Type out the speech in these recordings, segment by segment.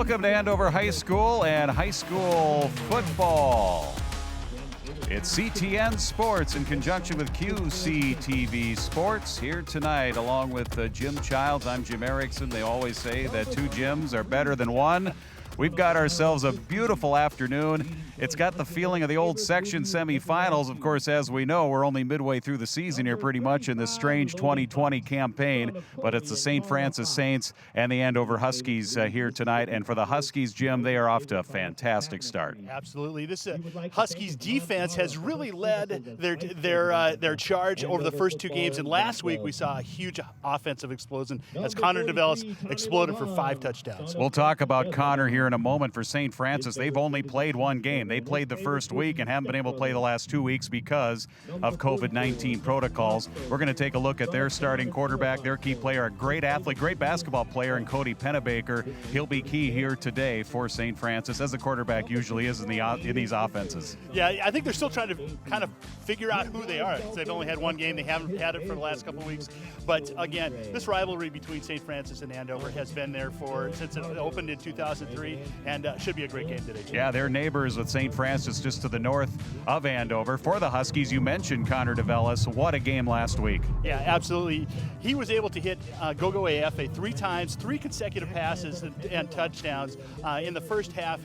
Welcome to Andover High School and high school football. It's CTN Sports in conjunction with QCTV Sports here tonight, along with Jim Childs. I'm Jim Erickson. They always say that two Jims are better than one. We've got ourselves a beautiful afternoon. It's got the feeling of the old section semifinals. Of course, as we know, we're only midway through the season here pretty much in this strange 2020 campaign, but it's the St. Francis Saints and the Andover Huskies here tonight. And for the Huskies, Jim, they are off to a fantastic start. Absolutely. This Huskies defense has really led their charge over the first two games. And last week, we saw a huge offensive explosion as Connor DeVellis exploded for 5 touchdowns. We'll talk about Connor here in a moment. For St. Francis, they've only played one game. They played the first week and haven't been able to play the last 2 weeks because of COVID-19 protocols. We're going to take a look at their starting quarterback, their key player, a great athlete, great basketball player, and Cody Pennebaker. He'll be key here today for St. Francis, as the quarterback usually is in these offenses. Yeah, I think they're still trying to kind of figure out who they are. They've only had one game. They haven't had it for the last couple of weeks. But again, this rivalry between St. Francis and Andover has been there since it opened in 2003, and should be a great game today, Jim. Yeah, they're neighbors with St. Francis just to the north of Andover. For the Huskies, you mentioned Connor DeVellis. What a game last week. Yeah, absolutely. He was able to hit Gogo Afe 3 times, 3 consecutive passes and touchdowns. In the first half,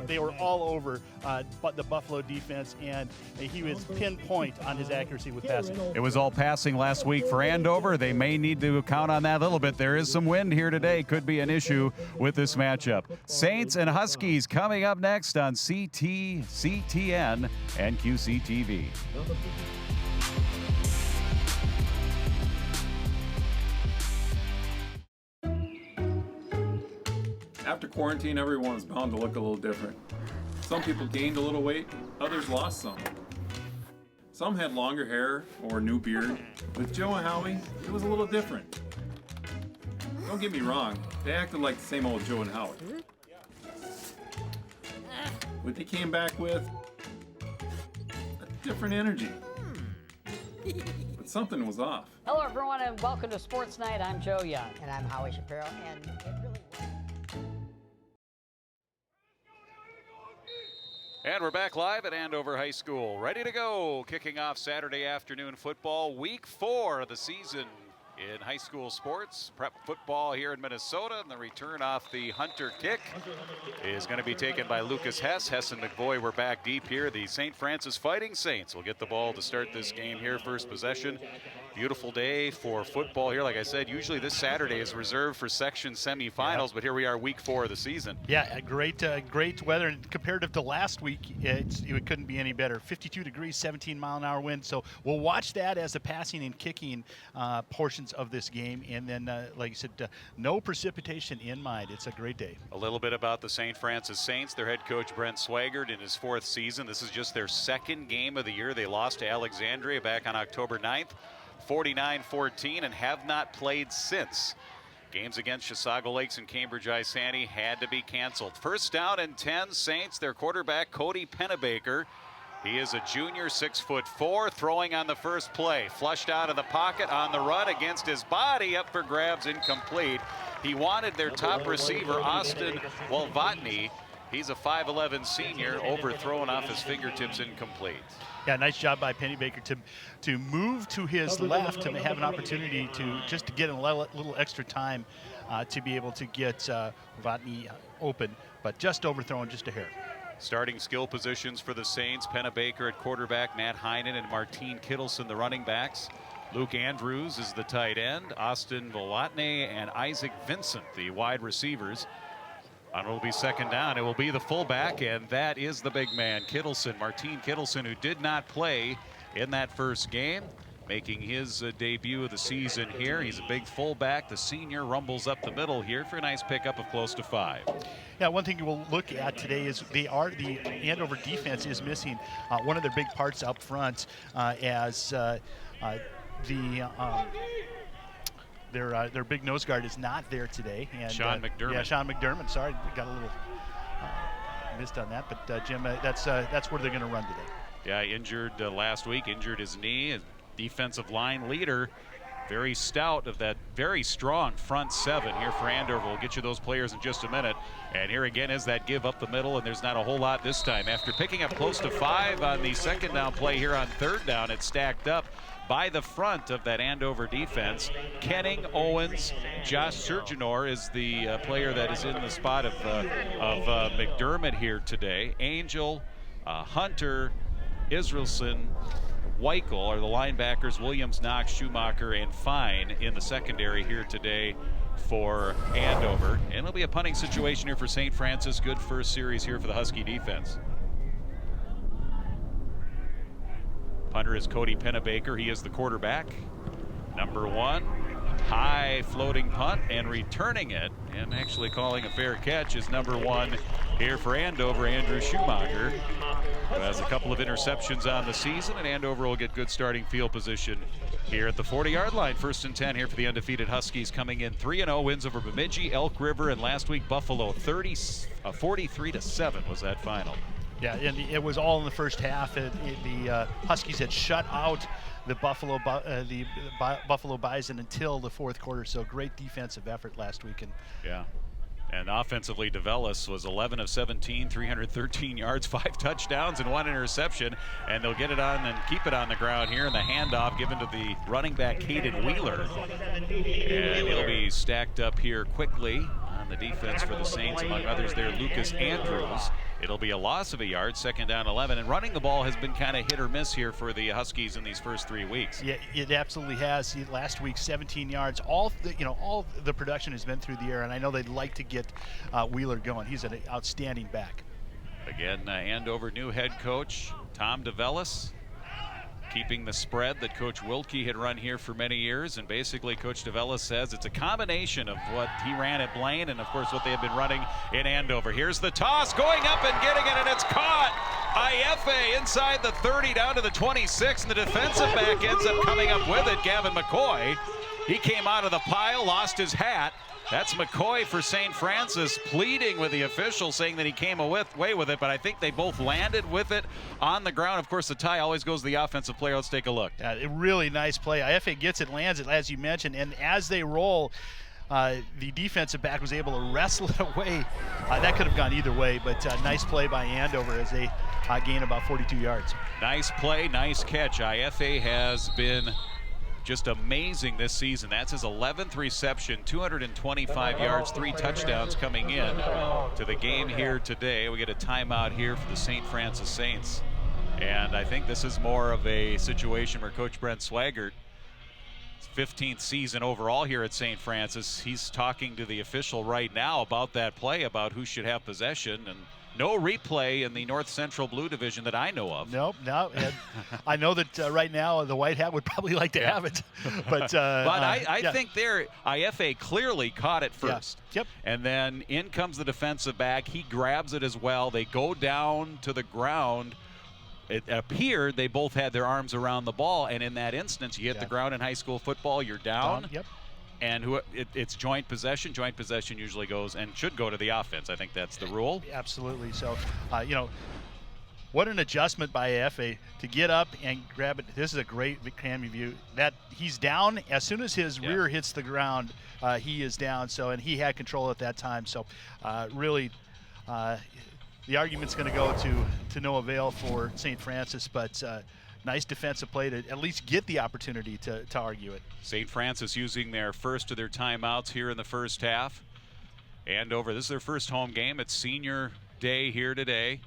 they were all over the Buffalo defense, and he was pinpoint on his accuracy with passing. It was all passing last week for Andover. They may need to count on that a little bit. There is some wind here today. Could be an issue with this matchup. Saints and Huskies coming up next on CTN, and QCTV. After quarantine, everyone's bound to look a little different. Some people gained a little weight, others lost some. Some had longer hair or a new beard. With Joe and Howie, it was a little different. Don't get me wrong, they acted like the same old Joe and Howie. But they came back with a different energy. But something was off. Hello, everyone, and welcome to Sports Night. I'm Joe Young. And I'm Howie Shapiro, and it really And we're back live at Andover High School, ready to go. Kicking off Saturday afternoon football, week 4 of the season in high school sports. Prep football here in Minnesota, and the return off the Hunter kick is going to be taken by Lucas Hess. Hess and McVoy were back deep here. The St. Francis Fighting Saints will get the ball to start this game here, first possession. Beautiful day for football here. Like I said, usually this Saturday is reserved for section semifinals, but here we are, week 4 of the season. Yeah, great weather. And comparative to last week, it couldn't be any better. 52 degrees, 17-mile-an-hour wind. So we'll watch that as the passing and kicking portions of this game. And then, like you said, no precipitation in mind. It's a great day. A little bit about the St. Francis Saints. Their head coach, Brent Swigert, in his 4th season. This is just their 2nd game of the year. They lost to Alexandria back on October 9th. 49-14, and have not played since. Games against Chisago Lakes and Cambridge Isani had to be canceled. First down and 10, Saints. Their quarterback, Cody Pennebaker. He is a junior, 6'4", throwing on the first play. Flushed out of the pocket on the run against his body, up for grabs, incomplete. He wanted their top receiver, Austin Walvatny. He's a 5'11" senior, overthrown off his fingertips, incomplete. Yeah, nice job by Pennebaker to move to his left to have an opportunity to get a little extra time to be able to get Vatny open, but just overthrown just a hair. Starting skill positions for the Saints: Pennebaker at quarterback, Matt Heinen and Martine Kittleson the running backs. Luke Andrews is the tight end, Austin Volotny and Isaac Vincent the wide receivers. And it will be second down. It will be the fullback, and that is the big man, Kittleson, Martine Kittleson, who did not play in that first game, making his debut of the season here. He's a big fullback. The senior rumbles up the middle here for a nice pickup of close to 5. Yeah, one thing we'll look at today is the Andover defense is missing one of their big parts up front as their big nose guard is not there today. And Sean McDermott. Yeah, Sean McDermott. Sorry, got a little missed on that. But Jim, that's where they're going to run today. Yeah, injured last week. Injured his knee. Defensive line leader very stout of that very strong front seven here for Andover. We'll get you those players in just a minute. And here again is that give up the middle, and there's not a whole lot this time. After picking up close to 5 on the second down play here on third down, it's stacked up by the front of that Andover defense. Kenning, Owens, Josh Surgenor is the player that is in the spot of McDermott here today. Angel, Hunter, Israelson, Weichel are the linebackers. Williams, Knox, Schumacher, and Fine in the secondary here today for Andover. And it'll be a punting situation here for St. Francis. Good first series here for the Husky defense. Punter is Cody Pennebaker. He is the quarterback. Number 1, high floating punt, and returning it and actually calling a fair catch is number 1 here for Andover, Andrew Schumacher, who has a couple of interceptions on the season, and Andover will get good starting field position here at the 40-yard line. 1st and 10 here for the undefeated Huskies, coming in 3-0, wins over Bemidji, Elk River, and last week Buffalo. 43-7 was that final. Yeah, and it was all in the first half. The Huskies had shut out the Buffalo Bison until the fourth quarter. So great defensive effort last weekend. Yeah. And offensively, DeVellis was 11 of 17, 313 yards, 5 touchdowns, and 1 interception. And they'll get it on and keep it on the ground here. And the handoff given to the running back, Caden Wheeler. And he'll be stacked up here quickly on the defense for the Saints, among others there, Lucas Andrews. It'll be a loss of a yard, 2nd down 11. And running the ball has been kind of hit or miss here for the Huskies in these first 3 weeks. Yeah, it absolutely has. Last week, 17 yards. All the production has been through the air, and I know they'd like to get Wheeler going. He's an outstanding back. Again, Andover new head coach Tom DeVellis, keeping the spread that Coach Wilkie had run here for many years. And basically, Coach DeVellis says it's a combination of what he ran at Blaine and, of course, what they have been running in Andover. Here's the toss, going up and getting it, and it's caught. IFA inside the 30 down to the 26, and the defensive back ends up coming up with it, Gavin McCoy. He came out of the pile, lost his hat. That's McCoy for St. Francis, pleading with the official, saying that he came away with it, but I think they both landed with it on the ground. Of course, the tie always goes to the offensive player. Let's take a look. A really nice play. IFA gets it, lands it, as you mentioned, and as they roll, the defensive back was able to wrestle it away. That could have gone either way, but nice play by Andover as they gain about 42 yards. Nice play, nice catch. IFA has been just amazing this season. That's his 11th reception, 225 yards, 3 touchdowns coming in to the game here today. We get a timeout here for the St. Francis Saints. And I think this is more of a situation where Coach Brent Swaggart, his 15th season overall here at St. Francis, he's talking to the official right now about that play, about who should have possession. And no replay in the North Central Blue Division that I know of. Nope, no. I know that right now the White Hat would probably like to have it. But I think IFA clearly caught it first. Yeah. Yep. And then in comes the defensive back. He grabs it as well. They go down to the ground. It appeared they both had their arms around the ball, and in that instance, you hit the ground in high school football, you're down. Yep. And it's joint possession. Joint possession usually goes and should go to the offense. I think that's the rule. Absolutely. So, what an adjustment by AFA to get up and grab it. This is a great camera view. That he's down as soon as his rear hits the ground. He is down. So, and he had control at that time. So, really, the argument's going to go to no avail for St. Francis, but. Nice defensive play to at least get the opportunity to argue it. St. Francis using their first of their timeouts here in the first half. Andover, this is their first home game. It's senior day here today.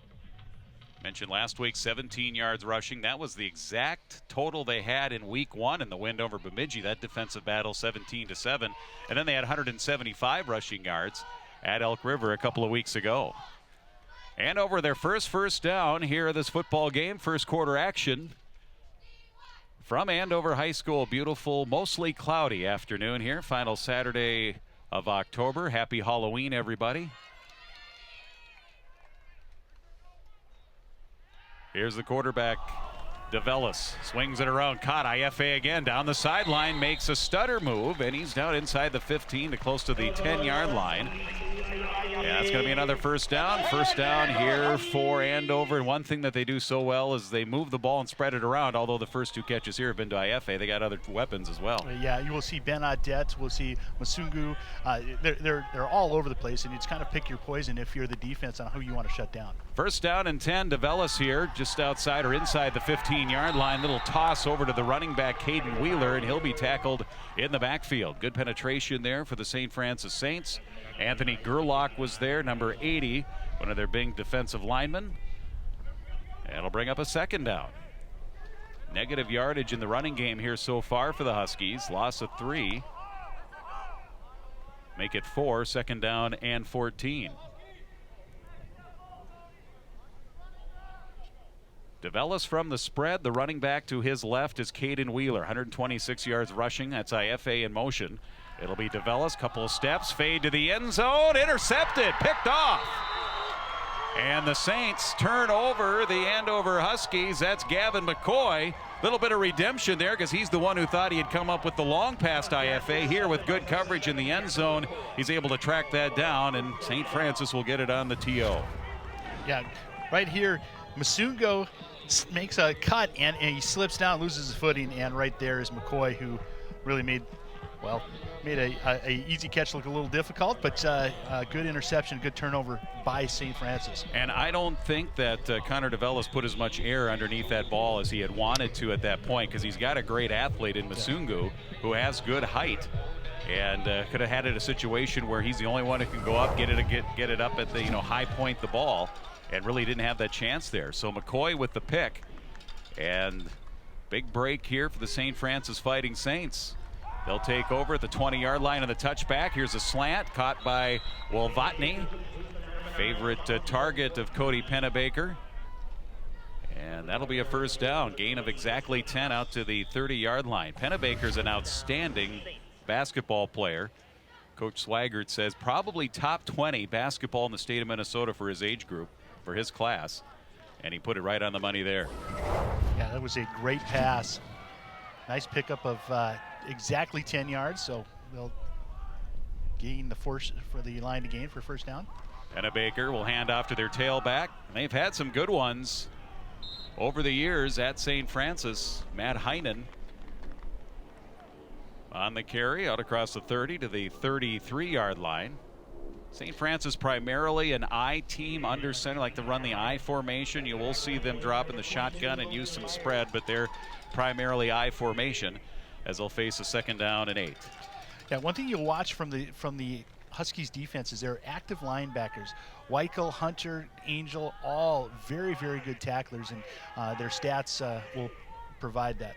Mentioned last week, 17 yards rushing. That was the exact total they had in week 1 in the win over Bemidji. That defensive battle, 17-7. And then they had 175 rushing yards at Elk River a couple of weeks ago. Andover, their first down here of this football game. First quarter action from Andover High School. Beautiful, mostly cloudy afternoon here. Final Saturday of October. Happy Halloween, everybody. Here's the quarterback, DeVellis. Swings it around, caught. IFA again down the sideline, makes a stutter move, and he's down inside the 15 to close to the 10-yard line. Yeah, it's going to be another first down. First down here for Andover. And one thing that they do so well is they move the ball and spread it around, although the first 2 catches here have been to IFA. They got other weapons as well. Yeah, you will see Ben Adet, we'll see Masungu. They're all over the place, and you just kind of pick your poison if you're the defense on who you want to shut down. First down and 10. DeVellis here, just outside or inside the 15-yard line. Little toss over to the running back, Caden Wheeler, and he'll be tackled in the backfield. Good penetration there for the St. Francis Saints. Anthony Gerlach was there, number 80, one of their big defensive linemen. And it'll bring up a second down. Negative yardage in the running game here so far for the Huskies. Loss of 3. Make it 4, second down and 14. DeVellis from the spread. The running back to his left is Caden Wheeler, 126 yards rushing. That's IFA in motion. It'll be DeVellis, couple of steps, fade to the end zone, intercepted, picked off. And the Saints turn over the Andover Huskies. That's Gavin McCoy. Little bit of redemption there because he's the one who thought he had come up with the long pass to IFA. Here with good coverage in the end zone, he's able to track that down, and St. Francis will get it on the TO. Yeah, right here, Masungo makes a cut, and he slips down, loses his footing, and right there is McCoy, who really made a easy catch look a little difficult, but a good interception, good turnover by St. Francis. And I don't think that Connor DeVellis put as much air underneath that ball as he had wanted to at that point, because he's got a great athlete in Masungu who has good height, and could have had it a situation where he's the only one who can go up, get it up at the high point the ball, and really didn't have that chance there. So McCoy with the pick, and big break here for the St. Francis Fighting Saints. They'll take over at the 20-yard line on the touchback. Here's a slant caught by Wolvatny, favorite target of Cody Pennebaker. And that'll be a first down. Gain of exactly 10 out to the 30-yard line. Pennebaker's an outstanding basketball player. Coach Swigert says probably top 20 basketball in the state of Minnesota for his age group, for his class. And he put it right on the money there. Yeah, that was a great pass. Nice pickup of exactly 10 yards, so they'll gain the force for the line to gain for first down. Pennebaker will hand off to their tailback. And they've had some good ones over the years at St. Francis. Matt Heinen on the carry out across the 30 to the 33-yard line. St. Francis primarily an I team under center, like to run the I formation. You will see them drop in the shotgun and use some spread, but they're primarily I formation as they'll face a second down and 8. Yeah, one thing you'll watch from the Huskies defense is their active linebackers. Weichel, Hunter, Angel, all very, very good tacklers, and their stats will provide that.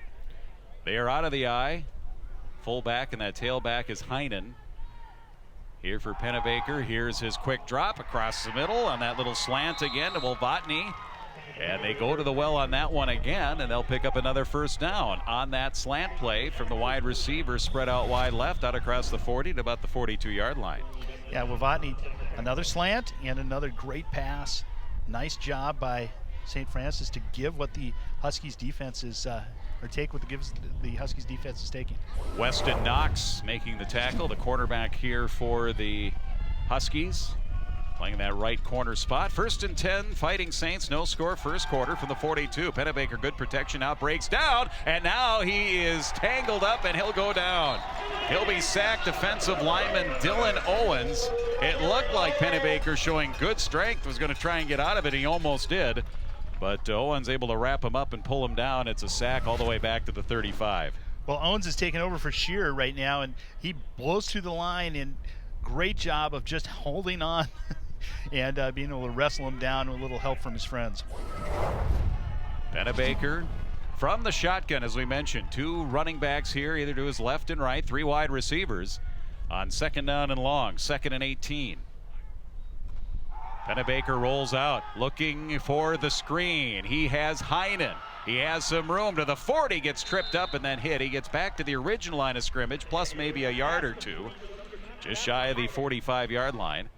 They are out of the I. Fullback and that tailback is Heinen. Here for Pennebaker. Here's his quick drop across the middle on that little slant again to Wolvatny. And they go to the well on that one again, and they'll pick up another first down on that slant play from the wide receiver, spread out wide left, out across the 40 to about the 42-yard line. Yeah, Wolvatny, another slant and another great pass. Nice job by St. Francis to give what the Huskies defense is, or take what the Huskies defense is taking. Weston Knox making the tackle, the quarterback here for the Huskies. Playing that right corner spot. First and 10, Fighting Saints. No score first quarter from the 42. Pennebaker, good protection, now breaks down, and now he is tangled up and he'll go down. He'll be sacked. Defensive lineman Dylan Owens. It looked like Pennebaker, showing good strength, was going to try and get out of it. He almost did, but Owens able to wrap him up and pull him down. It's a sack all the way back to the 35. Well, Owens is taking over for Shearer right now, and he blows through the line, and great job of just holding on and being able to wrestle him down with a little help from his friends. Pennebaker from the shotgun, as we mentioned. 2 running backs here, either to his left and right. 3 wide receivers on second down and long, 2nd and 18. Pennebaker rolls out, looking for the screen. He has Heinen. He has some room to the 40, gets tripped up and then hit. He gets back to the original line of scrimmage, plus maybe a yard or 2, just shy of the 45-yard line.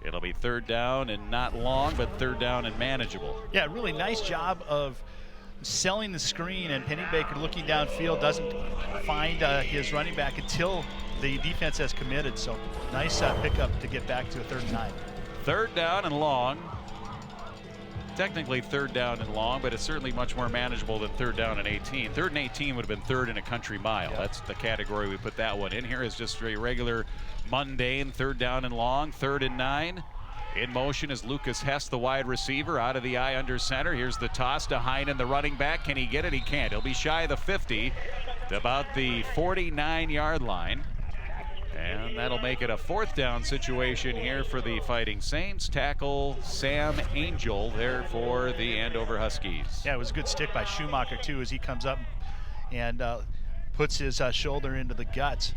It'll be third down and not long, but third down and manageable. Yeah, really nice job of selling the screen, and Pennybaker looking downfield doesn't find his running back until the defense has committed. So nice pickup to get back to a 3rd and 9. 3rd down and long. Technically 3rd down and long, but it's certainly much more manageable than 3rd down and 18. 3rd and 18 would have been 3rd in a country mile. Yep. That's the category we put that one in. Here is just a regular mundane 3rd down and long, 3rd and 9. In motion is Lucas Hess, the wide receiver, out of the eye under center. Here's the toss to Heinen, the running back. Can he get it? He can't. He'll be shy of the 50 to about the 49-yard line. And that'll make it a 4th down situation here for the Fighting Saints. Tackle Sam Angel there for the Andover Huskies. Yeah, it was a good stick by Schumacher, too, as he comes up and puts his shoulder into the guts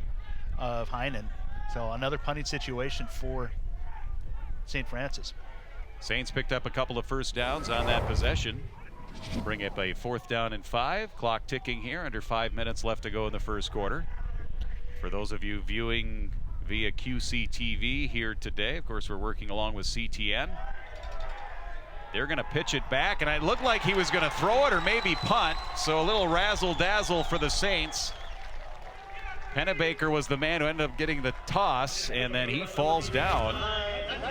of Heinen. So another punting situation for St. Francis. Saints picked up a couple of 1st downs on that possession. Bring up a 4th down and 5. Clock ticking here, under 5 minutes left to go in the 1st quarter. For those of you viewing via QCTV here today, of course, we're working along with CTN. They're going to pitch it back, and it looked like he was going to throw it or maybe punt, so a little razzle-dazzle for the Saints. Pennebaker was the man who ended up getting the toss, and then he falls down,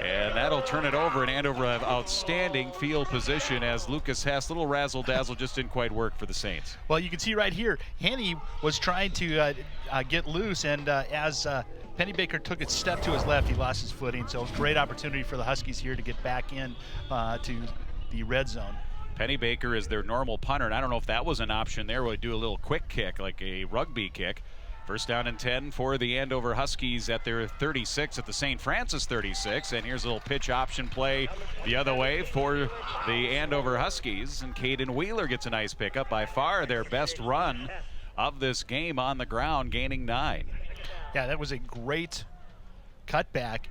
and that'll turn it over. And Andover have outstanding field position as Lucas Hess, little razzle-dazzle, just didn't quite work for the Saints. Well, you can see right here, Haney was trying to get loose, and as Pennybaker took a step to his left, he lost his footing. So great opportunity for the Huskies here to get back in to the red zone. Pennybaker is their normal punter, and I don't know if that was an option there. Would do a little quick kick, like a rugby kick. 1st down and 10 for the Andover Huskies at their 36, at the St. Francis 36. And here's a little pitch option play the other way for the Andover Huskies. And Caden Wheeler gets a nice pickup, by far their best run of this game on the ground, gaining 9. Yeah, that was a great cutback.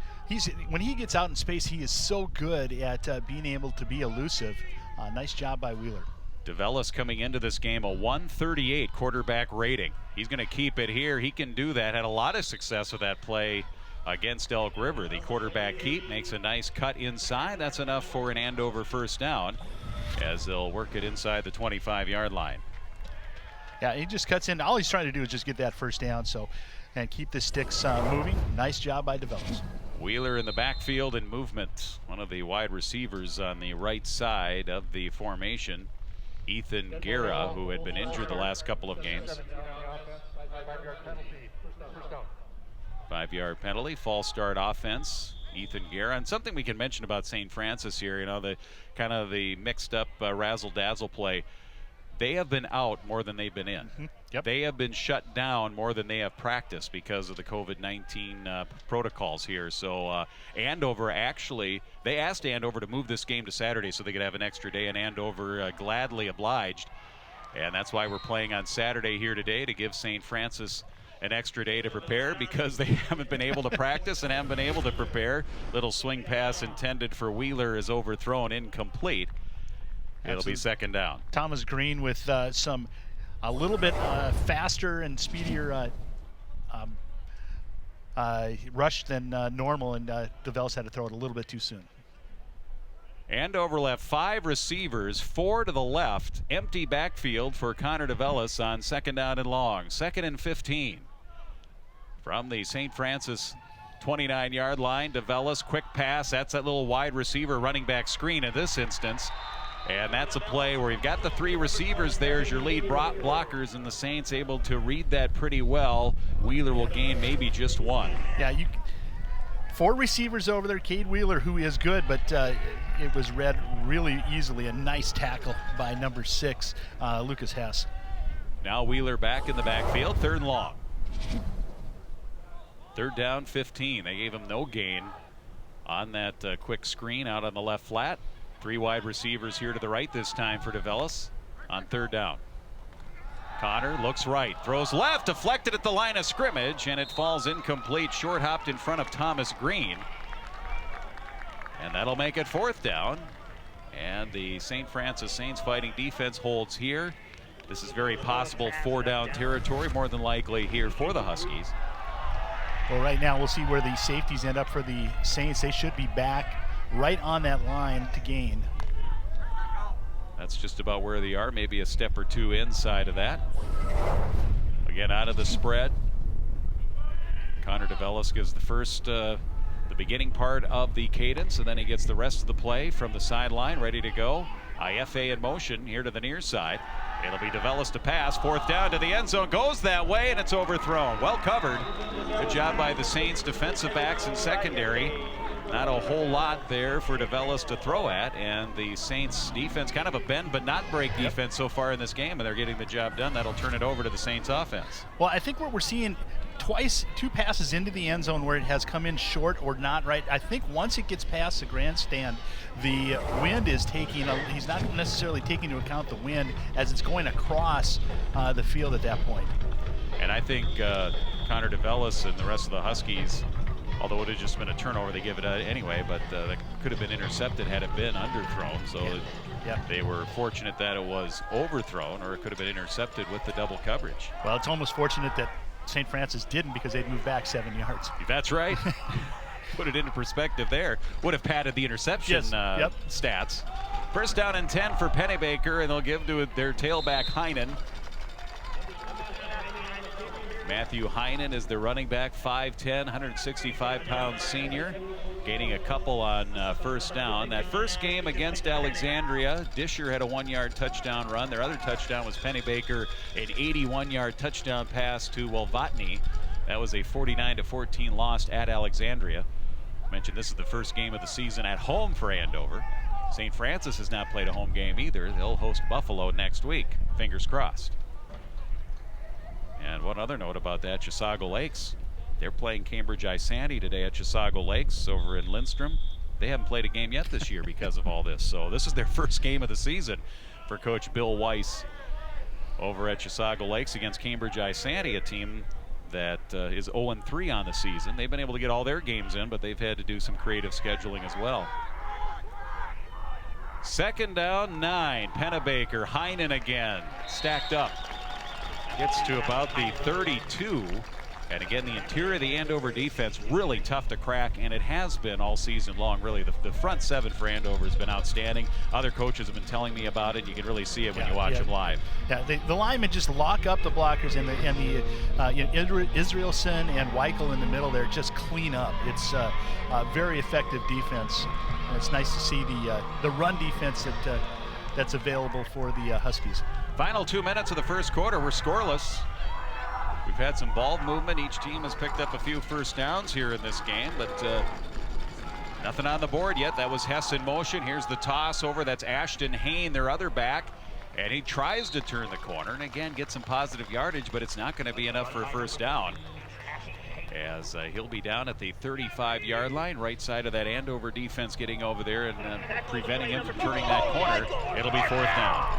When he gets out in space, he is so good at being able to be elusive. Nice job by Wheeler. DeVellis coming into this game a 138 quarterback rating. He's going to keep it here. He can do that. Had a lot of success with that play against Elk River. The quarterback keep makes a nice cut inside. That's enough for an Andover 1st down as they'll work it inside the 25-yard line. Yeah, he just cuts in. All he's trying to do is just get that 1st down, and keep the sticks moving. Nice job by DeVellis. Wheeler in the backfield in movement. One of the wide receivers on the right side of the formation. Ethan Guerra, who had been injured the last couple of games. 5-yard penalty, false start offense. Ethan Guerra, and something we can mention about St. Francis here, the kind of the mixed up razzle-dazzle play. They have been out more than they've been in. Mm-hmm. Yep. They have been shut down more than they have practiced because of the COVID-19 protocols here. So Andover actually, they asked Andover to move this game to Saturday so they could have an extra day, and Andover gladly obliged. And that's why we're playing on Saturday here today, to give St. Francis an extra day to prepare, because they haven't been able to practice and haven't been able to prepare. Little swing pass intended for Wheeler is overthrown, incomplete. It'll be 2nd down. Thomas Green with a little bit faster and speedier rush than normal, and DeVellis had to throw it a little bit too soon. Andover left 5 receivers, 4 to the left. Empty backfield for Connor DeVellis on 2nd down and long. 2nd and 15. From the St. Francis 29-yard line, DeVellis, quick pass. That's that little wide receiver running back screen in this instance. And that's a play where you've got the 3 receivers there as your lead blockers, and the Saints able to read that pretty well. Wheeler will gain maybe just 1. Yeah, 4 receivers over there. Cade Wheeler, who is good, but it was read really easily. A nice tackle by number 6, Lucas Hess. Now Wheeler back in the backfield, 3rd and long. 3rd down, 15. They gave him no gain on that quick screen out on the left flat. 3 wide receivers here to the right this time for DeVellis on 3rd down. Connor looks right, throws left, deflected at the line of scrimmage, and it falls incomplete. Short hopped in front of Thomas Green. And that'll make it 4th down. And the St. Francis Saints fighting defense holds here. This is very possible 4-down territory, more than likely here for the Huskies. Well, right now we'll see where the safeties end up for the Saints. They should be back right on that line to gain. That's just about where they are, maybe a step or two inside of that. Again, out of the spread. Connor DeVellis gives the first, the beginning part of the cadence, and then he gets the rest of the play from the sideline, ready to go. IFA in motion here to the near side. It'll be DeVellis to pass, 4th down to the end zone, goes that way, and it's overthrown. Well covered. Good job by the Saints defensive backs and secondary. Not a whole lot there for DeVellis to throw at, and the Saints defense, kind of a bend but not break defense so far in this game, and they're getting the job done. That'll turn it over to the Saints offense. Well, I think what we're seeing twice, 2 passes into the end zone where it has come in short or not right. I think once it gets past the grandstand, the wind is taking, he's not necessarily taking into account the wind as it's going across the field at that point. And I think Connor DeVellis and the rest of the Huskies, although it would have just been a turnover, they give it anyway, but that could have been intercepted had it been underthrown. So they were fortunate that it was overthrown, or it could have been intercepted with the double coverage. Well, it's almost fortunate that St. Francis didn't, because they'd moved back 7 yards. That's right. Put it into perspective there. Would have padded the interception stats. First down and 10 for Pennebaker, and they'll give to their tailback Heinen. Matthew Heinen is the running back, 5'10", 165-pound senior, gaining a couple on first down. That first game against Alexandria, Disher had a 1-yard touchdown run. Their other touchdown was Pennebaker, an 81-yard touchdown pass to Wolvatny. That was a 49-14 loss at Alexandria. I mentioned this is the first game of the season at home for Andover. St. Francis has not played a home game either. They'll host Buffalo next week. Fingers crossed. And one other note about that, Chisago Lakes, they're playing Cambridge Isanti today at Chisago Lakes over in Lindstrom. They haven't played a game yet this year because of all this. So this is their first game of the season for Coach Bill Weiss over at Chisago Lakes against Cambridge Isanti, a team that is 0-3 on the season. They've been able to get all their games in, but they've had to do some creative scheduling as well. 2nd down, 9. Pennebaker, Heinen again, stacked up. Gets to about the 32. And again, the interior of the Andover defense really tough to crack, and it has been all season long. Really, the front 7 for Andover has been outstanding. Other coaches have been telling me about it. You can really see it when you watch them live. Yeah, the linemen just lock up the blockers, and Israelson and Weichel in the middle there just clean up. It's a very effective defense. And it's nice to see the run defense that's available for the Huskies. Final 2 minutes of the first quarter, we're scoreless. We've had some ball movement. Each team has picked up a few first downs here in this game, but nothing on the board yet. That was Hess in motion. Here's the toss over. That's Ashton Hain, their other back. And he tries to turn the corner and again get some positive yardage, but it's not going to be enough for a first down. As he'll be down at the 35-yard line, right side of that Andover defense getting over there and preventing him from turning that corner. It'll be 4th down.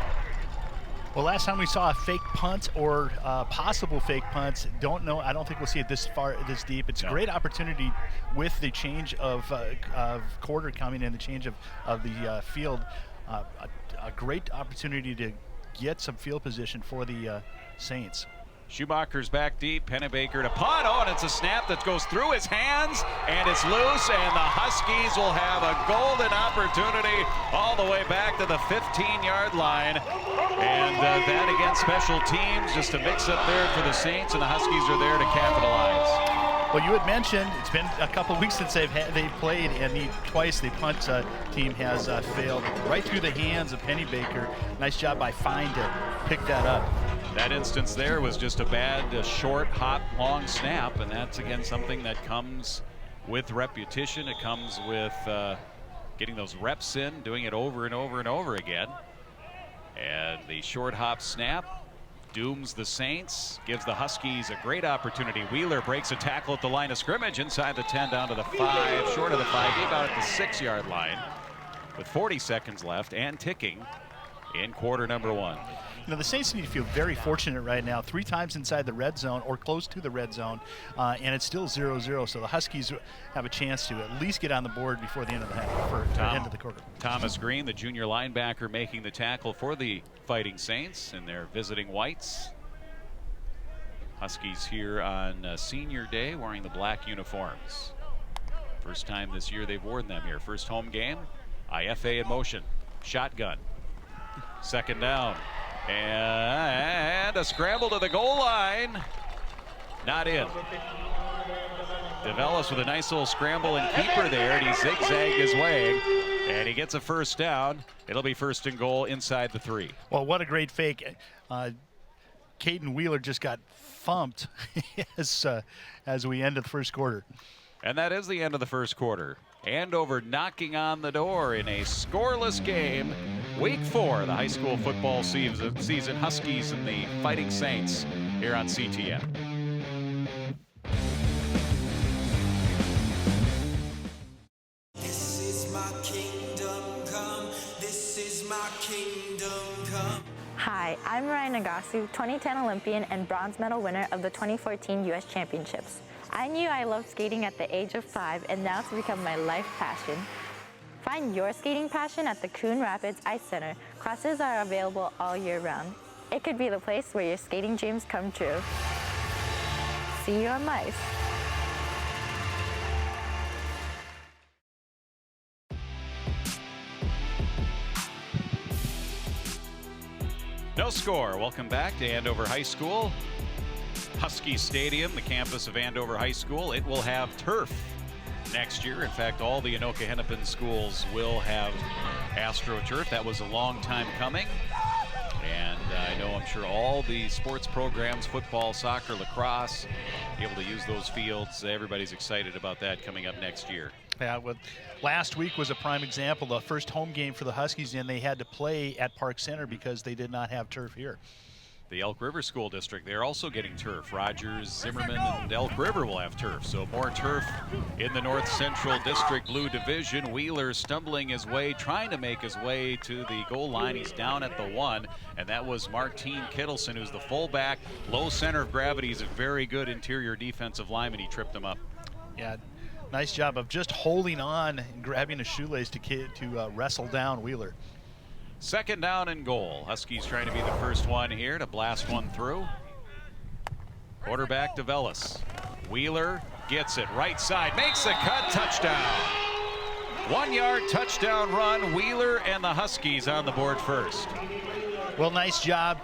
Well, last time we saw a fake punt or possible fake punts, don't know. I don't think we'll see it this deep. It's a great opportunity with the change of quarter coming in, the change of the field. A great opportunity to get some field position for the Saints. Schumacher's back deep, Pennebaker to punt. Oh, and it's a snap that goes through his hands, and it's loose, and the Huskies will have a golden opportunity all the way back to the 15-yard line. And that against special teams, just a mix-up there for the Saints, and the Huskies are there to capitalize. Well, you had mentioned it's been a couple of weeks since they've played, and twice the punt team has failed right through the hands of Pennebaker. Nice job by Fine to pick that up. That instance there was just a bad short hop long snap, and that's again something that comes with repetition. It comes with getting those reps in, doing it over and over and over again. And the short hop snap dooms the Saints, gives the Huskies a great opportunity. Wheeler breaks a tackle at the line of scrimmage, inside the 10, down to the 5, short of the 5, about at the 6-yard line with 40 seconds left and ticking in quarter number 1. You know, the Saints need to feel very fortunate right now. 3 times inside the red zone or close to the red zone, and it's still 0-0. So the Huskies have a chance to at least get on the board before the end of the half, or end of the quarter. Thomas Green, the junior linebacker, making the tackle for the Fighting Saints, and they're visiting whites. Huskies here on senior day wearing the black uniforms. First time this year they've worn them here. First home game. IFA in motion. Shotgun. Second down. And a scramble to the goal line. Not in. DeVellis with a nice little scramble and keeper there, and he zigzagged his way, and he gets a first down. It'll be first and goal inside the 3. Well, what a great fake. Caden Wheeler just got thumped as we ended the first quarter. And that is the end of the first quarter. Andover knocking on the door in a scoreless game. Week 4, the high school football season. Huskies and the Fighting Saints here on CTN. This is my kingdom come. This is my kingdom come. Hi, I'm Ryan Nagasu, 2010 Olympian and bronze medal winner of the 2014 U.S. Championships. I knew I loved skating at the age of 5, and now it's become my life passion. Find your skating passion at the Coon Rapids Ice Center. Classes are available all year round. It could be the place where your skating dreams come true. See you on ice. No score. Welcome back to Andover High School. Husky Stadium, the campus of Andover High School. It will have turf next year. In fact, all the Anoka Hennepin schools will have AstroTurf. That was a long time coming. And I know, I'm sure all the sports programs, football, soccer, lacrosse, be able to use those fields. Everybody's excited about that coming up next year. Yeah, well, last week was a prime example. The first home game for the Huskies, and they had to play at Park Center because they did not have turf here. The Elk River School District, they're also getting turf. Rogers, Zimmerman, and Elk River will have turf. So more turf in the North Central District Blue Division. Wheeler stumbling his way, trying to make his way to the goal line. He's down at the 1, and that was Martine Kittleson, who's the fullback. Low center of gravity. He's a very good interior defensive lineman. He tripped him up. Yeah, nice job of just holding on and grabbing a shoelace to wrestle down Wheeler. Second down and goal. Huskies trying to be the first one here to blast one through. Quarterback DeVellis. Wheeler gets it right side, makes a cut, touchdown. 1 yard touchdown run. Wheeler and the Huskies on the board first. Well, nice job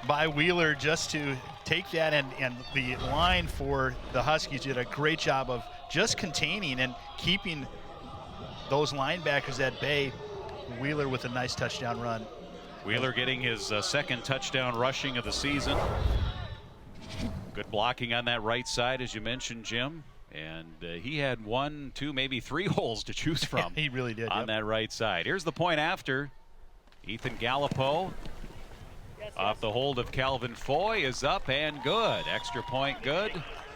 by Wheeler just to take that, and the line for the Huskies did a great job of just containing and keeping those linebackers at bay. Wheeler with a nice touchdown run. Wheeler getting his second touchdown rushing of the season. Good blocking on that right side, as you mentioned, Jim. And he had 1, 2, maybe 3 holes to choose from. He really did. On that right side. Here's the point after. Ethan Gallipo off the hold of Calvin Foy is up and good. Extra point good.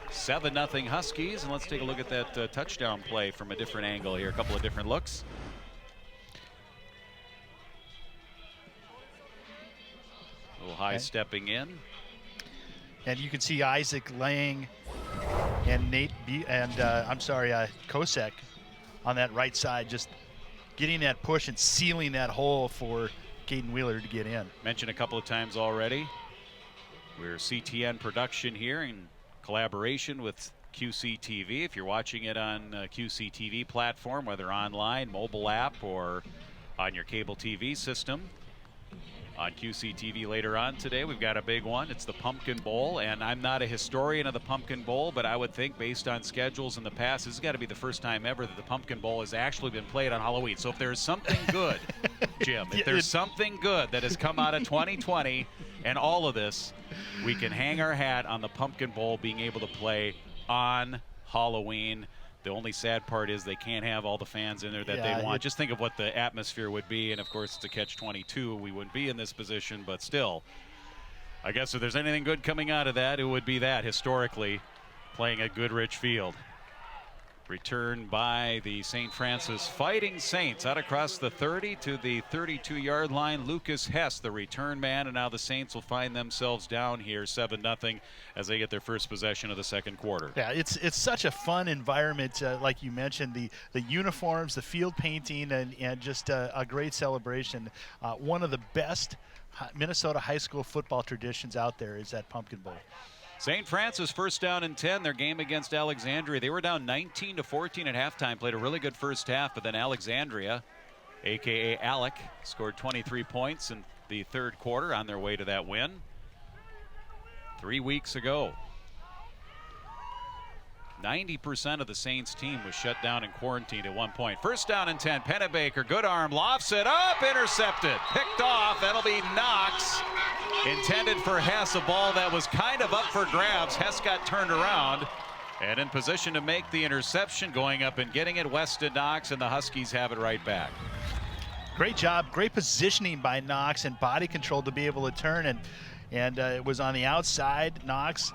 7-0 Huskies. And let's take a look at that touchdown play from a different angle here. A couple of different looks. High stepping in, and you can see Isaac Lang and Kosek on that right side, just getting that push and sealing that hole for Caden Wheeler to get in. Mentioned a couple of times already, we're CTN production here in collaboration with QCTV. If you're watching it on QCTV platform, whether online, mobile app, or on your cable TV system. On QCTV later on today, we've got a big one. It's the Pumpkin Bowl, and I'm not a historian of the Pumpkin Bowl, but I would think based on schedules in the past, this has got to be the first time ever that the Pumpkin Bowl has actually been played on Halloween. So if there's something good, Jim, if there's something good that has come out of 2020 and all of this, we can hang our hat on the Pumpkin Bowl being able to play on Halloween. The only sad part is they can't have all the fans in there that they want. Just think of what the atmosphere would be, and of course it's a catch-22. We wouldn't be in this position, but still, I guess if there's anything good coming out of that, it would be that, historically, playing at Goodrich Field. Return by the St. Francis Fighting Saints out across the 30 to the 32-yard line. Lucas Hess, the return man, and now the Saints will find themselves down here 7-0 as they get their first possession of the second quarter. Yeah, it's such a fun environment, like you mentioned, the uniforms, the field painting, and just a great celebration. One of the best Minnesota high school football traditions out there is that Pumpkin Bowl. St. Francis first down and 10, their game against Alexandria. They were down 19-14 at halftime, played a really good first half, but then Alexandria a.k.a. Alec, scored 23 points in the third quarter on their way to that win 3 weeks ago. 90% of the Saints team was shut down and quarantined at one point. First down and 10. Pennebaker, good arm, lofts it up, intercepted, picked off. That'll be Knox. Intended for Hess, a ball that was kind of up for grabs. Hess got turned around and in position to make the interception, going up and getting it. Weston Knox, and the Huskies have it right back. Great job, great positioning by Knox and body control to be able to turn, and it was on the outside. Knox,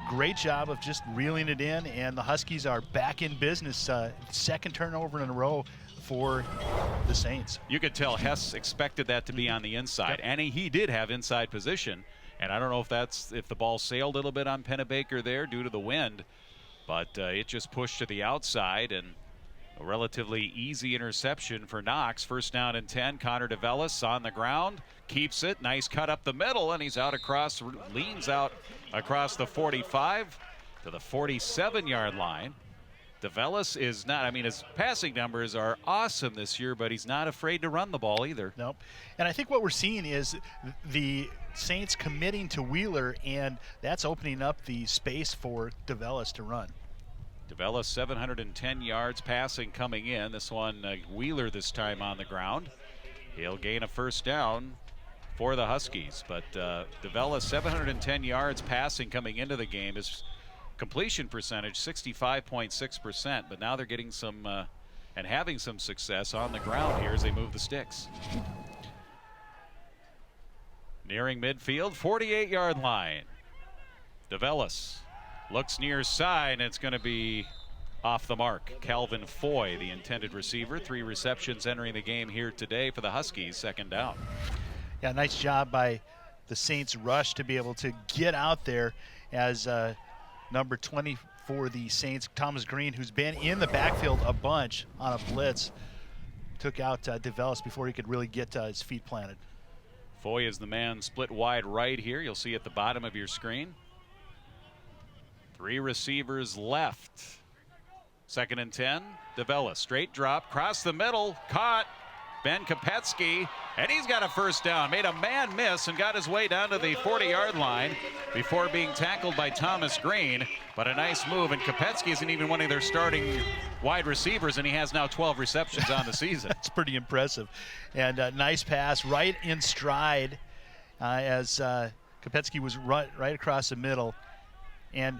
great job of just reeling it in, and the Huskies are back in business. Second turnover in a row for the Saints. You could tell Hess expected that to be on the inside, and he did have inside position. And I don't know if the ball sailed a little bit on Pennebaker there due to the wind, but it just pushed to the outside, and a relatively easy interception for Knox. First down and 10. Connor DeVellis on the ground, keeps it. Nice cut up the middle, and he's out across, leans out across the 45 to the 47-yard line. DeVellis is not, I mean, his passing numbers are awesome this year, but he's not afraid to run the ball either. Nope. And I think what we're seeing is the Saints committing to Wheeler, and that's opening up the space for DeVellis to run. DeVellis 710 yards passing coming in. This one, Wheeler this time on the ground. He'll gain a first down for the Huskies. But DeVellis 710 yards passing coming into the game. His completion percentage 65.6%. But now they're getting some and having some success on the ground here as they move the sticks. Nearing midfield, 48-yard line. DeVellis looks near side, and it's going to be off the mark. Calvin Foy, the intended receiver, 3 receptions entering the game here today for the Huskies. Second down. Yeah, nice job by the Saints rush to be able to get out there as number 20 for the Saints, Thomas Green, who's been in the backfield a bunch on a blitz, took out DeVellis before he could really get his feet planted. Foy is the man split wide right here. You'll see at the bottom of your screen. 3 receivers left. Second and 10. DeVellis, straight drop, cross the middle, caught. Ben Kopetsky, and he's got a first down. Made a man miss and got his way down to the 40-yard line before being tackled by Thomas Green. But a nice move, and Kopetsky isn't even one of their starting wide receivers, and he has now 12 receptions on the season. That's pretty impressive. And a nice pass right in stride as Kopetsky was right across the middle. And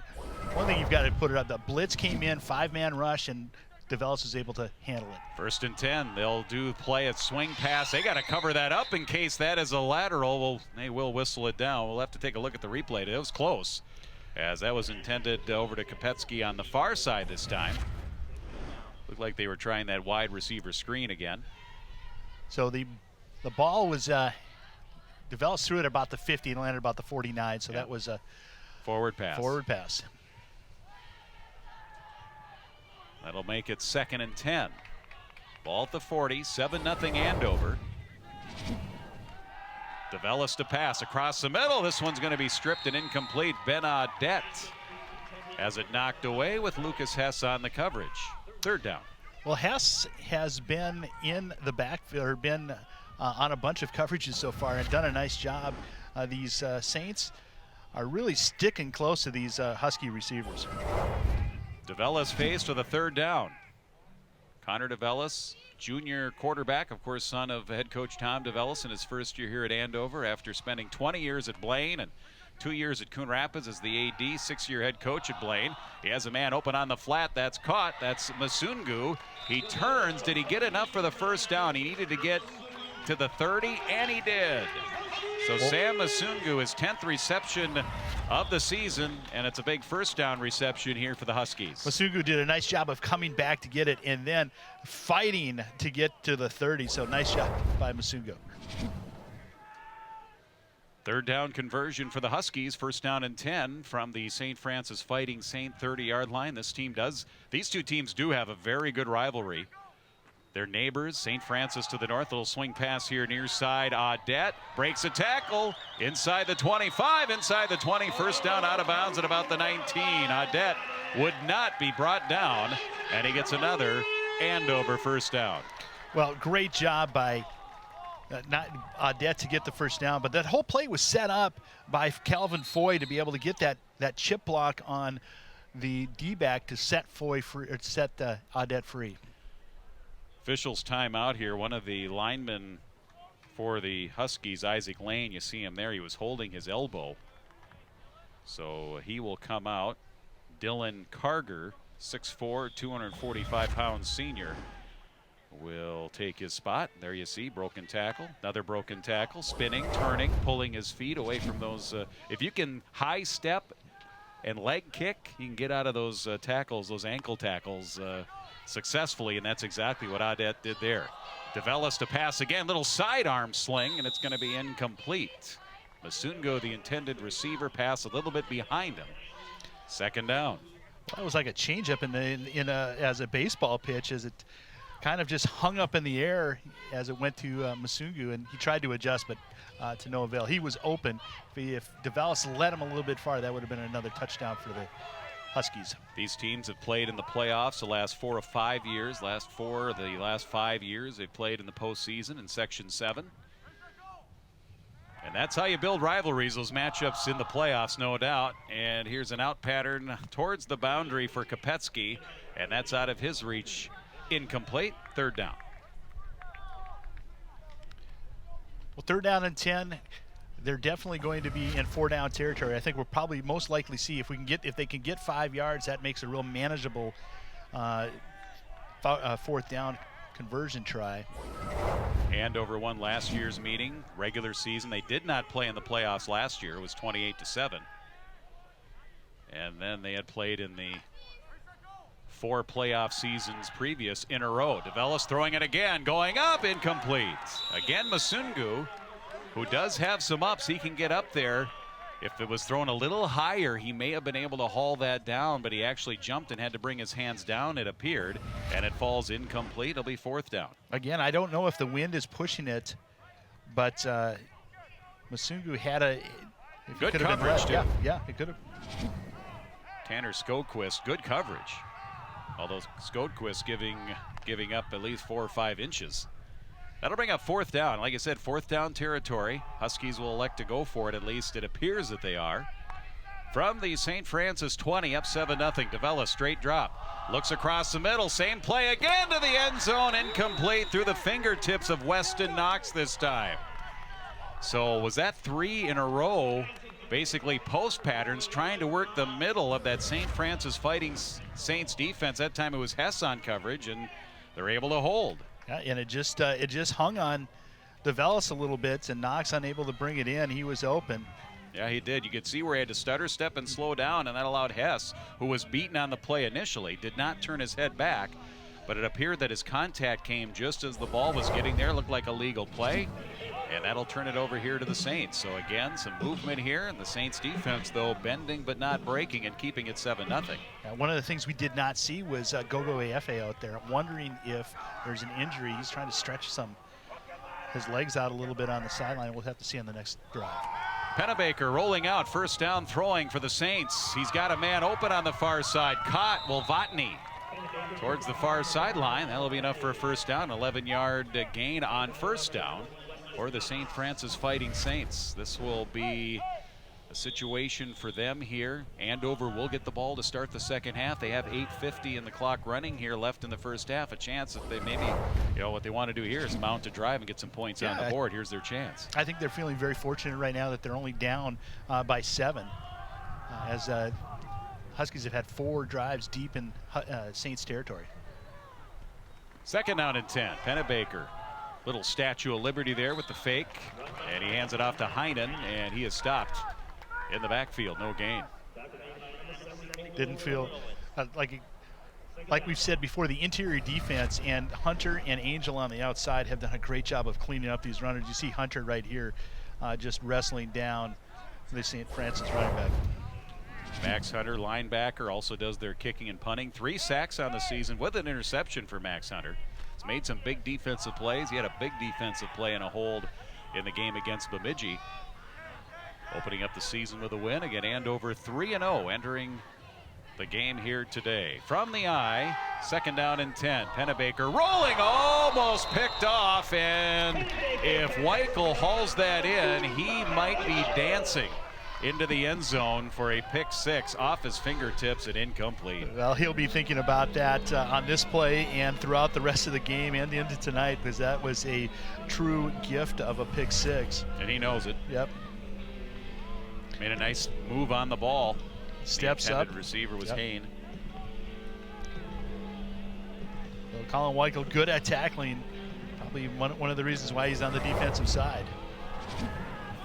one thing you've got to put it up, the blitz came in, 5-man rush, and DeVellis was able to handle it. First and 10. They'll play a swing pass. They got to cover that up in case that is a lateral. Well, they will whistle it down. We'll have to take a look at the replay. It was close, as that was intended over to Kopetsky on the far side this time. Looked like they were trying that wide receiver screen again. So the ball was DeVellis threw it about the 50 and landed about the 49. So that was a forward pass. Forward pass. That'll make it second and 10. Ball at the 40, 7-0 Andover. DeVellis to pass across the middle. This one's going to be stripped and incomplete. Ben Audette has it knocked away with Lucas Hess on the coverage. Third down. Well, Hess has been in the backfield, or been on a bunch of coverages so far and done a nice job. These Saints are really sticking close to these Husky receivers. DeVellis faced with a third down. Connor DeVellis, junior quarterback, of course, son of head coach Tom DeVellis in his first year here at Andover after spending 20 years at Blaine and 2 years at Coon Rapids as the AD, 6-year head coach at Blaine. He has a man open on the flat. That's caught. That's Masungu. He turns. Did he get enough for the first down? He needed to get to the 30, and he did. So Sam Masungu, his 10th reception of the season, and it's a big first down reception here for the Huskies. Masungu did a nice job of coming back to get it and then fighting to get to the 30. So nice job by Masungu. Third down conversion for the Huskies. First down and 10 from the St. Francis Fighting Saint 30-yard line. These two teams do have a very good rivalry. They're neighbors. St. Francis to the north. Little swing pass here near side. Audette breaks a tackle inside the 25, inside the 20. First down out of bounds at about the 19. Audette would not be brought down, and he gets another Andover first down. Well, great job by not Audette to get the first down, but that whole play was set up by Calvin Foy to be able to get that chip block on the D-back to set Foy free, or set Audette free. Officials timeout here. One of the linemen for the Huskies, Isaac Lane, you see him there. He was holding his elbow. So he will come out. Dylan Carger, 6'4", 245-pound senior, will take his spot. There you see, broken tackle, another broken tackle, spinning, turning, pulling his feet away from those. If you can high step and leg kick, you can get out of those tackles, those ankle tackles successfully, and that's exactly what Audette did there. DeVellis to pass again, little sidearm sling, and it's going to be incomplete. Masungo, the intended receiver, pass a little bit behind him. Second down. Well, it was like a changeup as a baseball pitch, as it kind of just hung up in the air as it went to Masungu, and he tried to adjust, but to no avail. He was open. If DeVellis let him a little bit far, that would have been another touchdown for the Huskies. These teams have played in the playoffs the last 4 or 5 years. The last 5 years they've played in the postseason in Section 7. And that's how you build rivalries, those matchups in the playoffs, no doubt. And here's an out pattern towards the boundary for Kopetsky, and that's out of his reach. Incomplete. Third down. Well, 3rd down and 10. They're definitely going to be in 4-down territory. I think we'll probably most likely see if they can get 5 yards, that makes a real manageable 4th down conversion try. Andover won last year's meeting, regular season. They did not play in the playoffs last year. It was 28-7. And then they had played in the 4 playoff seasons previous in a row. DeVellis throwing it again, going up, incomplete. Again, Masungu, who does have some ups. He can get up there. If it was thrown a little higher, he may have been able to haul that down, but he actually jumped and had to bring his hands down, it appeared, and it falls incomplete. It'll be 4th down. Again, I don't know if the wind is pushing it, but Masungu had a good coverage, too. Yeah, it could have. Tanner Skoquist, good coverage. Although Skoquist giving up at least 4 or 5 inches. That'll bring up 4th down. Like I said, 4th down territory. Huskies will elect to go for it, at least it appears that they are. From the St. Francis 20, up 7-0. DeVellis, straight drop. Looks across the middle. Same play again to the end zone. Incomplete through the fingertips of Weston Knox this time. So was that 3 in a row? Basically post patterns, trying to work the middle of that St. Francis Fighting Saints defense. That time it was Hess on coverage, and they're able to hold. Yeah, and it just hung on DeVellis a little bit, and Knox unable to bring it in. He was open. Yeah, he did. You could see where he had to stutter step and slow down, and that allowed Hess, who was beaten on the play initially, did not turn his head back, but it appeared that his contact came just as the ball was getting there. Looked like a legal play, and that'll turn it over here to the Saints. So again, some movement here, and the Saints defense, though, bending but not breaking and keeping it 7-0. One of the things we did not see was Gogo AFA out there. I'm wondering if there's an injury. He's trying to stretch his legs out a little bit on the sideline. We'll have to see on the next drive. Pennebaker rolling out, 1st down throwing for the Saints. He's got a man open on the far side. Caught Wolvatny towards the far sideline. That'll be enough for a 1st down. 11-yard gain on 1st down for the St. Francis Fighting Saints. This will be a situation for them here. Andover will get the ball to start the second half. They have 8:50 in the clock running here left in the first half. A chance that they maybe, what they want to do here is mount a drive and get some points on the board. Here's their chance. I think they're feeling very fortunate right now that they're only down by 7. As Huskies have had 4 drives deep in Saints territory. 2nd down and 10. Pennebaker. Little Statue of Liberty there with the fake. And he hands it off to Heinen, and he is stopped in the backfield. No gain. Didn't feel like we've said before, the interior defense and Hunter and Angel on the outside have done a great job of cleaning up these runners. You see Hunter right here just wrestling down the St. Francis running back. Max Hunter, linebacker, also does their kicking and punting. 3 sacks on the season with an interception for Max Hunter. He's made some big defensive plays. He had a big defensive play and a hold in the game against Bemidji. Opening up the season with a win. Again, Andover 3-0 entering the game here today. From the eye, Second down and 10. Pennebaker rolling, almost picked off, and if Weichel hauls that in, he might be dancing into the end zone for a pick six off his fingertips and incomplete. Well, he'll be thinking about that on this play and throughout the rest of the game and into tonight, because that was a true gift of a pick six. And he knows it. Yep. Made a nice move on the ball. Steps the up. Receiver was Hain. Well, Colin Weichel good at tackling. Probably one of the reasons why he's on the defensive side.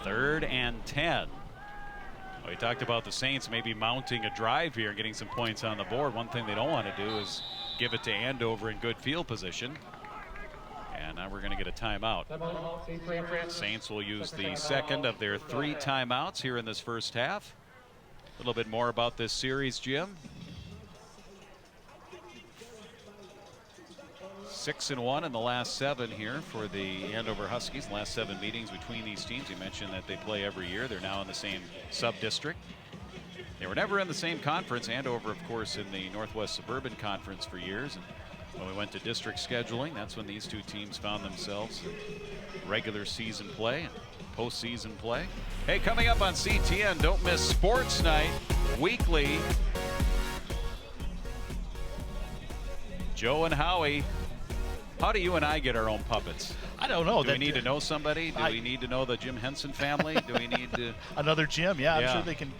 3rd and 10. Well, we talked about the Saints maybe mounting a drive here and getting some points on the board. One thing they don't want to do is give it to Andover in good field position. And now we're going to get a timeout. Saints will use the second of their 3 timeouts here in this first half. A little bit more about this series, Jim. 6-1 in the last 7 here for the Andover Huskies. Last 7 meetings between these teams. You mentioned that they play every year. They're now in the same sub-district. They were never in the same conference. Andover, of course, in the Northwest Suburban Conference for years. And when we went to district scheduling, that's when these 2 teams found themselves in regular season play and postseason play. Hey, coming up on CTN, don't miss Sports Night weekly. Joe and Howie. How do you and I get our own puppets? I don't know. Do we need to know somebody? Do we need to know the Jim Henson family? Do we need to another Jim? Yeah, I'm sure they can.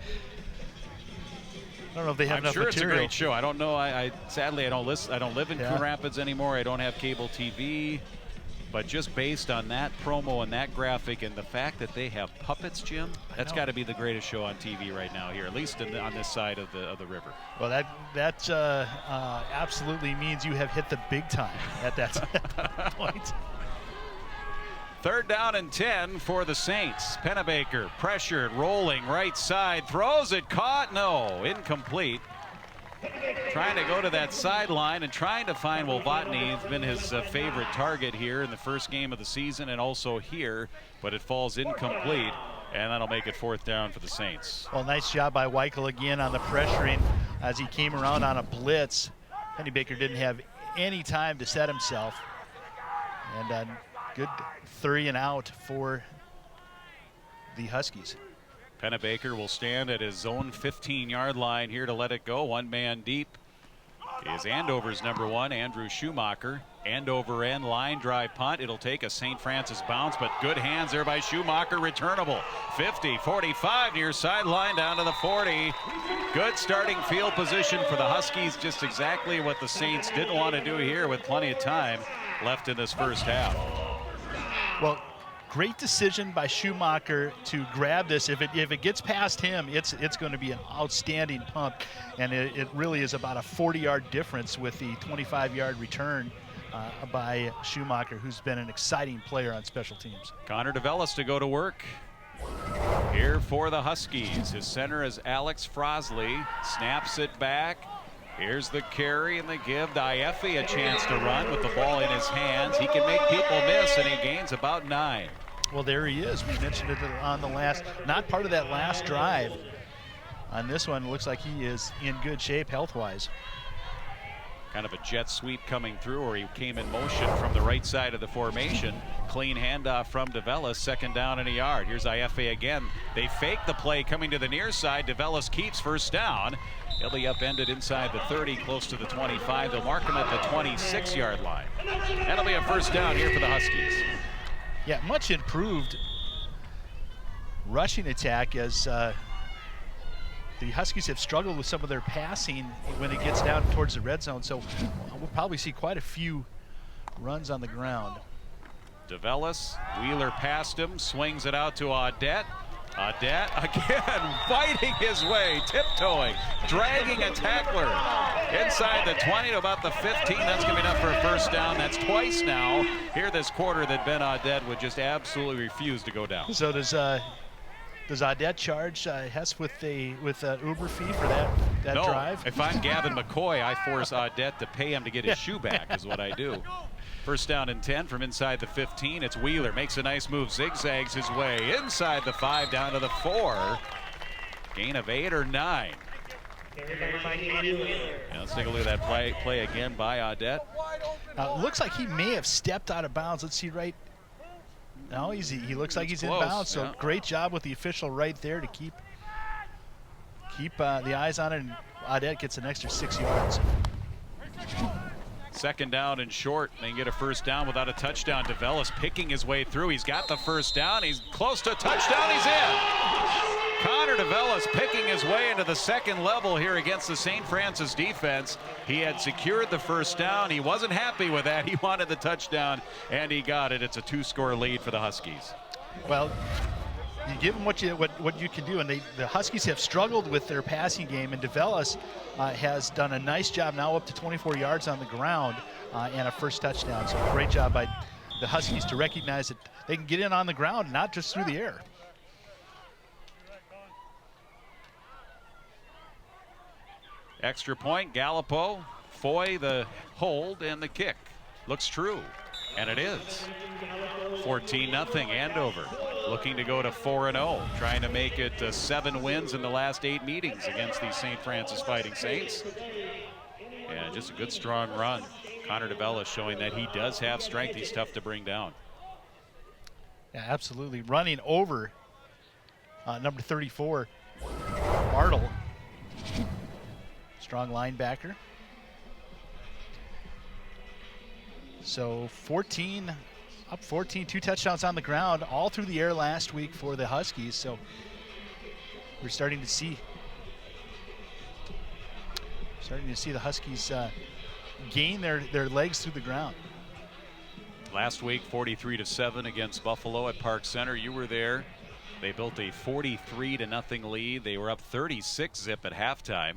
I don't know if they have enough material. I'm sure it's a great show. I don't know. I sadly I don't listen. I don't live in Coon Rapids anymore. I don't have cable TV. But just based on that promo and that graphic and the fact that they have puppets, Jim, that's got to be the greatest show on TV right now here, at least on this side of the river. Well, that absolutely means you have hit the big time at that point. 3rd down and 10 for the Saints. Pennebaker pressured, rolling right side, throws it, caught, no, incomplete. Trying to go to that sideline and trying to find Watney. Has been his favorite target here in the first game of the season and also here, but it falls incomplete, and that'll make it 4th down for the Saints. Well, nice job by Weichel again on the pressuring as he came around on a blitz. Pennebaker didn't have any time to set himself, and good 3 and out for the Huskies. Pennebaker will stand at his own 15-yard line here to let it go. 1 man deep is Andover's #1, Andrew Schumacher. Andover end, line drive punt. It'll take a St. Francis bounce, but good hands there by Schumacher, returnable. 50, 45, near sideline down to the 40. Good starting field position for the Huskies, just exactly what the Saints didn't want to do here with plenty of time left in this first half. Well, great decision by Schumacher to grab this. If it gets past him, it's going to be an outstanding pump, and it really is about a 40-yard difference with the 25-yard return by Schumacher, who's been an exciting player on special teams. Connor DeVellis to go to work here for the Huskies. His center is Alex Frosley. Snaps it back. Here's the carry and the give. Diefe a chance to run with the ball in his hands. He can make people miss, and he gains about 9. Well, there he is. We mentioned it on the last, not part of that last drive. On this one, it looks like he is in good shape health-wise. Kind of a jet sweep coming through, or he came in motion from the right side of the formation. Clean handoff from DeVellis, 2nd down and a yard. Here's Diefe again. They fake the play coming to the near side. DeVellis keeps 1st down. He'll be upended inside the 30, close to the 25. They'll mark him at the 26-yard line. That'll be a 1st down here for the Huskies. Yeah, much improved rushing attack as the Huskies have struggled with some of their passing when it gets down towards the red zone. So we'll probably see quite a few runs on the ground. DeVellis, Wheeler past him, swings it out to Audette. Audette again fighting his way, tiptoeing, dragging a tackler inside the 20 to about the 15. That's going to be enough for a 1st down. That's twice now here this quarter that Ben Audette would just absolutely refuse to go down. So does Audette charge Hess with an Uber fee for that no, drive? If I'm Gavin McCoy, I force Audette to pay him to get his shoe back is what I do. 1st down and 10 from inside the 15. It's Wheeler, makes a nice move, zigzags his way inside the 5 down to the 4. Gain of 8 or 9. Yeah, let's take a look at that play again by Audette. Looks like he may have stepped out of bounds. Let's see right. No, he looks like he's close, in bounds. So yeah. great job with the official right there to keep the eyes on it. And Audette gets an extra 6 yards. Second down and short. They can get a first down without a touchdown. DeVellis picking his way through. He's got the first down. He's close to a touchdown. He's in. Connor DeVellis picking his way into the second level here against the St. Francis defense. He had secured the first down. He wasn't happy with that. He wanted the touchdown, and he got it. It's a 2-score lead for the Huskies. Well, you give them what you can do, and the Huskies have struggled with their passing game, and DeVellis has done a nice job now, up to 24 yards on the ground and a first touchdown. So great job by the Huskies to recognize that they can get in on the ground, not just through the air. Extra point, Gallipo, Foy, the hold, and the kick. Looks true, and it is. 14-0 Andover, looking to go to 4-0, trying to make it 7 wins in the last 8 meetings against these St. Francis Fighting Saints. And just a good, strong run. Connor DeVellis showing that he does have strength. He's tough to bring down. Yeah, absolutely. Running over number 34, Bartle. Strong linebacker. So 14, up 14, 2 touchdowns on the ground, all through the air last week for the Huskies. So we're starting to see the Huskies gain their legs through the ground. Last week, 43-7 against Buffalo at Park Center. You were there. They built a 43-0 lead. They were up 36-zip at halftime.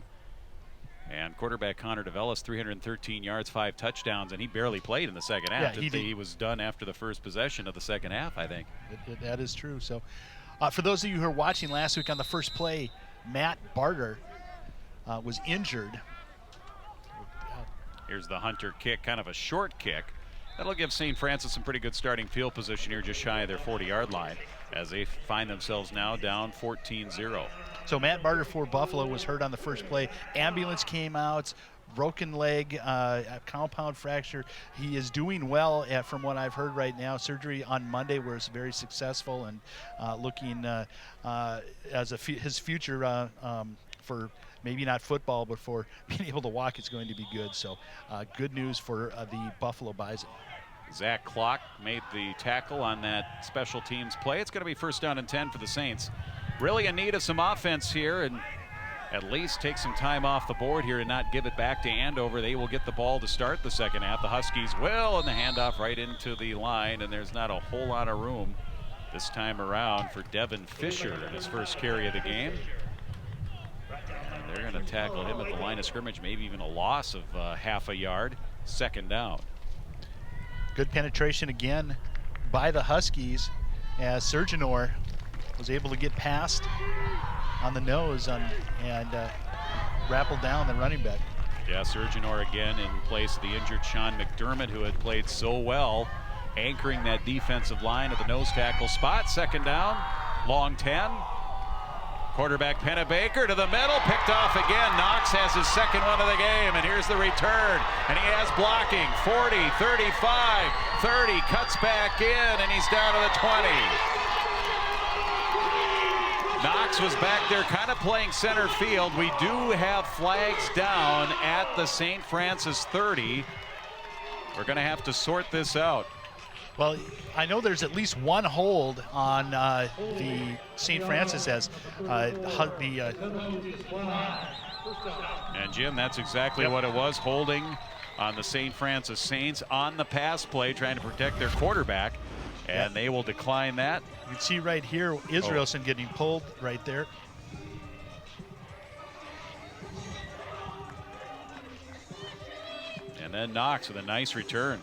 And quarterback Connor DeVellis, 313 yards, 5 touchdowns, and he barely played in the second half. Yeah, he was done after the first possession of the second half, I think. That is true. So for those of you who are watching last week on the first play, Matt Barter was injured. Here's the Hunter kick, kind of a short kick. That'll give St. Francis some pretty good starting field position here, just shy of their 40-yard line, as they find themselves now down 14-0. So Matt Barter for Buffalo was hurt on the first play. Ambulance came out, broken leg, a compound fracture. He is doing well from what I've heard right now. Surgery on Monday was very successful, and looking as his future for maybe not football, but for being able to walk is going to be good. So good news for the Buffalo Bison. Zach Clock made the tackle on that special teams play. It's going to be first down and 10 for the Saints. Really in need of some offense here, and at least take some time off the board here and not give it back to Andover. They will get the ball to start the second half. The Huskies will, and the handoff right into the line, and there's not a whole lot of room this time around for Devin Fisher in his first carry of the game. And they're going to tackle him at the line of scrimmage, maybe even a loss of half a yard. Second down. Good penetration again by the Huskies, as Surgenor was able to get past on the nose and rappel down the running back. Yeah, Surgenor again in place of the injured Sean McDermott, who had played so well, anchoring that defensive line at the nose tackle spot. Second down, long 10. Quarterback Pennebaker to the middle, picked off again. Knox has his second one of the game, and here's the return. And he has blocking, 40, 35, 30, cuts back in, and he's down to the 20. Knox was back there kind of playing center field. We do have flags down at the St. Francis 30. We're going to have to sort this out. Well, I know there's at least one hold on the St. Francis as And Jim, that's exactly what it was, holding on the St. Francis Saints on the pass play, trying to protect their quarterback, and they will decline that. You can see right here Israelson getting pulled right there. And then Knox with a nice return.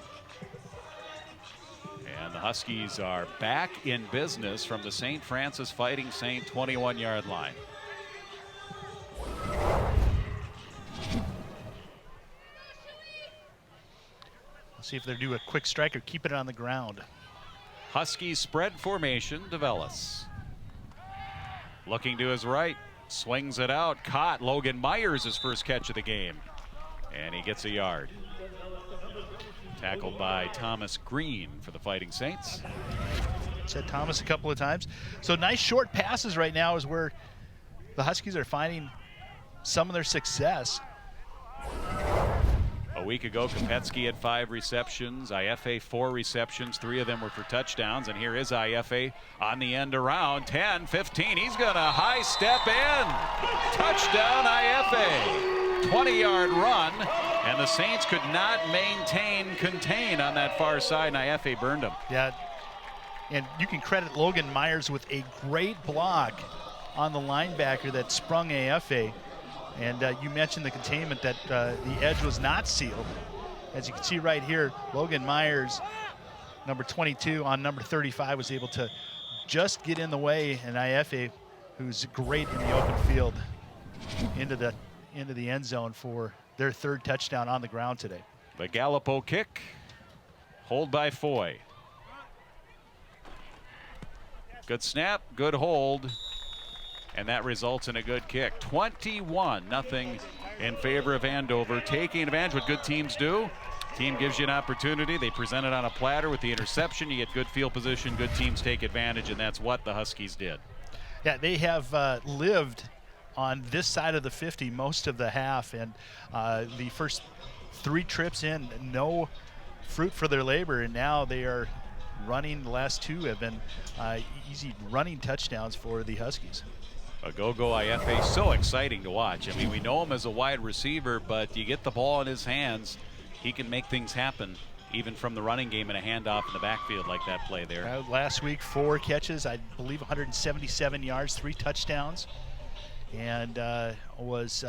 And the Huskies are back in business from the St. Francis Fighting Saint 21-yard line. Let's see if they do a quick strike or keep it on the ground. Huskies spread formation, DeVellis. Looking to his right, Swings it out, caught. Logan Myers, his first catch of the game. And he gets a yard. Tackled by Thomas Green for the Fighting Saints. Said Thomas a couple of times. So nice short passes right now is where the Huskies are finding some of their success. A week ago, Kopetsky had 5 receptions, IFA 4 receptions, 3 of them were for touchdowns, and here is IFA on the end around, 10, 15, he's gonna high step in. Touchdown IFA, 20-yard run, and the Saints could not contain on that far side, and IFA burned him. Yeah, and you can credit Logan Myers with a great block on the linebacker that sprung AFA. And you mentioned the containment that the edge was not sealed. As you can see right here, Logan Myers, number 22 on number 35, was able to just get in the way, and IFA, who's great in the open field, into the end zone for their 3rd touchdown on the ground today. The Gallipo kick, hold by Foy. Good snap, good hold. And that results in a good kick. 21-0 in favor of Andover, taking advantage of what good teams do. Team gives you an opportunity. They present it on a platter with the interception. You get good field position. Good teams take advantage, and that's what the Huskies did. Yeah, they have lived on this side of the 50 most of the half, and the first 3 trips in, no fruit for their labor, and now they are running. The last 2 have been easy running touchdowns for the Huskies. A go-go IFA, so exciting to watch. I mean, we know him as a wide receiver, but you get the ball in his hands, he can make things happen, even from the running game and a handoff in the backfield like that play there. Last week, 4 catches, I believe 177 yards, 3 touchdowns, and was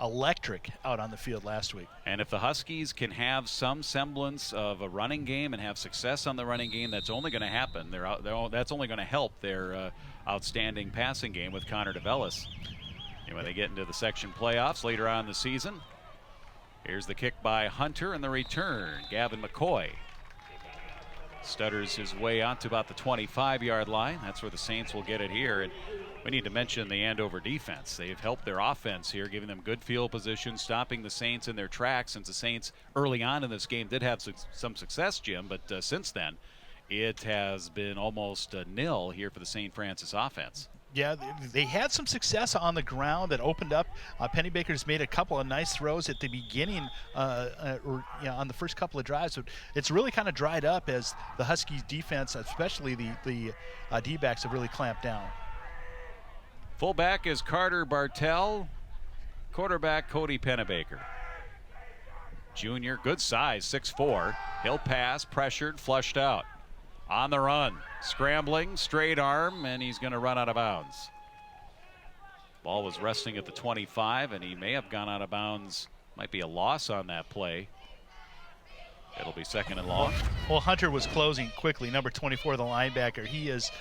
electric out on the field last week. And if the Huskies can have some semblance of a running game and have success on the running game, that's only going to happen. That's only going to help their outstanding passing game with Connor DeVellis. And when they get into the section playoffs later on in the season, here's the kick by Hunter and the return. Gavin McCoy stutters his way out to about the 25-yard line. That's where the Saints will get it here. And we need to mention the Andover defense. They've helped their offense here, giving them good field position, stopping the Saints in their tracks, since the Saints early on in this game did have some success, Jim, but since then it has been almost nil here for the St. Francis offense. Yeah, they had some success on the ground that opened up. Pennybaker's made a couple of nice throws at the beginning on the first couple of drives, but it's really kind of dried up as the Huskies defense, especially the D-backs, have really clamped down. Fullback is Carter Bartell. Quarterback Cody Pennebaker. Junior, good size, 6'4". He'll pass, pressured, flushed out. On the run, scrambling, straight arm, and he's going to run out of bounds. Ball was resting at the 25, and he may have gone out of bounds. Might be a loss on that play. It'll be 2nd and long. Well, Hunter was closing quickly, number 24, the linebacker. He is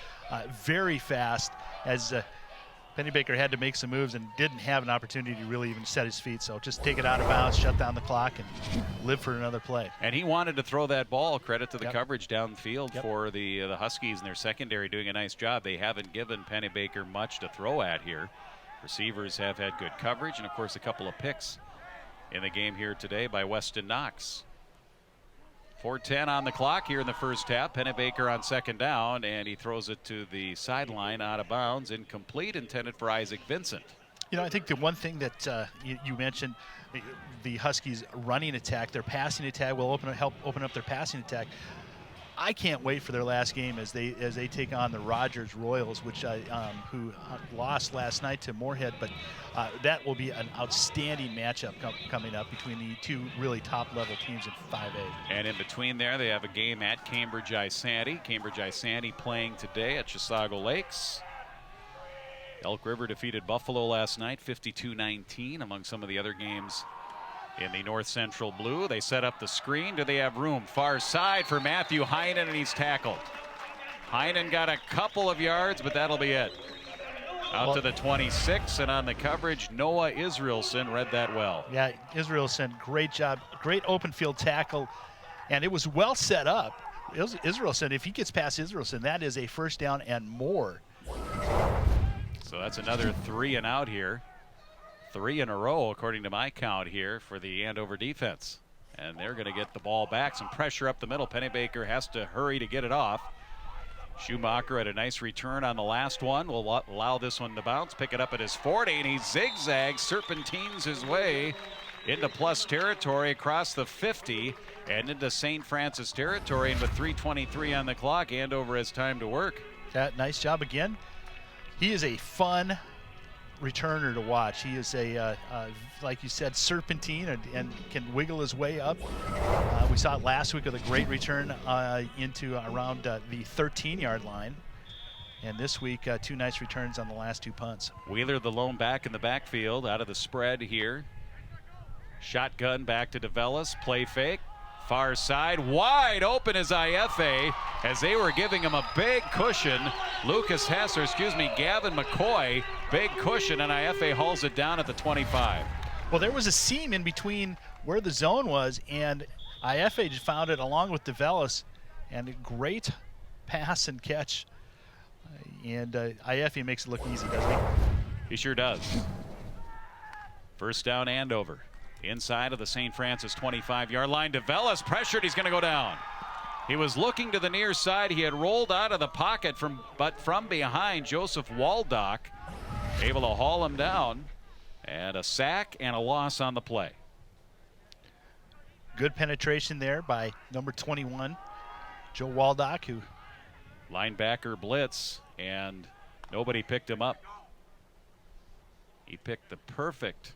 very fast, as Pennybaker had to make some moves and didn't have an opportunity to really even set his feet. So just take it out of bounds, shut down the clock, and live for another play. And he wanted to throw that ball. Credit to the coverage downfield for the Huskies and their secondary doing a nice job. They haven't given Pennybaker much to throw at here. Receivers have had good coverage, and of course a couple of picks in the game here today by Weston Knox. 4:10 on the clock here in the first half. Pennebaker on 2nd down, and he throws it to the sideline out of bounds, incomplete, intended for Isaac Vincent. You know, I think the one thing that you mentioned, the Huskies' running attack, their passing attack will help open up their passing attack. I can't wait for their last game as they take on the Rogers Royals, which who lost last night to Moorhead. But that will be an outstanding matchup coming up between the 2 really top-level teams in 5A. And in between there, they have a game at Cambridge Isanti. Cambridge Isanti playing today at Chisago Lakes. Elk River defeated Buffalo last night, 52-19, among some of the other games in the North Central Blue. They set up the screen. Do they have room? Far side for Matthew Heinen, and he's tackled. Heinen got a couple of yards, but that'll be it. Out to the 26, and on the coverage, Noah Israelson read that well. Yeah, Israelson, great job. Great open field tackle, and it was well set up. Israelson, if he gets past Israelson, that is a 1st down and more. So that's another 3 and out here. 3 in a row, according to my count here, for the Andover defense. And they're going to get the ball back. Some pressure up the middle. Pennebaker has to hurry to get it off. Schumacher had a nice return on the last one. Will allow this one to bounce, pick it up at his 40, and he zigzags, serpentines his way into plus territory across the 50 and into St. Francis territory. And with 3:23 on the clock, Andover has time to work. Yeah, nice job again. He is a fun returner to watch. He is a, like you said, serpentine and can wiggle his way up. We saw it last week with a great return into around the 13-yard line. And this week, 2 nice returns on the last 2 punts. Wheeler, the lone back in the backfield, out of the spread here. Shotgun back to DeVellis, play fake. Far side, wide open is IFA as they were giving him a big cushion. Gavin McCoy, big cushion, and IFA hauls it down at the 25. Well, there was a seam in between where the zone was, and IFA just found it along with DeVellis, and a great pass and catch. And IFA makes it look easy, doesn't he? He sure does. First down, Andover. Inside of the St. Francis 25-yard line. DeVellis pressured. He's going to go down. He was looking to the near side. He had rolled out of the pocket but from behind, Joseph Waldock able to haul him down. And a sack and a loss on the play. Good penetration there by number 21, Joe Waldock, who linebacker blitz, and nobody picked him up. He picked the perfect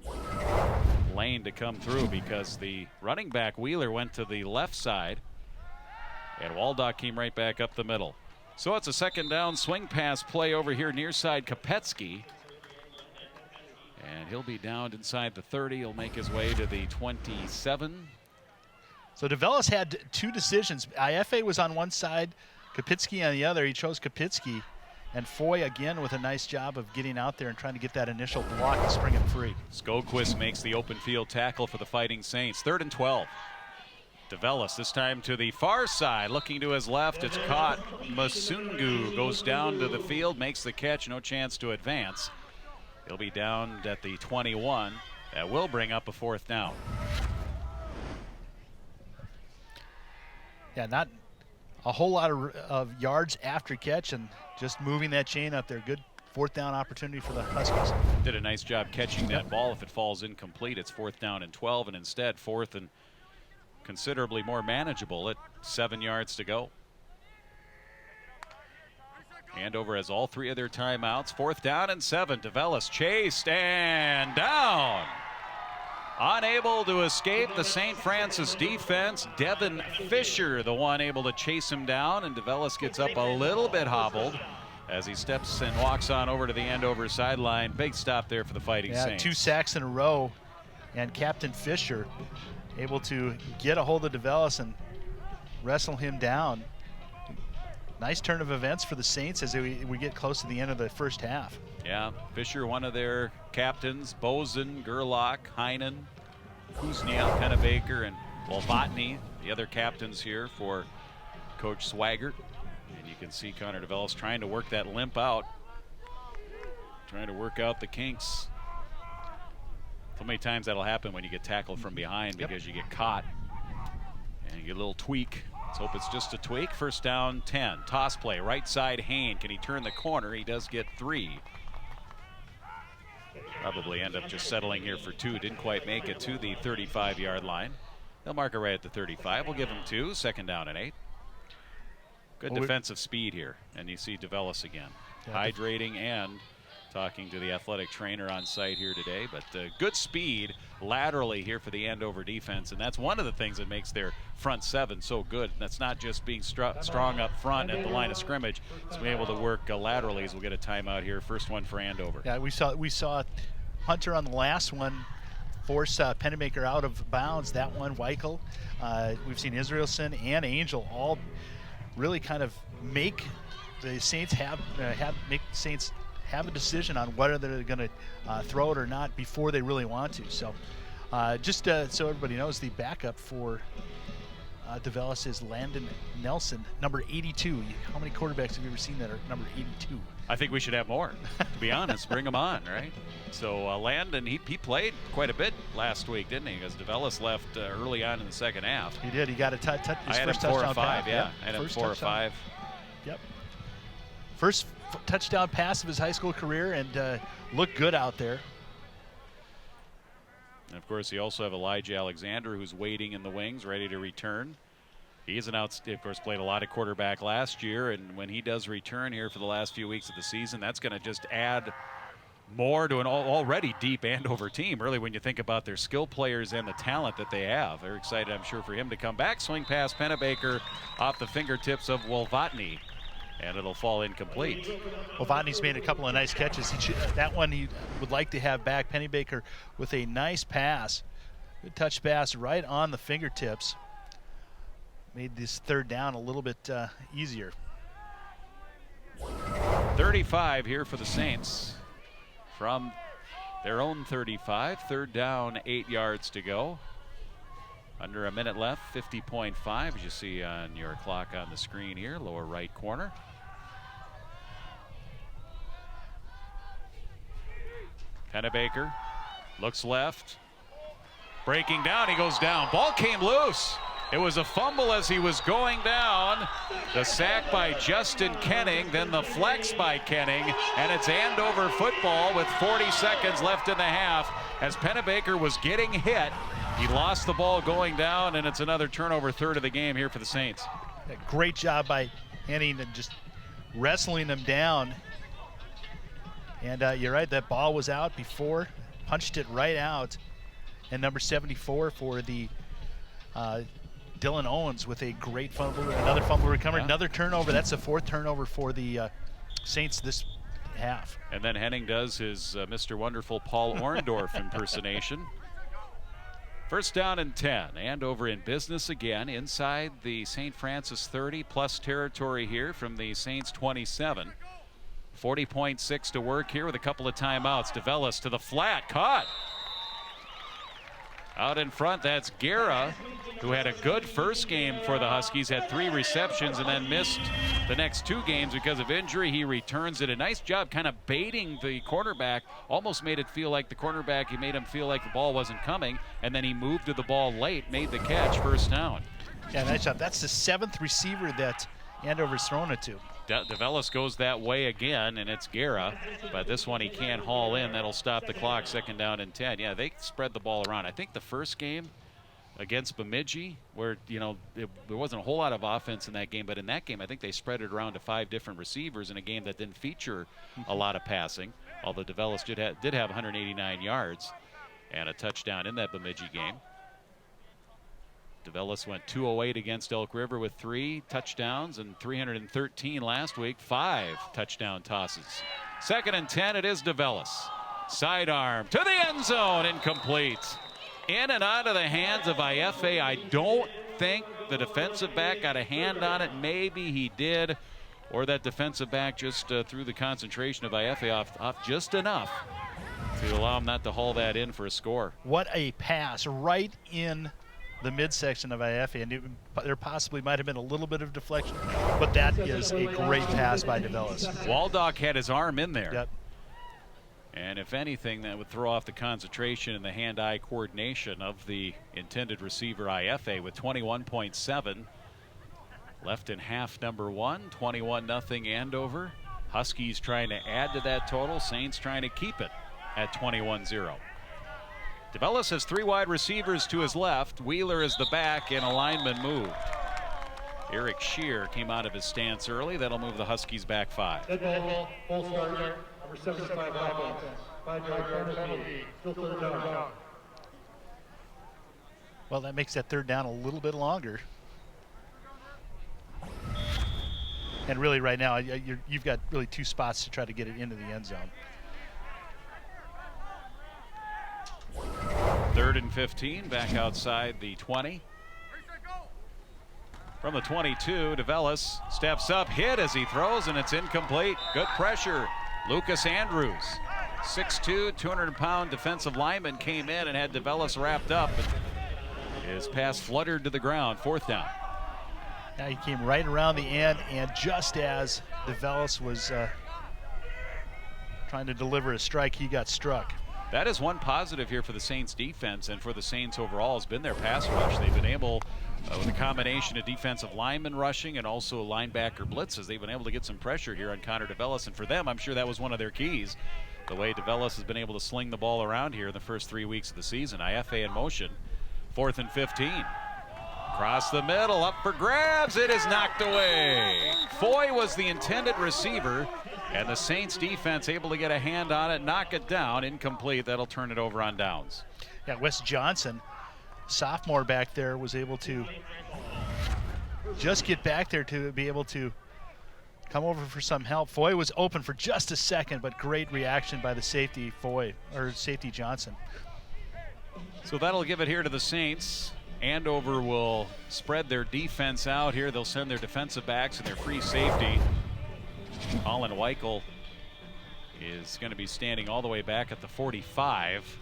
lane to come through because the running back Wheeler went to the left side and Waldock came right back up the middle. So it's a second down swing pass play over here near side Kopetsky, and he'll be down inside the 30. He'll make his way to the 27. So DeVellis had 2 decisions. IFA was on one side, Kopetsky on the other. He chose Kopetsky. And Foy again with a nice job of getting out there and trying to get that initial block and spring him free. Skoquist makes the open field tackle for the Fighting Saints. 3rd and 12. DeVellis this time to the far side, looking to his left. It's caught. Masungu goes down to the field, makes the catch. No chance to advance. He'll be down at the 21. That will bring up a 4th down. Yeah, not a whole lot of yards after catch and just moving that chain up there. Good 4th down opportunity for the Huskies. Did a nice job catching that ball. If it falls incomplete, it's 4th down and 12, and instead 4th and considerably more manageable at 7 yards to go. Andover has all 3 of their timeouts. 4th down and 7. DeVellis chased and down. Unable to escape the St. Francis defense. Devin Fisher, the one able to chase him down, and DeVellis gets up a little bit hobbled as he steps and walks on over to the Andover sideline. Big stop there for the Fighting Saints. 2 sacks in a row, and Captain Fisher able to get a hold of DeVellis and wrestle him down. Nice turn of events for the Saints as we get close to the end of the first half. Yeah, Fisher, one of their captains, Bozen, Gerlach, Heinen, Kuzniak, Pennebaker, and Volbotny, the other captains here for Coach Swaggart. And you can see Connor DeVellis trying to work that limp out, trying to work out the kinks. So many times that'll happen when you get tackled from behind because you get caught and you get a little tweak. Let's hope it's just a tweak. First down, 10. Toss play, right side, Hain. Can he turn the corner? He does get 3. Probably end up just settling here for 2. Didn't quite make it to the 35-yard line. They'll mark it right at the 35. We'll give him 2. Second down and 8. Good defensive speed here. And you see DeVellis again. Hydrating and talking to the athletic trainer on site here today. But good speed laterally here for the Andover defense. And that's one of the things that makes their front 7 so good. That's not just being strong up front at the line of scrimmage. It's being able to work laterally as we'll get a timeout here. First one for Andover. Yeah, we saw Hunter on the last one force Pennebaker out of bounds. That one, Weichel. We've seen Israelson and Angel all really kind of make the Saints have a decision on whether they're going to throw it or not before they really want to. So just so everybody knows, the backup for DeVellis is Landon Nelson, number 82. How many quarterbacks have you ever seen that are number 82? I think we should have more, to be honest. Bring him on, right? So Landon, he played quite a bit last week, didn't he? Because DeVellis left early on in the second half. He did. He got a his I had him first 4 or touchdown 5, pass. yeah. I had him 4 or 5. Yep. First touchdown pass of his high school career, and looked good out there. And of course, you also have Elijah Alexander, who's waiting in the wings, ready to return. He's of course, played a lot of quarterback last year, and when he does return here for the last few weeks of the season, that's going to just add more to an already deep Andover team, really, when you think about their skill players and the talent that they have. They're excited, I'm sure, for him to come back. Swing pass, Pennebaker off the fingertips of Wolvatny, and it'll fall incomplete. Wolvatny's made a couple of nice catches. That one he would like to have back. Pennebaker with a nice pass. Good touch pass right on the fingertips. Made this third down a little bit easier. 35 here for the Saints from their own 35. Third down, 8 yards to go. Under a minute left, 50.5 as you see on your clock on the screen here, lower right corner. Pennebaker looks left. Breaking down, he goes down. Ball came loose. It was a fumble as he was going down. The sack by Justin Kenning, then the flex by Kenning, and it's Andover football with 40 seconds left in the half. As Pennebaker was getting hit, he lost the ball going down, and it's another turnover, third of the game here for the Saints. Great job by Henning and just wrestling him down. And you're right, that ball was out before, punched it right out. And number 74 for the Dylan Owens with a great fumble, another fumble recovery, another turnover. That's the 4th turnover for the Saints this half. And then Henning does his Mr. Wonderful Paul Orndorff impersonation. First down and 10. Andover in business again inside the St. Francis 30 plus territory here from the Saints 27. 40.6 to work here with a couple of timeouts. DeVellis to the flat, caught. Out in front, that's Guerra, who had a good first game for the Huskies, had 3 receptions and then missed the next 2 games because of injury. He returns it. A nice job kind of baiting the cornerback, almost made it feel like the cornerback, he made him feel like the ball wasn't coming, and then he moved to the ball late, made the catch, first down. Yeah, nice job. That's the 7th receiver that Andover's thrown it to. DeVellis goes that way again, and it's Guerra, but this one he can't haul in. That'll stop the clock, second down and 10. Yeah, they spread the ball around. I think the first game against Bemidji, where, there wasn't a whole lot of offense in that game, but in that game I think they spread it around to 5 different receivers in a game that didn't feature a lot of passing, although DeVellis did have 189 yards and a touchdown in that Bemidji game. DeVellis went 208 against Elk River with 3 touchdowns and 313 last week, 5 touchdown tosses. Second and 10, it is DeVellis. Sidearm to the end zone, incomplete. In and out of the hands of Iafe. I don't think the defensive back got a hand on it. Maybe he did, or that defensive back just threw the concentration of Iafe off just enough to allow him not to haul that in for a score. What a pass right in the midsection of Iafe, and there possibly might have been a little bit of deflection, but that is a great pass by DeVellis. Waldock had his arm in there. Yep. And if anything, that would throw off the concentration and the hand-eye coordination of the intended receiver Iafe with 21.7 left in half number 1, 21-0 Andover. Huskies trying to add to that total, Saints trying to keep it at 21-0. DeVellis has 3 wide receivers to his left. Wheeler is the back, and a lineman moved. Eric Shear came out of his stance early. That'll move the Huskies back 5. Dead ball, full start, number 75 offense. 5-yard penalty, still third down. Well, that makes that third down a little bit longer. And really right now, you've got really 2 spots to try to get it into the end zone. 3rd and 15, back outside the 20. From the 22, DeVellis steps up, hit as he throws, and it's incomplete. Good pressure. Lucas Andrews, 6'2", 200-pound defensive lineman, came in and had DeVellis wrapped up. His pass fluttered to the ground, 4th down. Now he came right around the end, and just as DeVellis was trying to deliver a strike, he got struck. That is one positive here for the Saints defense and for the Saints overall has been their pass rush. They've been able, with a combination of defensive linemen rushing and also linebacker blitzes, they've been able to get some pressure here on Connor DeVellis. And for them, I'm sure that was one of their keys. The way DeVellis has been able to sling the ball around here in the first 3 weeks of the season. IFA in motion. 4th and 15. Across the middle, up for grabs. It is knocked away. Foy was the intended receiver, and the Saints defense able to get a hand on it, knock it down, incomplete. That'll turn it over on downs. Yeah, Wes Johnson, sophomore back there, was able to just get back there to be able to come over for some help. Foy was open for just a second, but great reaction by the safety safety Johnson. So that'll give it here to the Saints. Andover will spread their defense out here. They'll send their defensive backs and their free safety. Colin Weichel is going to be standing all the way back at the 45.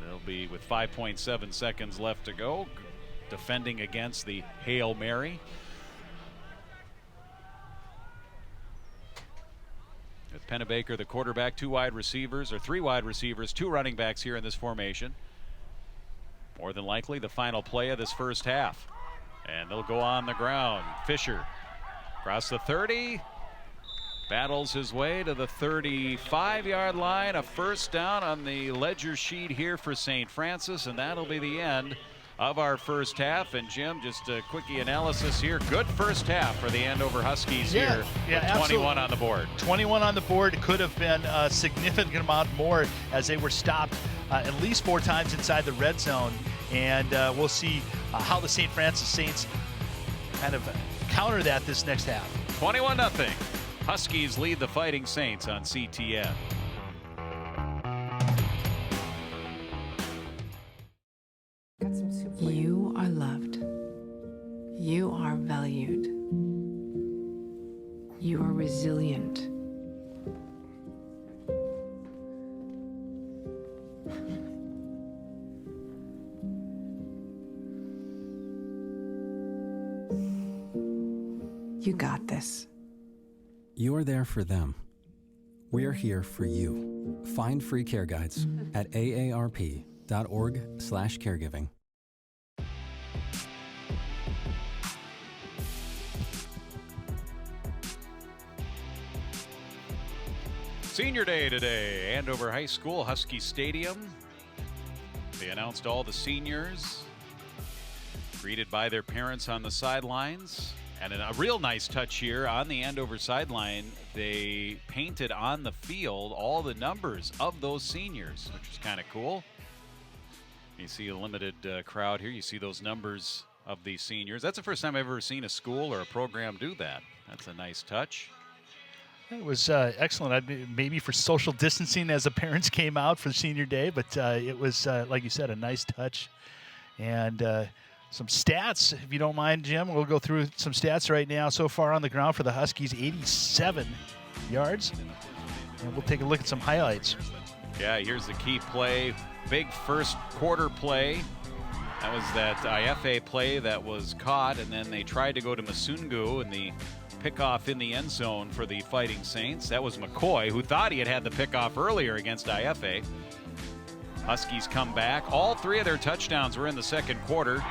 They'll be with 5.7 seconds left to go, defending against the Hail Mary. With Pennebaker, the quarterback, 3 wide receivers, 2 running backs here in this formation. More than likely the final play of this first half. And they'll go on the ground. Fisher across the 30. Battles his way to the 35-yard line. A first down on the ledger sheet here for St. Francis, and that'll be the end of our first half. And Jim, just a quickie analysis here. Good first half for the Andover Huskies here. Yeah, with 21 on the board. 21 on the board. It could have been a significant amount more as they were stopped at least 4 times inside the red zone. And we'll see how the St. Francis Saints kind of counter that this next half. 21-0. Huskies lead the Fighting Saints on CTN. You are loved. You are valued. You are resilient. You got this. You're there for them. We're here for you. Find free care guides at aarp.org/caregiving. Senior Day today, Andover High School, Husky Stadium. They announced all the seniors, greeted by their parents on the sidelines. And a real nice touch here on the Andover sideline, they painted on the field all the numbers of those seniors, which is kind of cool. You see a limited crowd here. You see those numbers of the seniors. That's the first time I've ever seen a school or a program do that. That's a nice touch. It was excellent. Maybe for social distancing as the parents came out for Senior Day, but it was, like you said, a nice touch. And some stats, if you don't mind, Jim. We'll go through some stats right now. So far on the ground for the Huskies, 87 yards. And we'll take a look at some highlights. Yeah, here's the key play. Big first quarter play. That was that IFA play that was caught, and then they tried to go to Masungu in the pickoff in the end zone for the Fighting Saints. That was McCoy, who thought he had the pickoff earlier against IFA. Huskies come back. All 3 of their touchdowns were in the second quarter.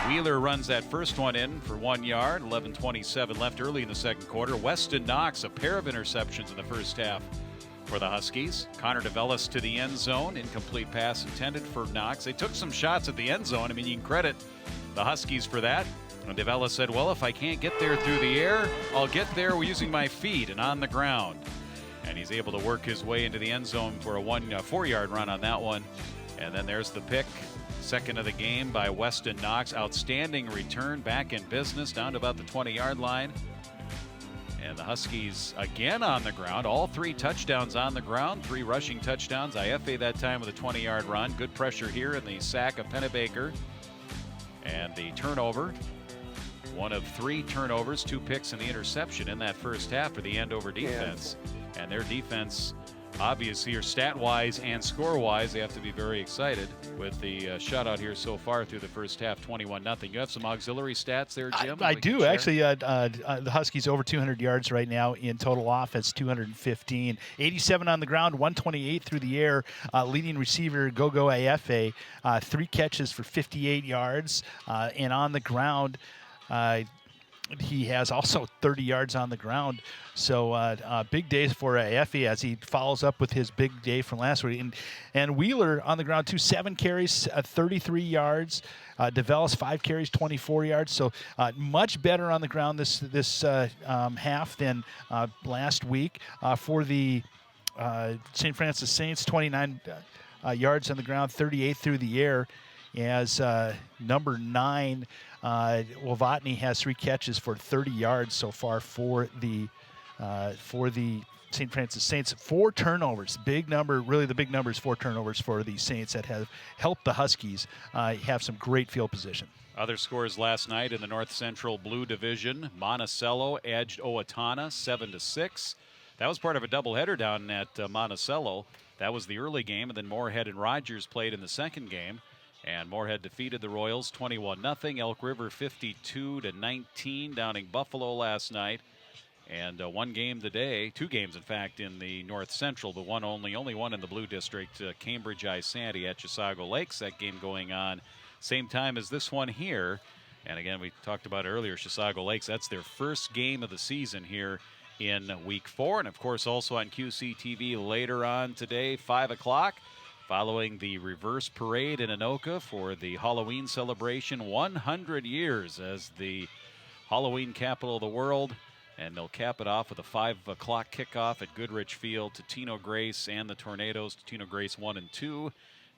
Wheeler runs that first one in for 1 yard. 11:27 left early in the second quarter. Weston Knox, a pair of interceptions in the first half for the Huskies. Connor DeVellis to the end zone. Incomplete pass intended for Knox. They took some shots at the end zone. I mean, you can credit the Huskies for that. And DeVellis said, well, if I can't get there through the air, I'll get there using my feet and on the ground. And he's able to work his way into the end zone for a 4-yard run on that one. And then there's the pick, second of the game by Weston Knox. Outstanding return, back in business, down to about the 20-yard line. And the Huskies again on the ground. All 3 touchdowns on the ground, 3 rushing touchdowns. IFA that time with a 20-yard run. Good pressure here in the sack of Pennebaker. And the turnover. One of 3 turnovers, 2 picks and the interception in that first half for the Andover defense. And their defense obvious here, stat-wise and score-wise. They have to be very excited with the shutout here so far through the first half, 21-0. You have some auxiliary stats there, Jim? I do, actually. The Huskies over 200 yards right now in total offense, 215. 87 on the ground, 128 through the air. Leading receiver, Gogo Ayefe, 3 catches for 58 yards. And on the ground, he has also 30 yards on the ground. So big days for Effie as he follows up with his big day from last week. And Wheeler on the ground, too, 7 carries, 33 yards. DeVellis, 5 carries, 24 yards. So much better on the ground this half than last week. For the St. Francis Saints, 29 yards on the ground, 38 through the air. As number 9, Wavotny has 3 catches for 30 yards so far for the St. Francis Saints. 4 turnovers, big number. Really, the big number is 4 turnovers for the Saints that have helped the Huskies have some great field position. Other scores last night in the North Central Blue Division: Monticello edged Owatonna 7-6. That was part of a doubleheader down at Monticello. That was the early game, and then Moorhead and Rogers played in the second game. And Moorhead defeated the Royals 21-0. Elk River 52-19 downing Buffalo last night. And one game today, 2 games in fact in the North Central, but only one in the Blue District. Cambridge I-Sandy at Chisago Lakes. That game going on same time as this one here. And again, we talked about earlier, Chisago Lakes. That's their first game of the season here in Week 4, and of course also on QCTV later on today, 5 o'clock. Following the reverse parade in Anoka for the Halloween celebration, 100 years as the Halloween capital of the world. And they'll cap it off with a 5 o'clock kickoff at Goodrich Field to Tino Grace and the Tornadoes. Tino Grace 1-2,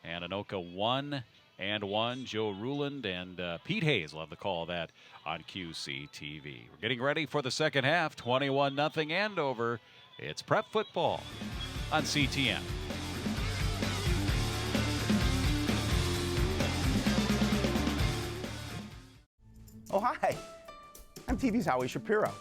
and Anoka 1-1. Joe Ruland and Pete Hayes will have the call of that on QCTV. We're getting ready for the second half, 21-0 Andover. It's prep football on CTN. Oh, hi. I'm TV's Howie Shapiro.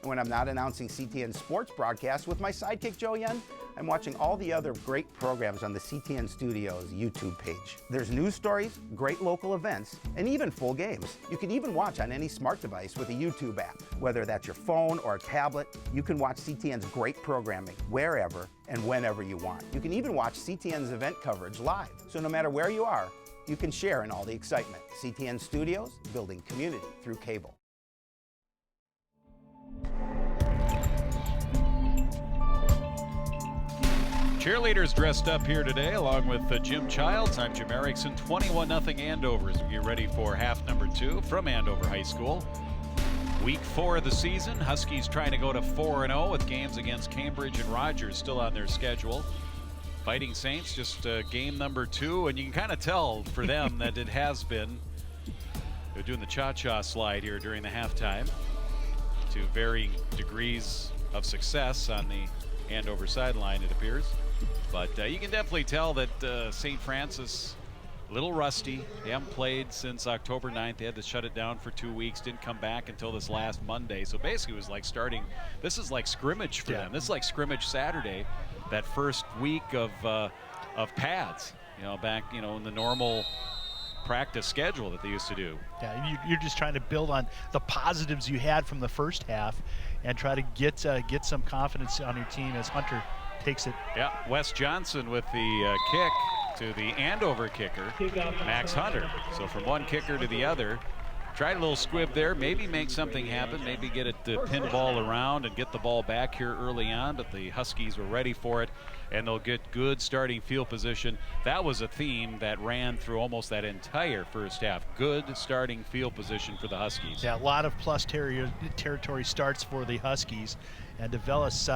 And when I'm not announcing CTN sports broadcasts with my sidekick, Joe Young, I'm watching all the other great programs on the CTN Studios YouTube page. There's news stories, great local events, and even full games. You can even watch on any smart device with a YouTube app. Whether that's your phone or a tablet, you can watch CTN's great programming wherever and whenever you want. You can even watch CTN's event coverage live. So no matter where you are, you can share in all the excitement. CTN Studios, building community through cable. Cheerleaders dressed up here today, along with Jim Childs. I'm Jim Erickson. 21-0 Andover as we get ready for half number 2 from Andover High School. Week 4 of the season. Huskies trying to go to 4-0 with games against Cambridge and Rogers still on their schedule. Fighting Saints, just game number 2, and you can kind of tell for them that it has been. They're doing the cha-cha slide here during the halftime to varying degrees of success on the Andover sideline, it appears. But you can definitely tell that St. Francis, a little rusty. They haven't played since October 9th. They had to shut it down for 2 weeks, didn't come back until this last Monday. So basically it was like starting, this is like scrimmage for them. This is like scrimmage Saturday, that first week of pads, back, in the normal practice schedule that they used to do. Yeah, you're just trying to build on the positives you had from the first half and try to get some confidence on your team as Hunter takes it. Yeah, Wes Johnson with the kick to the Andover kicker, Max Hunter. So from one kicker to the other, tried a little squib there, maybe make something happen, maybe get it to pin the ball around and get the ball back here early on, but the Huskies were ready for it, and they'll get good starting field position. That was a theme that ran through almost that entire first half. Good starting field position for the Huskies. Yeah, a lot of plus territory starts for the Huskies, and DeVellis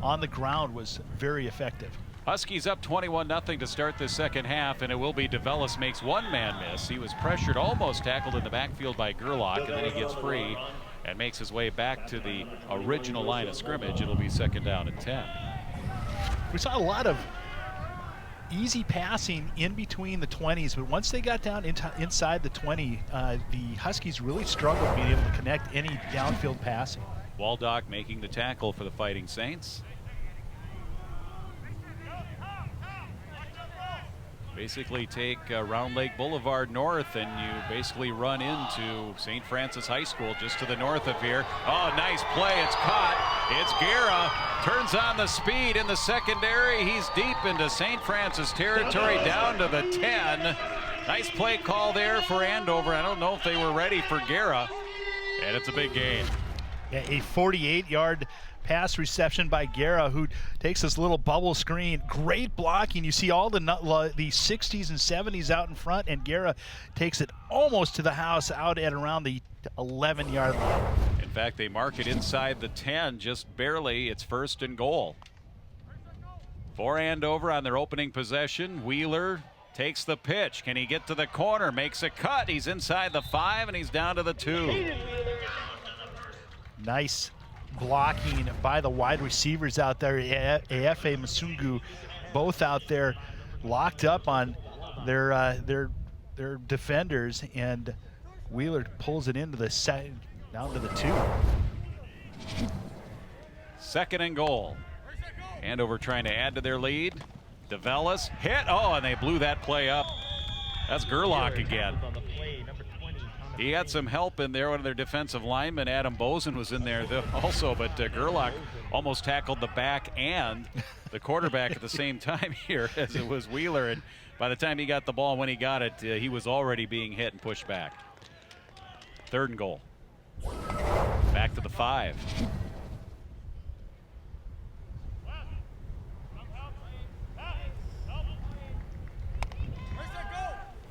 on the ground was very effective. Huskies up 21-0 to start the second half, and it will be DeVellis makes one man miss. He was pressured, almost tackled in the backfield by Gerlach, and then he gets free and makes his way back to the original line of scrimmage. It'll be second down and 10. We saw a lot of easy passing in between the 20s, but once they got down inside the 20, the Huskies really struggled being able to connect any downfield passing. Waldock making the tackle for the Fighting Saints. basically take Round Lake Boulevard north, and you basically run into St. Francis High School just to the north of here. Oh, nice play. It's caught. It's Guerra. Turns on the speed in the secondary. He's deep into St. Francis territory, down to the 10. Nice play call there for Andover. I don't know if they were ready for Guerra, and it's a big gain. Yeah, a 48-yard pass reception by Guerra, who takes this little bubble screen. Great blocking. You see all the 60s and 70s out in front, and Guerra takes it almost to the house out at around the 11-yard line. In fact, they mark it inside the 10, just barely. It's 1st and goal. For Andover on their opening possession, Wheeler takes the pitch. Can he get to the corner? Makes a cut. He's inside the 5, and he's down to the 2. Nice blocking by the wide receivers out there. Efe Masungu, both out there locked up on their defenders, and Wheeler pulls it into the down to the 2. 2nd and goal. Andover trying to add to their lead. DeVellis hit. Oh, and they blew that play up. That's Gerlach again. He had some help in there. One of their defensive linemen, Adam Bozen, was in there also, but Gerlach almost tackled the back and the quarterback at the same time here, as it was Wheeler. And by the time he got the ball, when he got it, he was already being hit and pushed back. 3rd and goal. Back to the 5.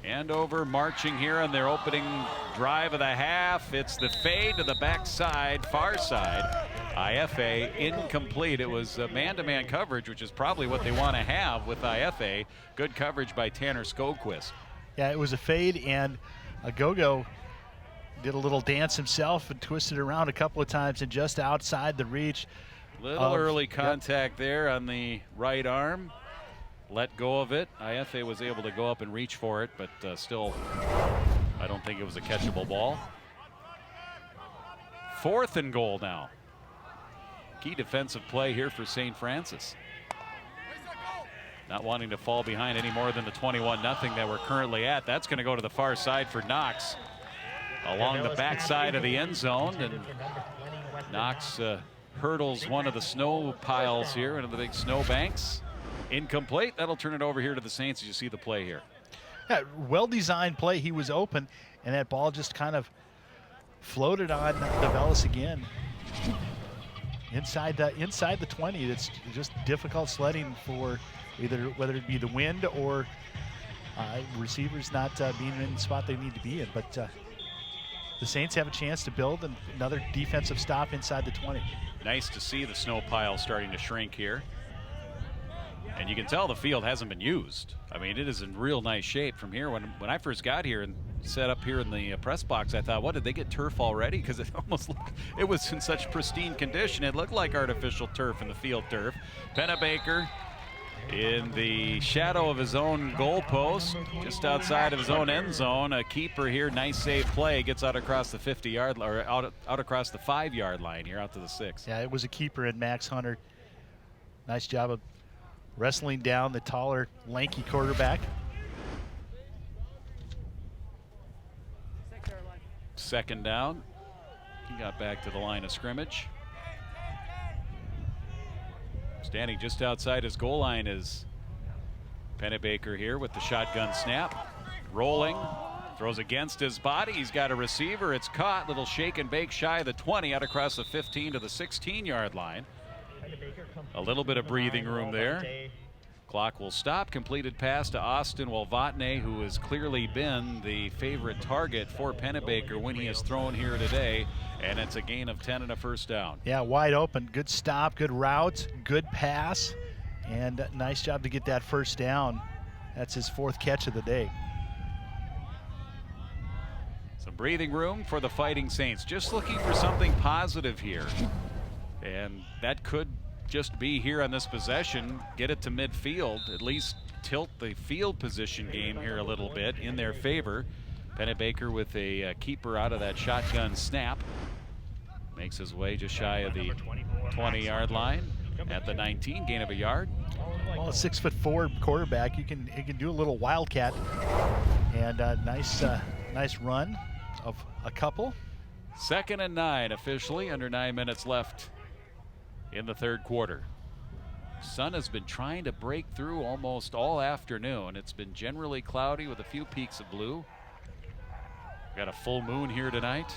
Andover marching here on their opening drive of the half. It's the fade to the backside, far side. IFA incomplete. It was man-to-man coverage, which is probably what they want to have with IFA. Good coverage by Tanner Skoquist. Yeah, it was a fade, and Agogo did a little dance himself and twisted around a couple of times and just outside the reach. Little early contact there on the right arm. Let go of it. IFA was able to go up and reach for it, but still, I don't think it was a catchable ball. 4th and goal now. Key defensive play here for St. Francis. Not wanting to fall behind any more than the 21-0 that we're currently at. That's going to go to the far side for Knox along the backside of the end zone, and Knox hurdles one of the snow piles here into the big snow banks. Incomplete. That'll turn it over here to the Saints as you see the play here. Yeah, well-designed play. He was open, and that ball just kind of floated on DeVellis again. Inside the 20. That's just difficult sledding for whether it be the wind or receivers not being in the spot they need to be in. But the Saints have a chance to build another defensive stop inside the 20. Nice to see the snow pile starting to shrink here. And you can tell the field hasn't been used. I mean, it is in real nice shape from here. When I first got here and set up here in the press box, I thought, what, did they get turf already? Because it almost looked, it was in such pristine condition. It looked like artificial turf in the field turf. Pennebaker in the shadow of his own goalpost, just outside of his own end zone. A keeper here, nice save play, gets out across the 50-yard or out across the 5-yard line here, out to the 6. Yeah, it was a keeper in Max Hunter. Nice job of wrestling down the taller, lanky quarterback. 2nd down. He got back to the line of scrimmage. Standing just outside his goal line is Pennebaker here with the shotgun snap. Rolling, throws against his body. He's got a receiver. It's caught. Little shake and bake shy of the 20, out across the 15 to the 16-yard line. A little bit of breathing room there. Clock will stop. Completed pass to Austin Walvatne, who has clearly been the favorite target for Pennebaker when he has thrown here today. And it's a gain of 10 and a 1st down. Yeah, wide open. Good stop, good route, good pass, and nice job to get that 1st down. That's his 4th catch of the day. Some breathing room for the Fighting Saints. Just looking for something positive here. And that could just be here on this possession. Get it to midfield, at least tilt the field position game here a little bit in their favor. Pennebaker with a keeper out of that shotgun snap. Makes his way just shy of the 20-yard line at the 19, gain of a yard. Well, a 6'4" quarterback, he can do a little wildcat, and nice run of a couple. 2nd and 9 officially, under 9 minutes left in the third quarter. Sun has been trying to break through almost all afternoon. It's been generally cloudy with a few peaks of blue. Got a full moon here tonight.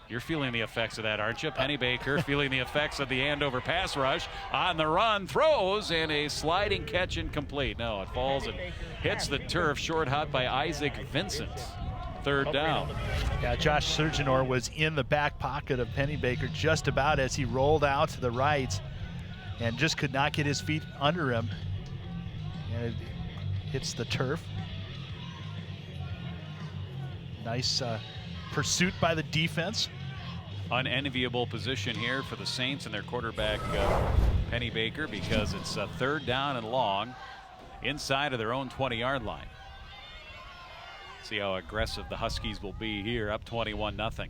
You're feeling the effects of that, aren't you? Penny Baker feeling the effects of the Andover pass rush. On the run, throws, and a sliding catch incomplete. No, it falls and hits the turf, short hop by Isaac Vincent. 3rd down. Yeah, Josh Surgenor was in the back pocket of Penny Baker just about as he rolled out to the right and just could not get his feet under him. And it hits the turf. Nice pursuit by the defense. Unenviable position here for the Saints and their quarterback, Penny Baker, because it's 3rd down and long inside of their own 20-yard line. See how aggressive the Huskies will be here, up 21-0.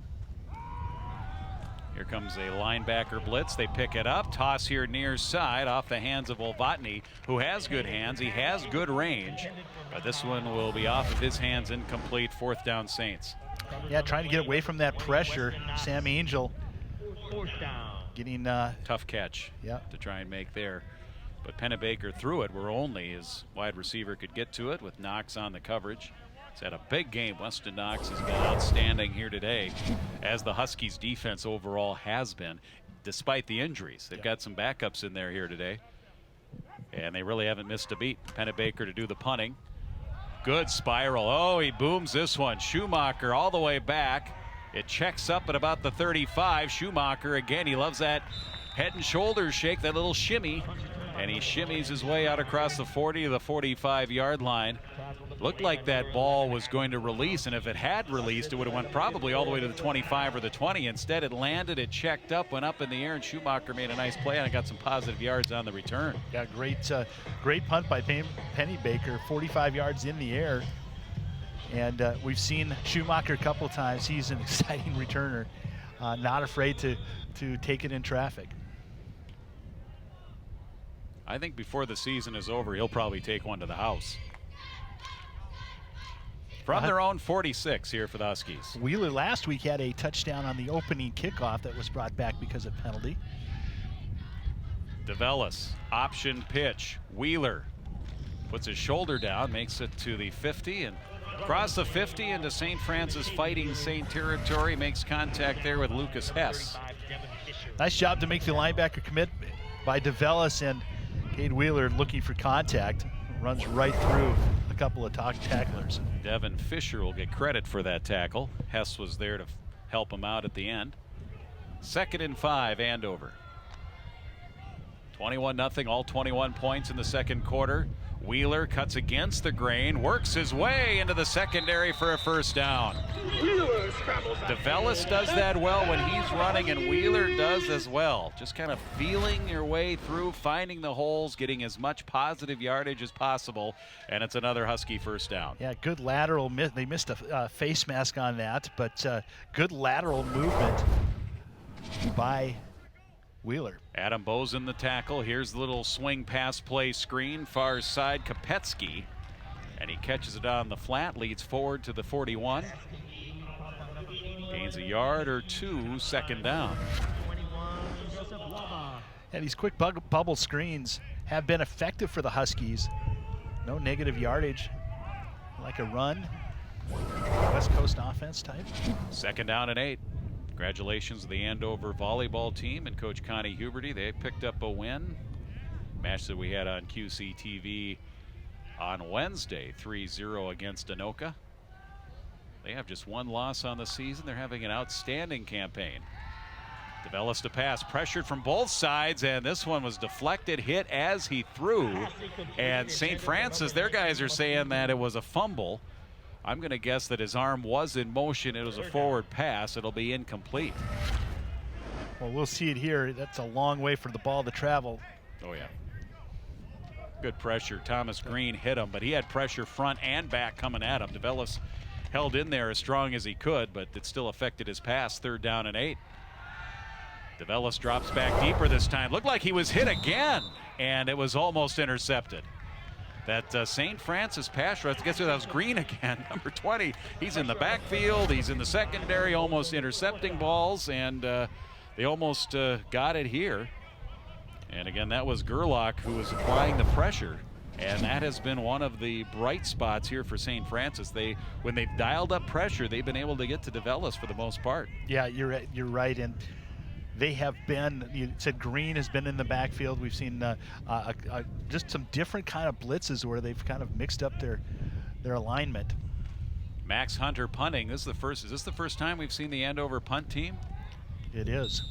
Here comes a linebacker blitz. They pick it up. Toss here near side off the hands of Olvatny, who has good hands. He has good range. But this one will be off of his hands, incomplete. 4th down Saints. Yeah, trying to get away from that pressure. Sam Angel getting tough catch to try and make there. But Penny Baker threw it where only his wide receiver could get to it with Knox on the coverage. He's had a big game. Weston Knox has been outstanding here today, as the Huskies defense overall has been, despite the injuries. They've got some backups in there here today, and they really haven't missed a beat. Penny Baker to do the punting. Good spiral. Oh, he booms this one. Schumacher all the way back. It checks up at about the 35. Schumacher again, he loves that head and shoulders shake, that little shimmy. And he shimmies his way out across the 40 to the 45-yard line. Looked like that ball was going to release, and if it had released, it would have went probably all the way to the 25 or the 20. Instead, it landed, it checked up, went up in the air, and Schumacher made a nice play and got some positive yards on the return. Yeah, great punt by Penny Baker, 45 yards in the air. And we've seen Schumacher a couple of times. He's an exciting returner, not afraid to take it in traffic. I think before the season is over, he'll probably take one to the house. From their own 46 here for the Huskies. Wheeler last week had a touchdown on the opening kickoff that was brought back because of penalty. DeVellis, option pitch. Wheeler puts his shoulder down, makes it to the 50, and across the 50 into St. Francis Fighting Saint territory, makes contact there with Lucas Hess. Nice job to make the linebacker commit by DeVellis, and Cade Wheeler looking for contact. Runs right through a couple of tacklers. Devin Fisher will get credit for that tackle. Hess was there to help him out at the end. 2nd and 5, Andover. 21-0, all 21 points in the second quarter. Wheeler cuts against the grain, works his way into the secondary for a 1st down. DeVellis does that well when he's running, and Wheeler does as well. Just kind of feeling your way through, finding the holes, getting as much positive yardage as possible, and it's another Husky 1st down. Yeah, good lateral. They missed a face mask on that, but good lateral movement by Wheeler. Adam Bozen the tackle. Here's the little swing pass play screen, far side, Kopetsky, and he catches it on the flat, leads forward to the 41. Gains a yard or two, 2nd down. And these quick bubble screens have been effective for the Huskies. No negative yardage, like a run, West Coast offense type. 2nd down and 8. Congratulations to the Andover volleyball team and Coach Connie Huberty. They picked up a win. Match that we had on QCTV on Wednesday, 3-0 against Anoka. They have just one loss on the season. They're having an outstanding campaign. DeVellis to pass, pressured from both sides, and this one was deflected, hit as he threw. And St. Francis, their guys are saying that it was a fumble. I'm going to guess that his arm was in motion. It was a forward pass. It'll be incomplete. Well, we'll see it here. That's a long way for the ball to travel. Oh, yeah. Good pressure. Thomas Green hit him, but he had pressure front and back coming at him. DeVellis held in there as strong as he could, but it still affected his pass. 3rd down and 8. DeVellis drops back deeper this time. Looked like he was hit again. and it was almost intercepted. That St. Francis pass rush, guess who that was? Green again, number 20. He's in the backfield, he's in the secondary, almost intercepting balls, and they almost got it here. And again, that was Gerlach who was applying the pressure. And that has been one of the bright spots here for St. Francis. When they've dialed up pressure, they've been able to get to DeVellis for the most part. Yeah, you're right. And they have been, you said Green has been in the backfield. We've seen just some different kind of blitzes where they've kind of mixed up their alignment. Max Hunter punting. Is this the first time we've seen the Andover punt team? It is.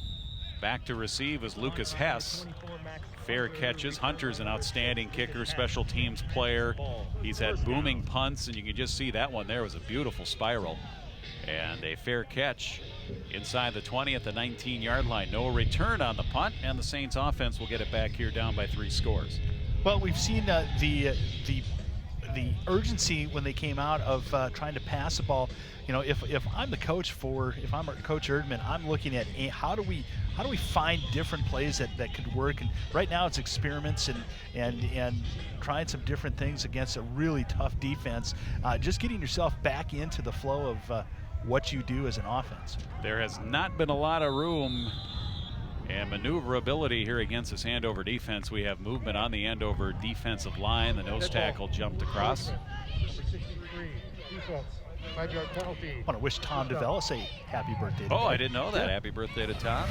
Back to receive is Lucas Hess. Fair catches. Hunter's an outstanding kicker, special teams player. He's had booming punts, and you can just see that one there was a beautiful spiral. And a fair catch inside the 20 at the 19-yard line. No return on the punt, and the Saints offense will get it back here down by 3 scores. Well, we've seen the urgency when they came out of trying to pass the ball. You know, if I'm the coach if I'm Coach Erdman, I'm looking at how do we find different plays that could work. And right now it's experiments and trying some different things against a really tough defense. Just getting yourself back into the flow of what you do as an offense. There has not been a lot of room and maneuverability here against this Andover defense. We have movement on the Andover defensive line. The nose tackle jumped across. 5-yard penalty. I want to wish Tom DeVellis a happy birthday today. Oh, I didn't know that. Yeah. Happy birthday to Tom.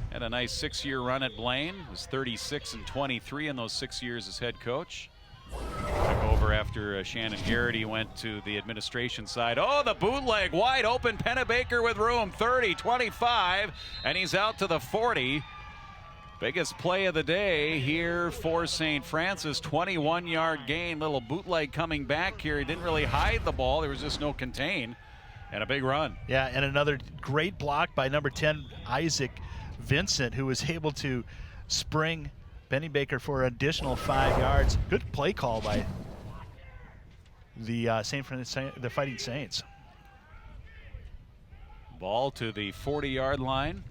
Had a nice 6-year run at Blaine. Was 36 and 23 in those 6 years as head coach. Took over after Shannon Garrity went to the administration side. Oh, the bootleg wide open. Pennebaker with room. 30, 25, and he's out to the 40. Biggest play of the day here for St. Francis. 21-yard gain. Little bootleg coming back here. He didn't really hide the ball. There was just no contain. And a big run. Yeah, and another great block by number 10, Isaac Vincent, who was able to spring Pennebaker for an additional 5 yards. Good play call by the the Fighting Saints. Ball to the 40-yard line.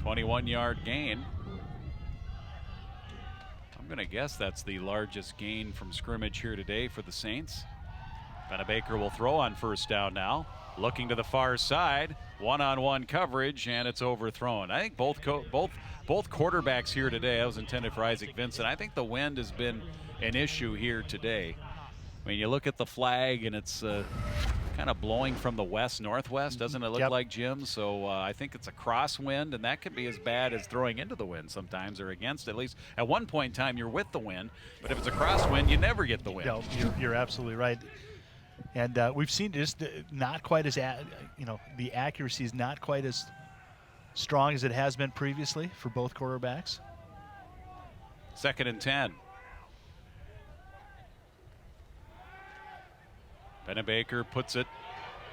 21-yard gain. I'm going to guess that's the largest gain from scrimmage here today for the Saints. Pennebaker will throw on first down now. Looking to the far side. One-on-one coverage, and it's overthrown. I think both quarterbacks here today, that was intended for Isaac Vincent. I think the wind has been an issue here today. I mean, you look at the flag, and it's kind of blowing from the west-northwest, doesn't it look like, Jim? So I think it's a crosswind, and that can be as bad as throwing into the wind sometimes, or against it. At least at one point in time, you're with the wind. But if it's a crosswind, you never get the wind. No, you're absolutely right. And we've seen just not quite as, the accuracy is not quite as strong as it has been previously for both quarterbacks. 2nd and 10. Pennebaker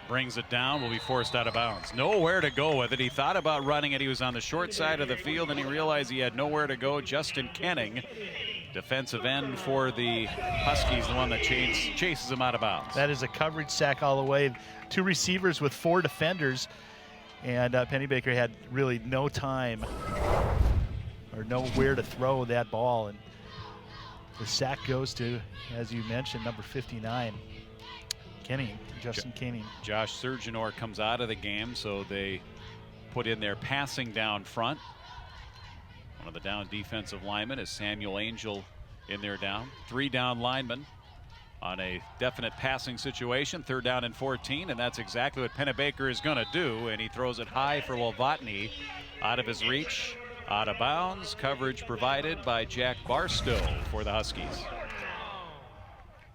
brings it down, will be forced out of bounds. Nowhere to go with it. He thought about running it. He was on the short side of the field, and he realized he had nowhere to go. Justin Kenning, defensive end for the Huskies, the one that chases him out of bounds. That is a coverage sack all the way. 2 receivers with 4 defenders, and Pennebaker had really no time or nowhere to throw that ball. And the sack goes to, as you mentioned, number 59, Justin Kenning. Josh Surgenor comes out of the game, so they put in their passing down front. One of the down defensive linemen is Samuel Angel in there down. 3 down linemen on a definite passing situation. 3rd down and 14, and that's exactly what Pennebaker is going to do, and he throws it high for Wolvatny. Out of his reach, out of bounds. Coverage provided by Jack Barstow for the Huskies.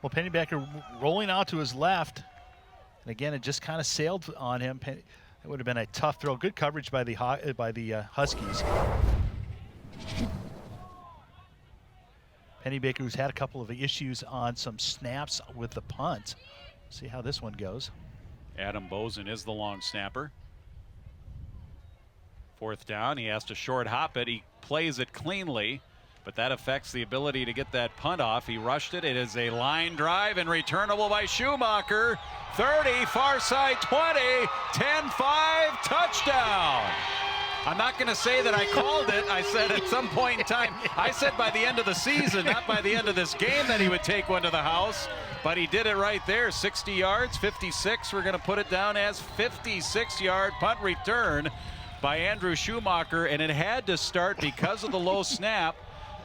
Well, Pennebaker rolling out to his left, and again, it just kind of sailed on him. It would have been a tough throw. Good coverage by the Huskies. Pennebaker, who's had a couple of issues on some snaps with the punt. See how this one goes. Adam Bozen is the long snapper. 4th down, he has to short hop it. He plays it cleanly, but that affects the ability to get that punt off. He rushed it. It is a line drive and returnable by Schumacher. 30, far side 20, 10-5, touchdown. I'm not going to say that I called it. I said at some point in time, I said by the end of the season, not by the end of this game, that he would take one to the house. But he did it right there. 60 yards, 56. We're going to put it down as 56-yard punt return by Andrew Schumacher. And it had to start because of the low snap.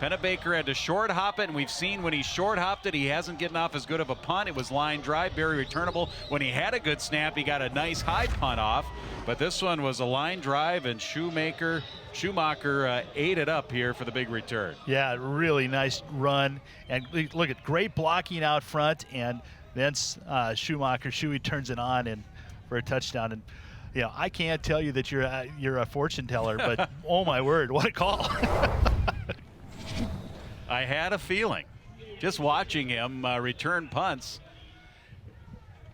Pennebaker had to short hop it, and we've seen when he short hopped it, he hasn't gotten off as good of a punt. It was line drive, very returnable. When he had a good snap, he got a nice high punt off. But this one was a line drive, and Schumacher ate it up here for the big return. Yeah, really nice run. And look at great blocking out front, and then Schuey turns it on and for a touchdown. And you know, I can't tell you that you're a fortune teller, but oh my word, what a call. I had a feeling, just watching him return punts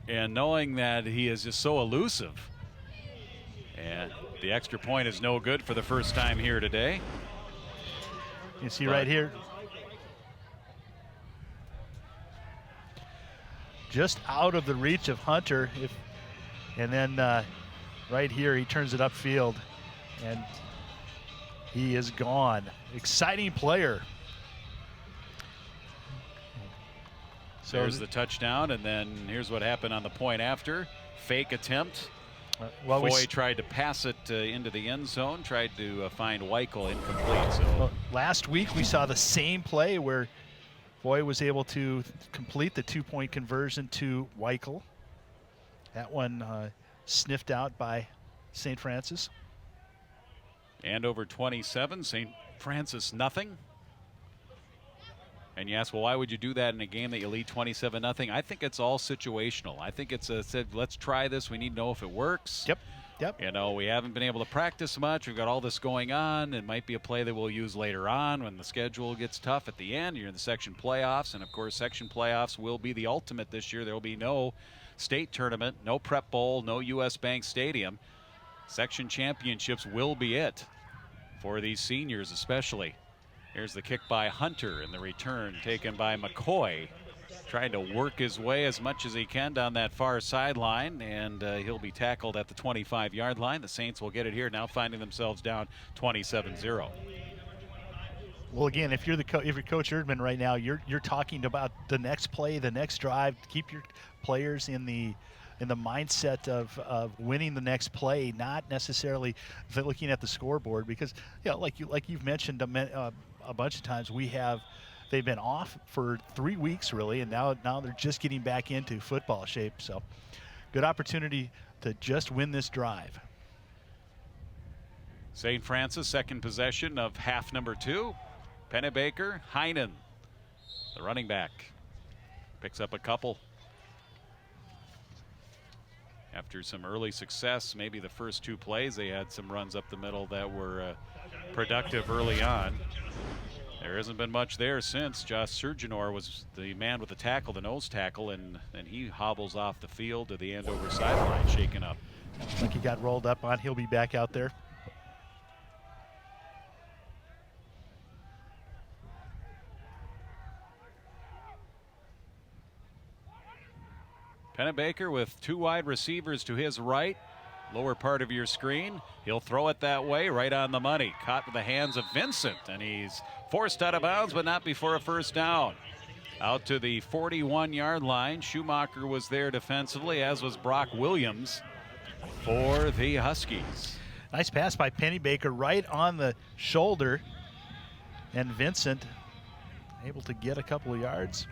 and knowing that he is just so elusive. And the extra point is no good for the first time here today. You see right here, just out of the reach of Hunter. And then right here, he turns it upfield, and he is gone. Exciting player. So there's the touchdown, and then here's what happened on the point after. Fake attempt. Foy tried to pass it into the end zone, tried to find Weichel, incomplete. So last week we saw the same play where Foy was able to complete the 2-point conversion to Weichel. That one sniffed out by St. Francis. Andover 27, St. Francis nothing. And you ask, well, why would you do that in a game that you lead 27-0? I think it's all situational. I think it's said, let's try this. We need to know if it works. Yep. You know, we haven't been able to practice much. We've got all this going on. It might be a play that we'll use later on when the schedule gets tough at the end. You're in the section playoffs, and of course, section playoffs will be the ultimate this year. There will be no state tournament, no prep bowl, no U.S. Bank Stadium. Section championships will be it for these seniors especially. Here's the kick by Hunter, and the return taken by McCoy, trying to work his way as much as he can down that far sideline, and he'll be tackled at the 25-yard line. The Saints will get it here, now finding themselves down 27-0. Well, again, if you're Coach Erdman right now, you're talking about the next play, the next drive. Keep your players in the mindset of winning the next play, not necessarily looking at the scoreboard, because like you've mentioned a bunch of times, they've been off for 3 weeks really, and now they're just getting back into football shape. So good opportunity to just win this drive. St. Francis, second possession of half number 2. Pennebaker, Heinen, the running back, picks up a couple. After some early success, maybe the first 2 plays, they had some runs up the middle that were productive early on. There hasn't been much there since. Josh Surgenor was the man with the tackle, the nose tackle, and he hobbles off the field to the Andover sideline, shaken up. Looks like he got rolled up on. He'll be back out there. Pennebaker with 2 wide receivers to his right, lower part of your screen. He'll throw it that way, right on the money. Caught with the hands of Vincent, and he's forced out of bounds, but not before a first down. Out to the 41-yard line. Schumacher was there defensively, as was Brock Williams for the Huskies. Nice pass by Pennebaker right on the shoulder, and Vincent able to get a couple of yards.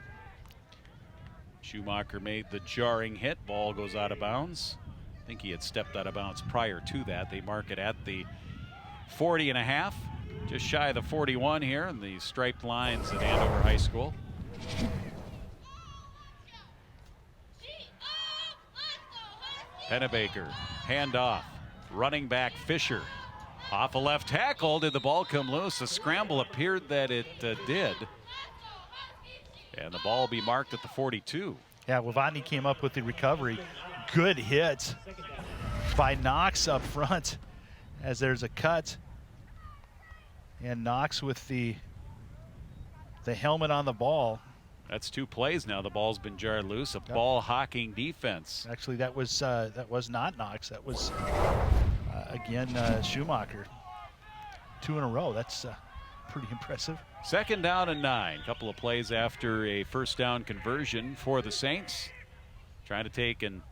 Schumacher made the jarring hit. Ball goes out of bounds. I think he had stepped out of bounds prior to that. They mark it at the 40.5, just shy of the 41 here in the striped lines at Andover High School. Pennebaker, handoff, running back Fisher. Off a left tackle, did the ball come loose? A scramble appeared that it did. And the ball will be marked at the 42. Yeah, Wavani came up with the recovery. Good hit by Knox up front as there's a cut. And Knox with the helmet on the ball. That's 2 plays now. The ball's been jarred loose. A ball hawking defense. Actually, that was not Knox. That was, again, Schumacher. 2 in a row. That's pretty impressive. 2nd down and 9. Couple of plays after a first down conversion for the Saints. Trying to take and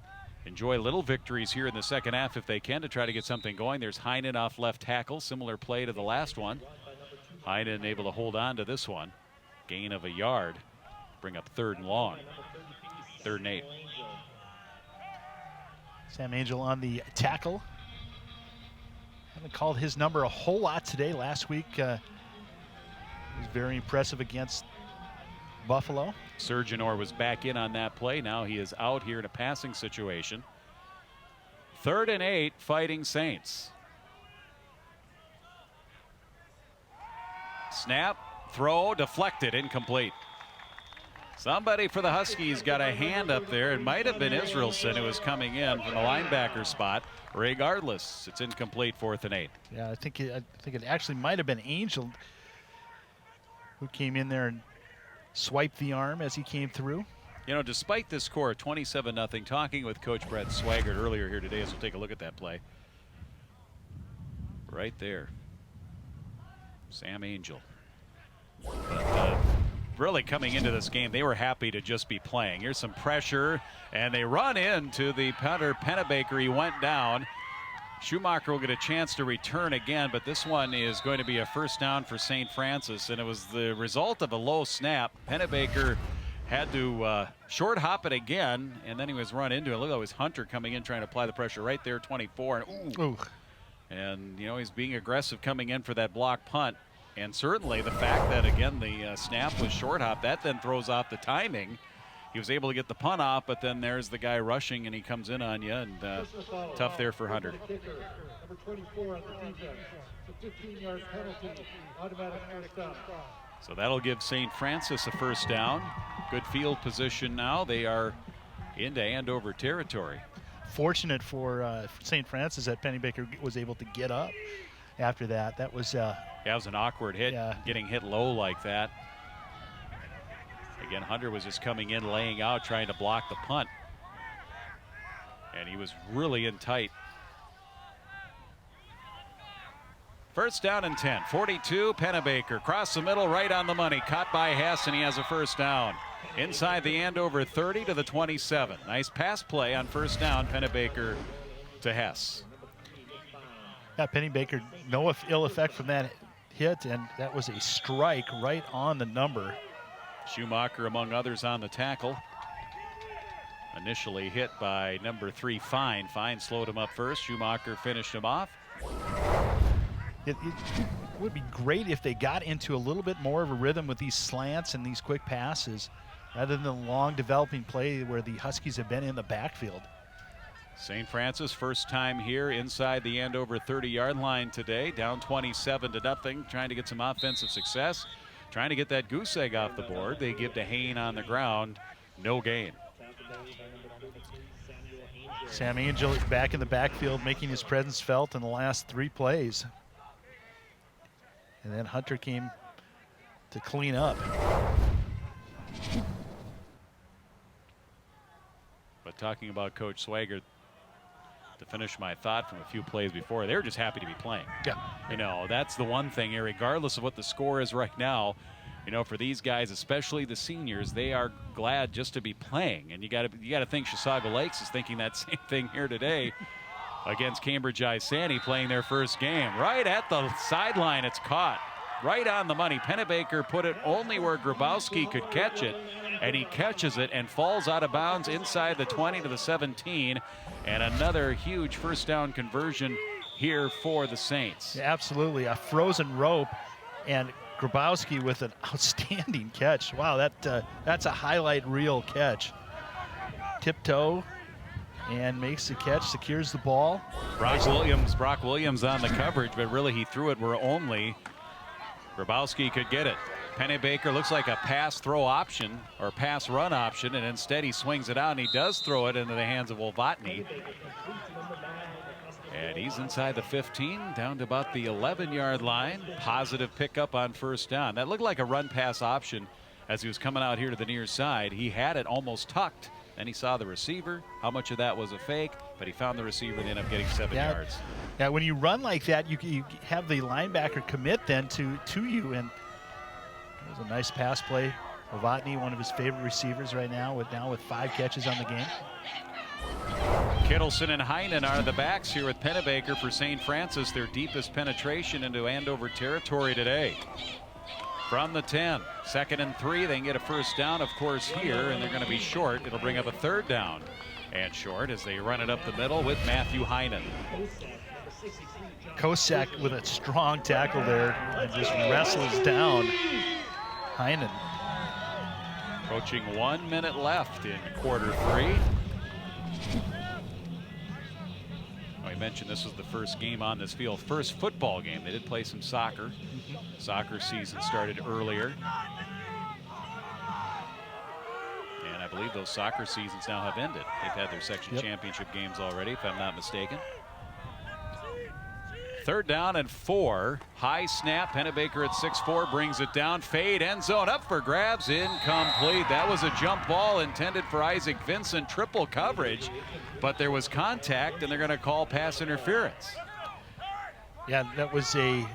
enjoy little victories here in the second half if they can to try to get something going. There's Heinen off left tackle. Similar play to the last one. Heinen able to hold on to this one. Gain of a yard. Bring up 3rd and long. 3rd and 8. Sam Angel on the tackle. Haven't called his number a whole lot today. Last week he was very impressive against Buffalo. Surgeonor was back in on that play. Now he is out here in a passing situation. 3rd and 8, Fighting Saints. Snap, throw, deflected, incomplete. Somebody for the Huskies got a hand up there. It might have been Israelson who was coming in from the linebacker spot. Regardless, it's incomplete, 4th and 8. Yeah, I think it actually might have been Angel who came in there and swiped the arm as he came through. You know, despite this score, 27-0, talking with Coach Brett Swaggart earlier here today, as we'll take a look at that play. Right there. Sam Angel. But, really coming into this game, they were happy to just be playing. Here's some pressure, and they run into the punter, Pennebaker. He went down. Schumacher will get a chance to return again, but this one is going to be a first down for St. Francis, and it was the result of a low snap. Pennebaker had to short hop it again, and then he was run into it. Look, that was Hunter coming in trying to apply the pressure right there, 24. And, ooh. And, you know, he's being aggressive coming in for that block punt. And certainly the fact that, again, the snap was short hop, that then throws off the timing. He was able to get the punt off, but then there's the guy rushing, and he comes in on you, and tough there for Hunter. Number 24 on the defense. It's a 15-yard penalty. Automatic first down. So that'll give St. Francis a first down. Good field position now. They are into Andover territory. Fortunate for St. Francis that Pennebaker was able to get up after that. That was that was an awkward hit, getting hit low like that. Again, Hunter was just coming in, laying out, trying to block the punt. And he was really in tight. First down and 10, 42, Pennebaker. Across the middle, right on the money. Caught by Hess, and he has a first down. Inside the Andover 30 to the 27. Nice pass play on first down, Pennebaker to Hess. Yeah, Pennebaker, no ill effect from that hit, and that was a strike right on the number. Schumacher, among others, on the tackle. Initially hit by number 3, Fine. Fine slowed him up first. Schumacher finished him off. It would be great if they got into a little bit more of a rhythm with these slants and these quick passes rather than the long developing play where the Huskies have been in the backfield. St. Francis, first time here inside the Andover 30-yard line today, down 27-0, trying to get some offensive success, trying to get that goose egg off the board. They give to Hain on the ground, no gain. Sam Angel back in the backfield, making his presence felt in the last 3 plays. And then Hunter came to clean up. But talking about Coach Swaggart, to finish my thought from a few plays before, they were just happy to be playing. Yeah. You know, that's the one thing here, regardless of what the score is right now. You know, for these guys, especially the seniors, they are glad just to be playing. And you got to think Chisago Lakes is thinking that same thing here today against Cambridge Isani, playing their first game. Right at the sideline, it's caught. Right on the money. Pennebaker put it only where Grabowski could catch it, and he catches it and falls out of bounds inside the 20 to the 17. And another huge first down conversion here for the Saints. Yeah, absolutely. A frozen rope, and Grabowski with an outstanding catch. Wow, that's a highlight reel catch. Tiptoe and makes the catch, secures the ball. Brock Williams on the coverage, but really he threw it where only Grabowski could get it. Pennebaker looks like a pass throw option or pass run option, and instead he swings it out, and he does throw it into the hands of Wolvatny. And he's inside the 15, down to about the 11-yard line. Positive pickup on first down. That looked like a run pass option as he was coming out here to the near side. He had it almost tucked, Then he saw the receiver. How much of that was a fake? But he found the receiver and ended up getting 7 yards. Yeah, when you run like that, you have the linebacker commit then to you, and it was a nice pass play. Novotny, one of his favorite receivers right now, with 5 catches on the game. Kittleson and Heinen are the backs here with Pennebaker for St. Francis, their deepest penetration into Andover territory today. From the 10, 2nd and 3, they can get a first down, of course, here, and they're going to be short. It'll bring up a 3rd down and short as they run it up the middle with Matthew Heinen. Kosak with a strong tackle there and just wrestles down Heinen. Approaching 1 minute left in quarter 3. I mentioned this was the first game on this field, first football game. They did play some soccer. Soccer season started earlier. And I believe those soccer seasons now have ended. They've had their section championship games already, if I'm not mistaken. 3rd down and 4. High snap. Pennebaker at 6'4" brings it down. Fade, end zone, up for grabs, incomplete. That was a jump ball intended for Isaac Vincent. Triple coverage, but there was contact, and they're going to call pass interference. Yeah, that was a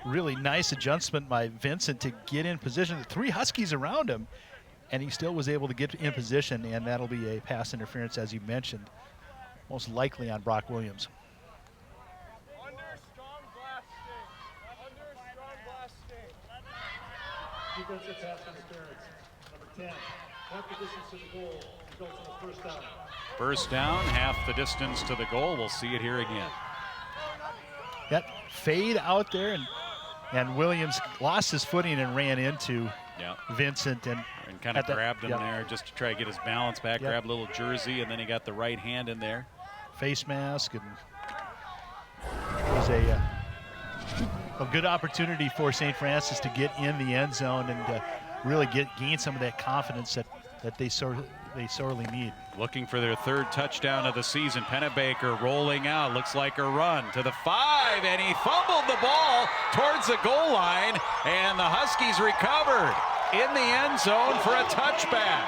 really nice adjustment by Vincent to get in position. 3 Huskies around him, and he still was able to get in position, and that'll be a pass interference, as you mentioned, most likely on Brock Williams. Defensive pass interference. Number 10, half the distance to the goal, results in a first down. First down, half the distance to the goal. We'll see it here again. That fade out there, and Williams lost his footing and ran into Vincent and kind of grabbed him there just to try to get his balance back, grab a little jersey, and then he got the right hand in there. Face mask, and it was a good opportunity for St. Francis to get in the end zone and really gain some of that confidence that they sorely need. Looking for their 3rd touchdown of the season. Pennebaker rolling out, looks like a run to the 5, and he fumbled the ball towards the goal line, and the Huskies recovered in the end zone for a touchback.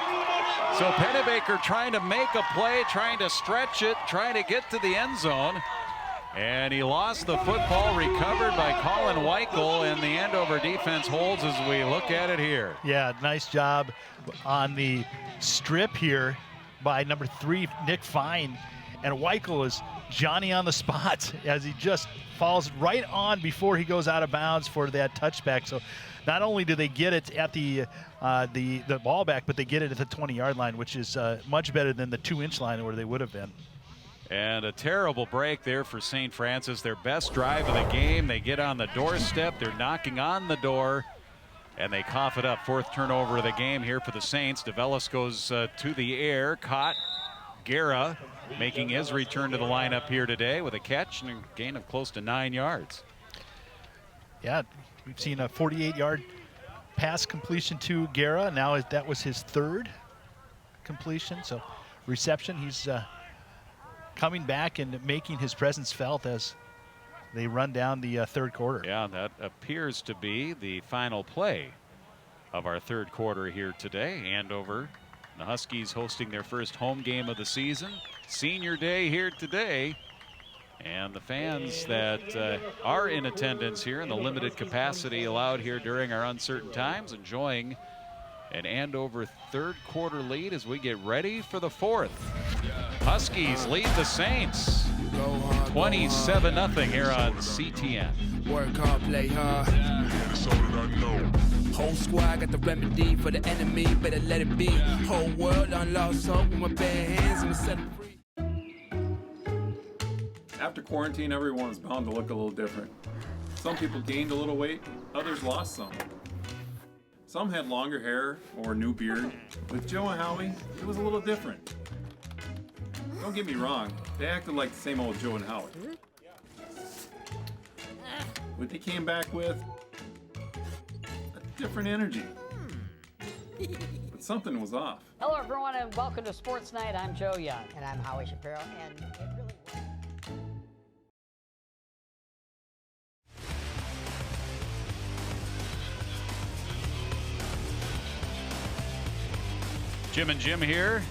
So Pennebaker trying to make a play, trying to stretch it, trying to get to the end zone. And he lost the football, recovered by Colin Weichel, and the Andover defense holds as we look at it here. Yeah, nice job on the strip here by number 3, Nick Fine. And Weichel is Johnny on the spot as he just falls right on before he goes out of bounds for that touchback. So not only do they get it at the ball back, but they get it at the 20-yard line, which is much better than the 2-inch line where they would have been. And a terrible break there for St. Francis. Their best drive of the game. They get on the doorstep. They're knocking on the door, and they cough it up. 4th turnover of the game here for the Saints. DeVellis goes to the air. Caught Guerra making his return to the lineup here today with a catch and a gain of close to 9 yards. Yeah, we've seen a 48-yard pass completion to Guerra. Now that was his 3rd completion. So reception, he's coming back and making his presence felt as they run down the 3rd quarter. Yeah, that appears to be the final play of our 3rd quarter here today. Andover, the Huskies hosting their first home game of the season. Senior day here today. And the fans that are in attendance here in the limited capacity allowed here during our uncertain times, enjoying an Andover 3rd quarter lead as we get ready for the 4th. Huskies lead the Saints 27-0 here on CTN. Work hard, play hard. That's all that I know. Whole squad got the remedy for the enemy, better let it be. Whole world on lost hope with my bare hands and set it free. After quarantine, everyone's bound to look a little different. Some people gained a little weight, others lost some. Some had longer hair or a new beard. With Joe and Howie, it was a little different. Don't get me wrong, they acted like the same old Joe and Howie. But they came back with a different energy. But something was off. Hello, everyone, and welcome to Sports Night. I'm Joe Young. And I'm Howie Shapiro, and it really was. Jim and Jim here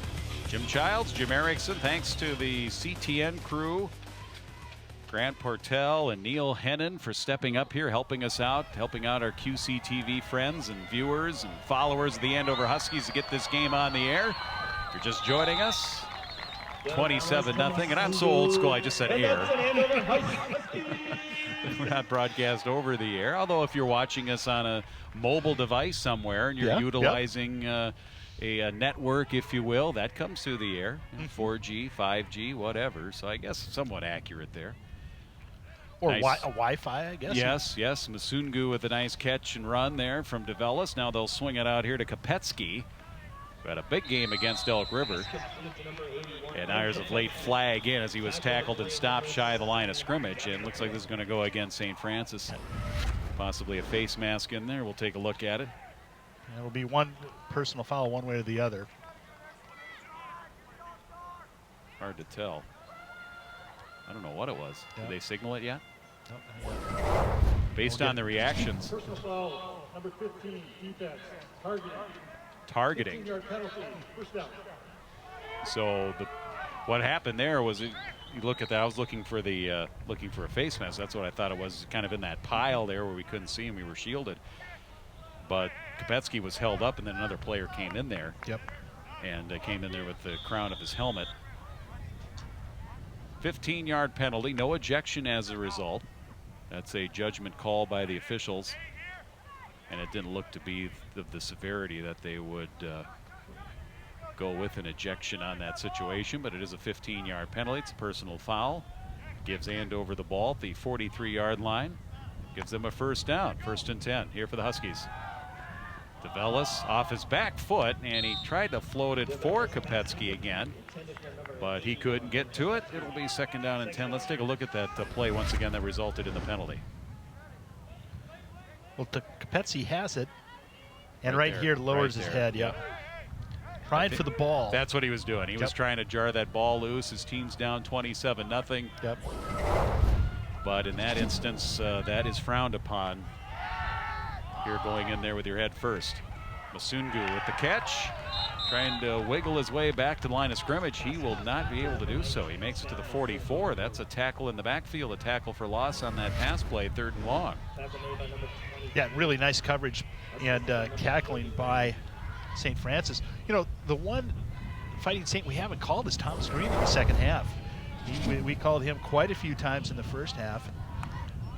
Jim Childs, Jim Erickson, thanks to the CTN crew, Grant Portell and Neil Hennon for stepping up here, helping us out, helping out our QCTV friends and viewers and followers of the Andover Huskies to get this game on the air. If you're just joining us, 27-0, and I'm so old school, I just said air. We're not broadcast over the air, although if you're watching us on a mobile device somewhere and you're utilizing a network, if you will, that comes through the air, 4G, 5G, whatever, so I guess somewhat accurate there. Or nice. a Wi-Fi, I guess. Yes. Masungu with a nice catch and run there from DeVellis. Now they'll swing it out here to Kopetsky, who had a big game against Elk River. And there's a late flag in as he was tackled and stopped shy of the line of scrimmage. And looks like this is going to go against St. Francis. Possibly a face mask in there. We'll take a look at it. It'll be one personal foul one way or the other. Hard to tell. I don't know what it was. Did they signal it yet? Nope. Based on the reactions. Personal foul, number 15, defense, targeting. 15-yard penalty, first down. So what happened there was, you look at that. I was looking for a face mask. That's what I thought it was, kind of in that pile there where we couldn't see him. We were shielded. But Kopetsky was held up, and then another player came in there. Yep. And came in there with the crown of his helmet. 15-yard penalty, no ejection as a result. That's a judgment call by the officials. And it didn't look to be of the severity that they would go with an ejection on that situation, but it is a 15-yard penalty. It's a personal foul. Gives Andover the ball at the 43-yard line. Gives them a first down, 1st and 10 here for the Huskies. DeVellis off his back foot, and he tried to float it for Kopetsky again, but he couldn't get to it. It'll be 2nd down and 10. Let's take a look at that play once again that resulted in the penalty. Well, Kopetsky has it, and right here lowers his head. Yep. Trying for the ball. That's what he was doing. He was trying to jar that ball loose. His team's down 27-0. Yep. But in that instance, that is frowned upon. Here going in there with your head first. Masungu with the catch, trying to wiggle his way back to the line of scrimmage. He will not be able to do so. He makes it to the 44. That's a tackle in the backfield, a tackle for loss on that pass play, 3rd and long. Yeah, really nice coverage and tackling by St. Francis. You know, the one Fighting Saint we haven't called is Thomas Green in the second half. We called him quite a few times in the first half.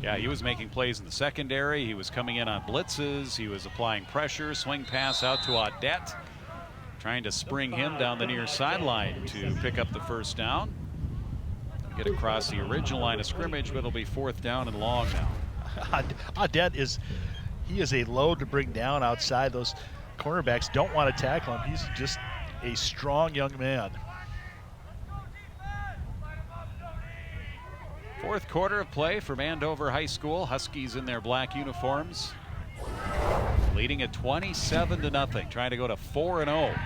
Yeah, he was making plays in the secondary. He was coming in on blitzes. He was applying pressure. Swing pass out to Audette, trying to spring him down the near sideline to pick up the first down. Get across the original line of scrimmage, but it'll be 4th down and long now. Audette is a load to bring down outside. Those cornerbacks don't want to tackle him. He's just a strong young man. 4th quarter of play from Andover High School. Huskies in their black uniforms, leading at 27-0, trying to go to 4-0.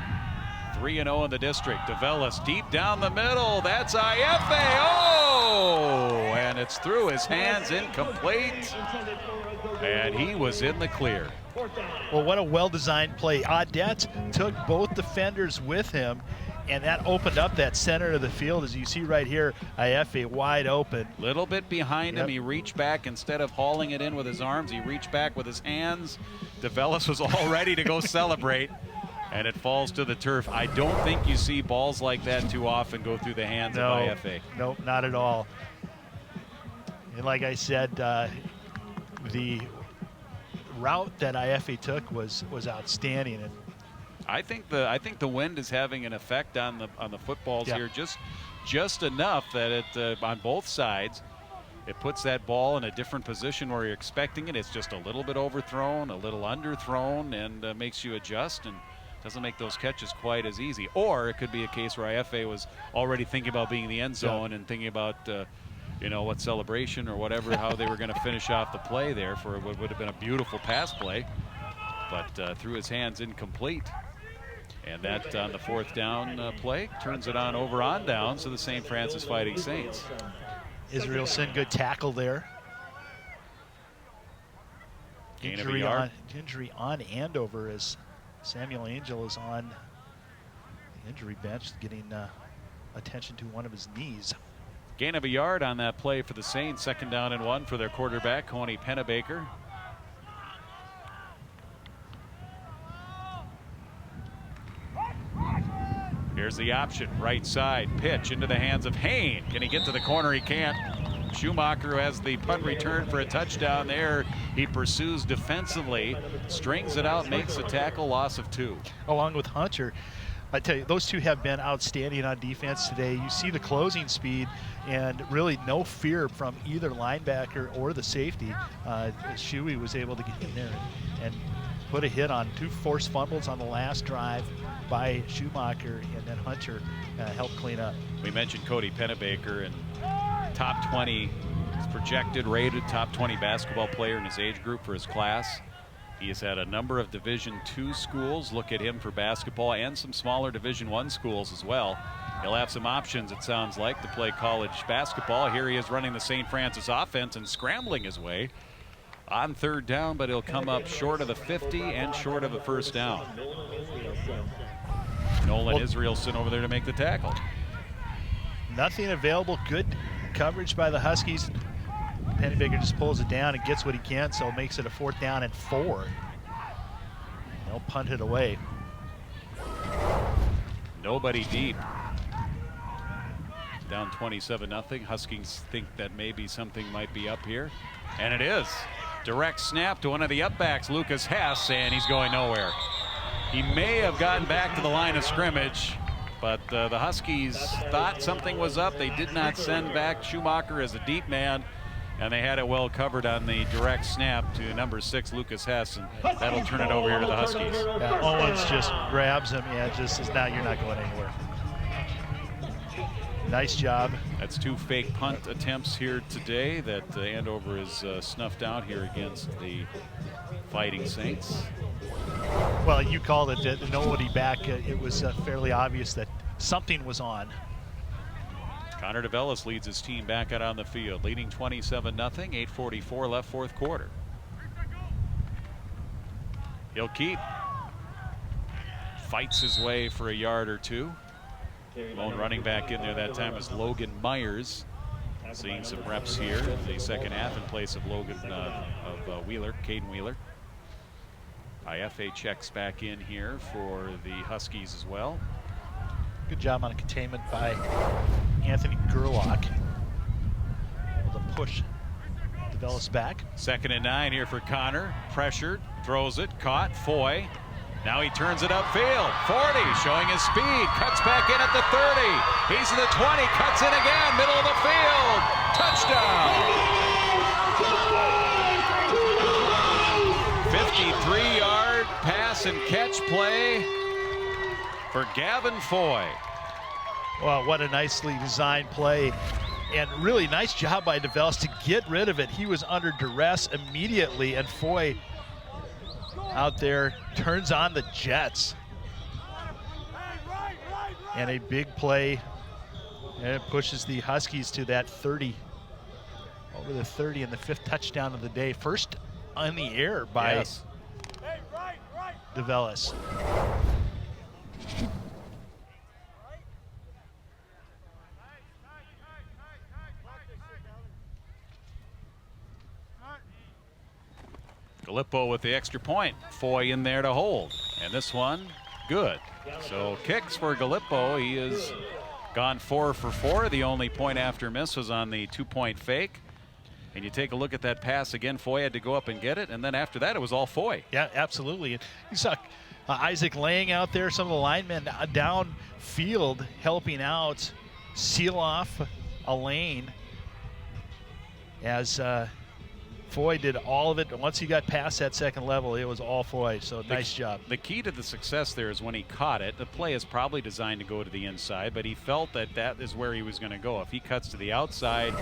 3-0 in the district. DeVellis deep down the middle. That's Iafe. Oh! And it's through his hands, incomplete. And he was in the clear. Well, what a well-designed play. Audette took both defenders with him, and that opened up that center of the field. As you see right here, Iafe wide open. Little bit behind him. He reached back. Instead of hauling it in with his arms, he reached back with his hands. DeVellis was all ready to go celebrate, and it falls to the turf. I don't think you see balls like that too often go through the hands of Iafe. No, not at all. And like I said, the route that Iafe took was outstanding. And I think the wind is having an effect on the footballs here, just enough that it on both sides, it puts that ball in a different position where you're expecting it. It's just a little bit overthrown, a little underthrown, and makes you adjust and doesn't make those catches quite as easy. Or it could be a case where Iafe was already thinking about being in the end zone and thinking about what celebration or whatever, how they were going to finish off the play there for what would have been a beautiful pass play, but through his hands, incomplete. And that on the 4th down play turns it on downs to the St. Francis Fighting Saints. Israelson, good tackle there. Gain of a yard. Injury on Andover as Samuel Angel is on Injury bench getting attention to one of his knees. Gain of a yard on that play for the Saints. 2nd down and 1 for their quarterback, Coney Pennebaker. Here's the option, right side, pitch into the hands of Hain. Can he get to the corner? He can't. Schumacher, who has the punt return for a touchdown there, he pursues defensively, strings it out, makes a tackle, loss of 2. Along with Hunter. I tell you, those two have been outstanding on defense today. You see the closing speed and really no fear from either linebacker or the safety. Shuey was able to get in there and put a hit on 2 forced fumbles on the last drive by Schumacher, and then Hunter helped clean up. We mentioned Cody Pennebaker, and top 20, he's projected, rated top 20 basketball player in his age group for his class. He has had a number of Division II schools look at him for basketball and some smaller Division I schools as well. He'll have some options, it sounds like, to play college basketball. Here he is running the St. Francis offense and scrambling his way on 3rd down, but he'll come up short of the 50 and short of a 1st down. Nolan Israelson over there to make the tackle. Nothing available. Good coverage by the Huskies. Pennebaker just pulls it down and gets what he can, so it makes it a 4th down and 4. They'll punt it away. Nobody deep. Down 27-0. Huskies think that maybe something might be up here, and it is. Direct snap to one of the upbacks, Lucas Hess, and he's going nowhere. He may have gotten back to the line of scrimmage, but the Huskies thought something was up. They did not send back Schumacher as a deep man, and they had it well covered on the direct snap to number 6, Lucas Hess, and that'll turn it over here to the Huskies. Yeah, Owens just grabs him and just says, now you're not going anywhere. Nice job. That's 2 fake punt attempts here today that Andover has snuffed out here against the Fighting Saints. Well, you called it nobody back. It was fairly obvious that something was on. Connor DeVellis leads his team back out on the field, leading 27-0, 8:44 left 4th quarter. He'll keep. Fights his way for a yard or 2. Lone running back in there that time is Logan Myers. Seeing some reps here in the 2nd half in place of Logan Wheeler, Caden Wheeler. IFA checks back in here for the Huskies as well. Good job on containment by Anthony Gerlach. Able to push DeVellis back. 2nd and 9 here for Connor. Pressured, throws it, caught, Foy. Now he turns it upfield. 40, showing his speed, cuts back in at the 30. He's at the 20, cuts in again, middle of the field. Touchdown! 53-yard pass and catch play for Gavin Foy. Well, what a nicely designed play. And really nice job by DeVellis to get rid of it. He was under duress immediately, and Foy out there turns on the jets. And a big play, and it pushes the Huskies to that 30, over the 30, and the 5th touchdown of the day. First on the air by DeVellis. Gallipo with the extra point. Foy in there to hold. And this one, good. So kicks for Gallipo. He has gone 4 for 4. The only point after miss was on the 2-point fake. And you take a look at that pass again, Foy had to go up and get it. And then after that, it was all Foy. Yeah, absolutely. And you saw Isaac Lang out there, some of the linemen downfield helping out, seal off a lane as Foy did all of it. Once he got past that 2nd level, it was all Foy, so nice job. The key to the success there is when he caught it, the play is probably designed to go to the inside, but he felt that that is where he was going to go. If he cuts to the outside,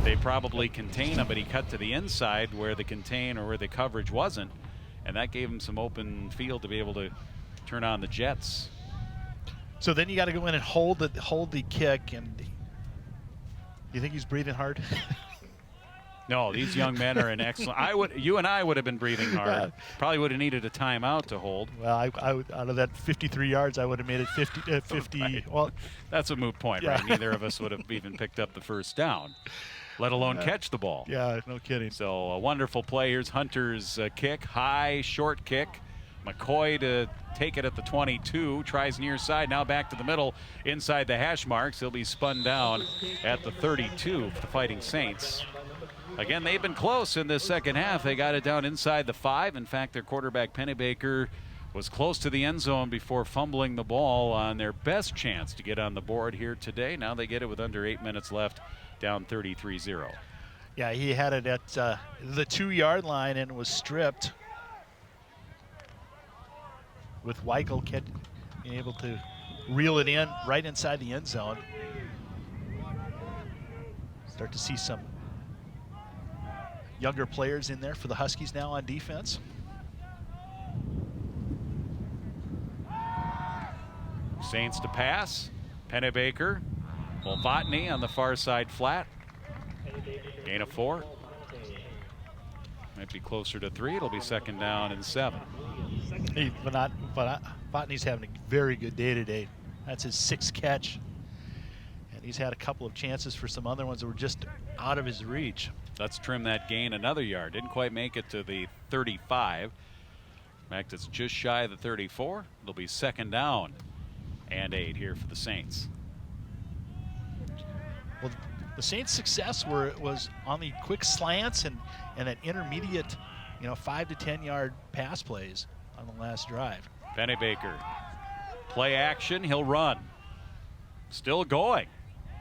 they probably contain him, but he cut to the inside where the contain or where the coverage wasn't, and that gave him some open field to be able to turn on the jets. So then you got to go in and hold the kick, and you think he's breathing hard? No, these young men are in excellent. You and I would have been breathing hard. Probably would have needed a timeout to hold. Well, I out of that 53 yards, I would have made it 50. Right. Well, that's a moot point, yeah. right? Neither of us would have even picked up the first down, let alone catch the ball. Yeah, no kidding. So a wonderful play. Here's Hunter's kick, high, short kick. McCoy to take it at the 22, tries near side, now back to the middle, inside the hash marks. He'll be spun down at the 32 for the Fighting Saints. Again, they've been close in this second half. They got it down inside the 5. In fact, their quarterback, Pennebaker, was close to the end zone before fumbling the ball on their best chance to get on the board here today. Now they get it with under 8 minutes left, down 33-0. Yeah, he had it at the 2-yard line and was stripped, with Weichel being able to reel it in right inside the end zone. Start to see some younger players in there for the Huskies now on defense. Saints to pass. Pennebaker. Volvatny on the far side flat. Gain of 4. Might be closer to 3. It'll be second down and 7. Volvatny's having a very good day today. That's his 6th catch. And he's had a couple of chances for some other ones that were just out of his reach. Let's trim that gain another yard. Didn't quite make it to the 35. In fact, it's just shy of the 34. It'll be second down and 8 here for the Saints. Well, the Saints' success was on the quick slants and that intermediate, 5 to 10 yard pass plays on the last drive. Pennebaker, play action, he'll run. Still going.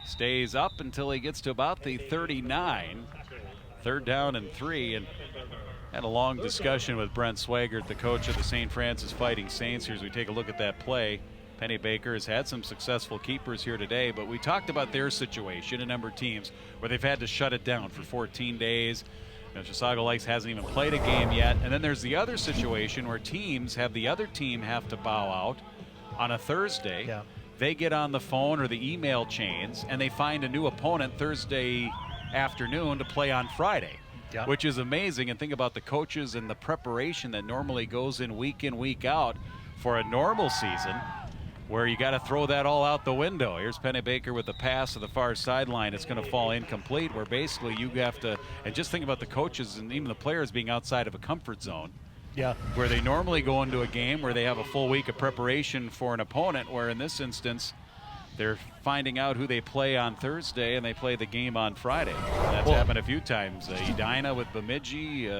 Stays up until he gets to about the 39. Third down and 3, and had a long discussion with Brent Swagert, the coach of the St. Francis Fighting Saints. Here as we take a look at that play. Pennebaker has had some successful keepers here today, but we talked about their situation, a number of teams where they've had to shut it down for 14 days. Chisago Lakes hasn't even played a game yet. And then there's the other situation where teams have the other team have to bow out on a Thursday. Yeah. They get on the phone or the email chains and they find a new opponent Thursday afternoon to play on Friday, which is amazing. And think about the coaches and the preparation that normally goes in, week out for a normal season, where you got to throw that all out the window. Here's Pennebaker with the pass to the far sideline. It's going to fall incomplete, where basically you have to, and just think about the coaches and even the players being outside of a comfort zone. Yeah. Where they normally go into a game where they have a full week of preparation for an opponent, where in this instance, they're finding out who they play on Thursday and they play the game on Friday. That's happened a few times. Edina with Bemidji,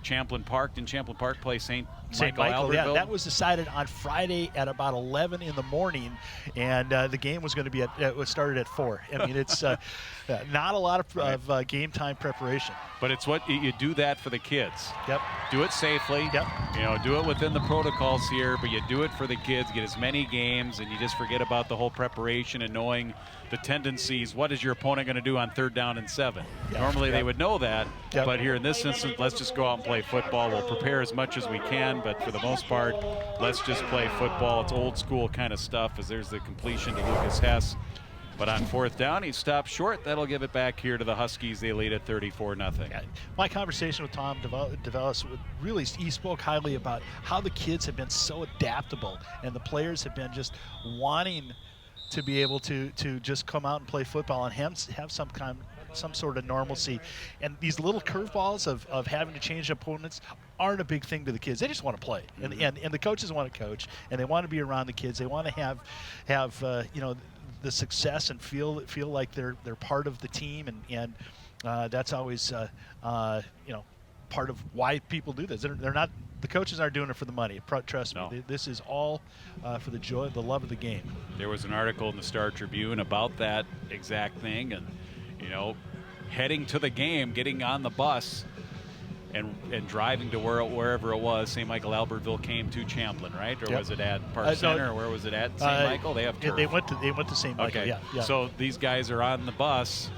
Champlain Park. Didn't Champlain Park play St. Michael, Albertville? Yeah, that was decided on Friday at about 11 in the morning, and the game was going to be it was started at 4. I mean, it's not a lot of game time preparation. But it's what you do that for the kids. Yep. Do it safely. Yep. Do it within the protocols here, but you do it for the kids. Get as many games, and you just forget about the whole preparation and knowing the tendencies. What is your opponent going to do on 3rd down and 7? Yep. Normally they would know that, but here in this instance, let's just go out and play football. We'll prepare as much as we can, but for the most part, let's just play football. It's old school kind of stuff, as there's the completion to Lucas Hess. But on 4th down, he stopped short. That'll give it back here to the Huskies. They lead at 34-0. Yeah. My conversation with Tom DeVellis, really, he spoke highly about how the kids have been so adaptable, and the players have been just wanting to be able to just come out and play football and have some sort of normalcy. And these little curveballs of having to change opponents aren't a big thing to the kids. They just want to play, and the coaches want to coach, and they want to be around the kids. They want to have the success and feel like they're part of the team, and that's always part of why people do this. They're not. The coaches aren't doing it for the money. Trust me. This is all for the joy, the love of the game. There was an article in the Star Tribune about that exact thing, and heading to the game, getting on the bus, and driving to wherever it was. St. Michael Albertville came to Champlain, right? Or was it at Park Center? Or where was it at? St. Michael? They have turf. They went to St. Michael. Okay. Yeah. So these guys are on the bus,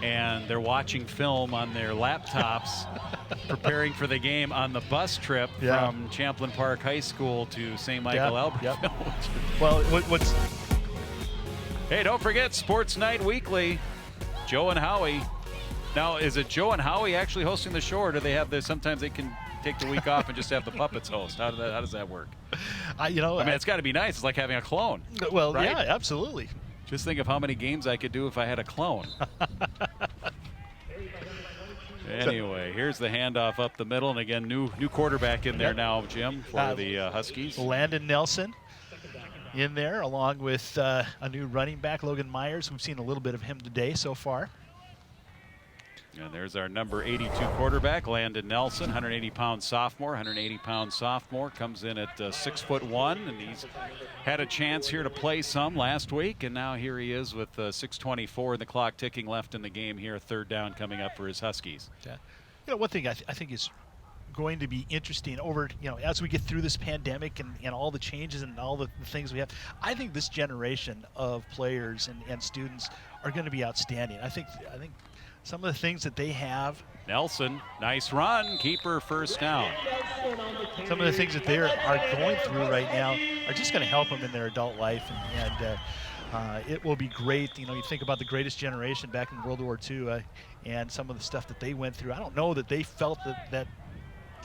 and they're watching film on their laptops, preparing for the game on the bus trip from Champlain Park High School to St. Michael Albertville. Yep. Well, what's? Hey, don't forget Sports Night Weekly. Joe and Howie Now, is it Joe and Howie actually hosting the show, or do they have this? Sometimes they can take the week off and just have the puppets host. How does that work? I mean, it's got to be nice. It's like having a clone. Well, right? yeah, absolutely. Just think of how many games I could do if I had a clone. Anyway, here's the handoff up the middle, and again, new quarterback in there now, Jim, for the Huskies. Landon Nelson in there, along with a new running back, Logan Myers. We've seen a little bit of him today so far. And there's our number 82 quarterback, Landon Nelson, 180-pound sophomore. 180-pound sophomore comes in at 6'1", and he's had a chance here to play some last week, and now here he is with 6:24 and the clock ticking left in the game here. Third down coming up for his Huskies. Yeah. One thing I think is going to be interesting over, as we get through this pandemic and all the changes and all the things we have, I think this generation of players and students are going to be outstanding. I think some of the things that they have. Nelson, nice run, keeper first down. Some of the things that they are going through right now are just going to help them in their adult life, and it will be great. You think about the greatest generation back in World War II and some of the stuff that they went through. I don't know that they felt that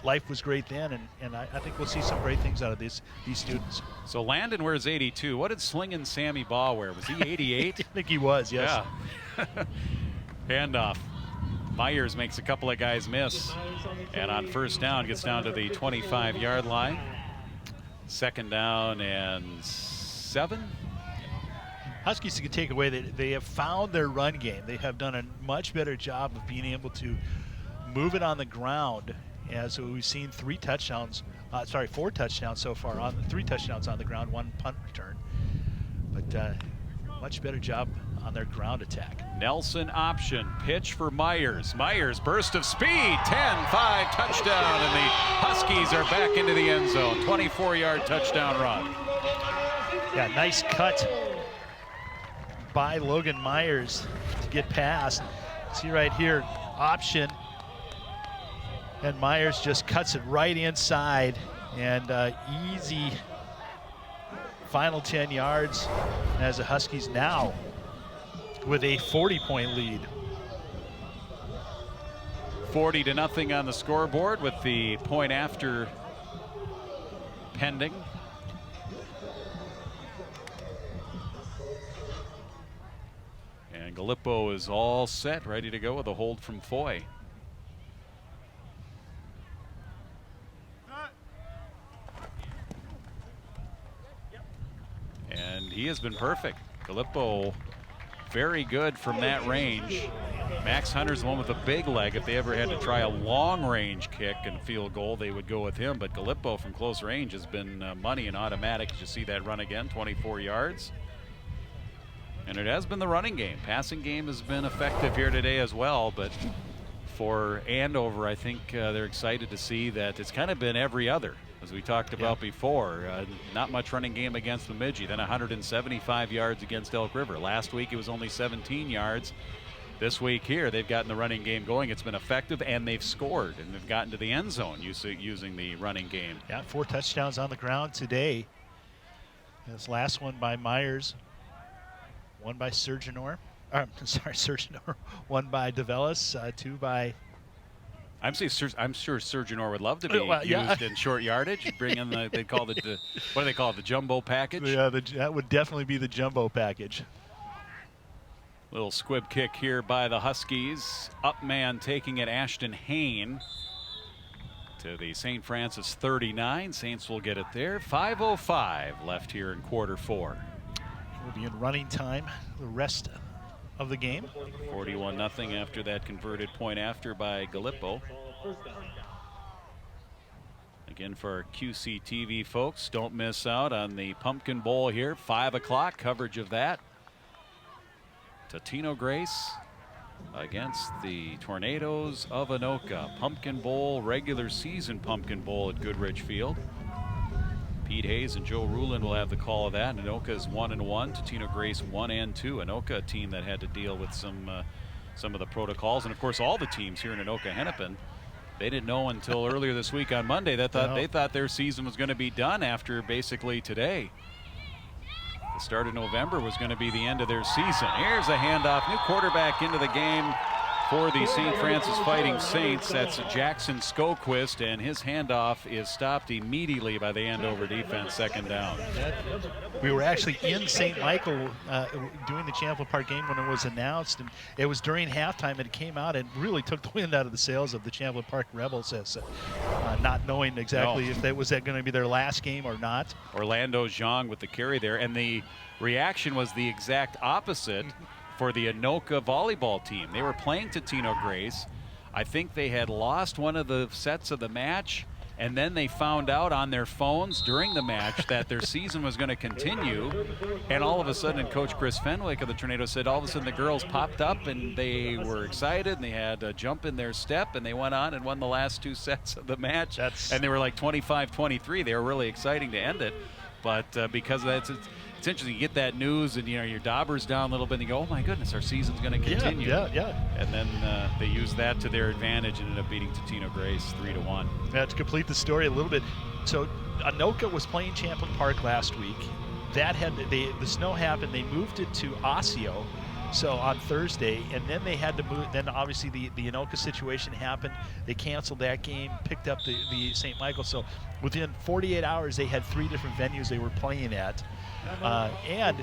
life was great then, and I think we'll see some great things out of these students. So Landon wears 82. What did Slingin' Sammy Baugh wear? Was he 88? I think he was, yes. Yeah. Handoff. Myers makes a couple of guys miss, and on first down gets down to the 25-yard line. Second down and 7. Huskies can take away that they have found their run game. They have done a much better job of being able to move it on the ground, as we've seen 4 touchdowns so far, 3 touchdowns on the ground, 1 punt return. But much better job on their ground attack. Nelson option, pitch for Myers. Myers, burst of speed, 10-5 touchdown, and the Huskies are back into the end zone. 24-yard touchdown run. Yeah, nice cut by Logan Myers to get past. See right here, option, and Myers just cuts it right inside, and easy final 10 yards as the Huskies now with a 40-point lead. 40-0 on the scoreboard with the point after pending. And Gallipo is all set, ready to go with a hold from Foy. And he has been perfect. Gallipo very good from that range. Max Hunter's the one with a big leg. If they ever had to try a long-range kick and field goal, they would go with him. But Gallipo from close range has been money and automatic. You see that run again, 24 yards. And it has been the running game. Passing game has been effective here today as well. But for Andover, I think they're excited to see that it's kind of been every other, as we talked about before. Not much running game against Bemidji, then 175 yards against Elk River. Last week it was only 17 yards. This week here they've gotten the running game going. It's been effective, and they've scored, and they've gotten to the end zone using the running game. Yeah, 4 touchdowns on the ground today. This last one by Myers, one by Surgeonor. Surgeonor. One by DeVellis, 2 by... I'm sure Surgeonor would love to be used in short yardage. Bring in what do they call it, the jumbo package? Yeah, that would definitely be the jumbo package. Little squib kick here by the Huskies. Up man taking it, Ashton Hain to the St. Francis 39. Saints will get it there. 5:05 left here in quarter 4. We'll be in running time the rest of the game. 41-0 after that converted point after by Gallipo. Again, for our QC TV folks, don't miss out on the Pumpkin Bowl here. 5 o'clock coverage of that. Totino Grace against the Tornadoes of Anoka. Pumpkin Bowl, regular season Pumpkin Bowl at Goodrich Field. Pete Hayes and Joe Rulin will have the call of that. Anoka is 1-1. Totino Grace 1-2. Anoka, a team that had to deal with some of the protocols, and of course all the teams here in Anoka Hennepin. They didn't know until earlier this week on Monday that they thought their season was going to be done after basically today. The start of November was going to be the end of their season. Here's a handoff. New quarterback into the game for the St. Francis Fighting Saints. That's Jackson Skoquist, and his handoff is stopped immediately by the Andover defense, second down. We were actually in St. Michael doing the Champlain Park game when it was announced, and it was during halftime, and it came out and really took the wind out of the sails of the Champlain Park Rebels, as not knowing exactly if that was going to be their last game or not. Orlando Zhang with the carry there, and the reaction was the exact opposite for the Anoka volleyball team. They were playing Totino Grace. I think they had lost one of the sets of the match, and then they found out on their phones during the match that their season was going to continue. And all of a sudden, Coach Chris Fenwick of the Tornadoes said all of a sudden the girls popped up and they were excited and they had a jump in their step, and they went on and won the last 2 sets of the match. And they were like 25-23. They were really exciting to end it. But because of that, it's interesting. You get that news, and your dauber's down a little bit, and you go, "Oh my goodness, our season's going to continue." Yeah. And then they used that to their advantage and ended up beating Totino Grace 3-1. Yeah, to complete the story a little bit, so Anoka was playing Champlain Park last week. That the snow happened. They moved it to Osseo, so on Thursday, and then they had to move. Then obviously the Anoka situation happened. They canceled that game, picked up the St. Michael. So within 48 hours, they had 3 different venues they were playing at. And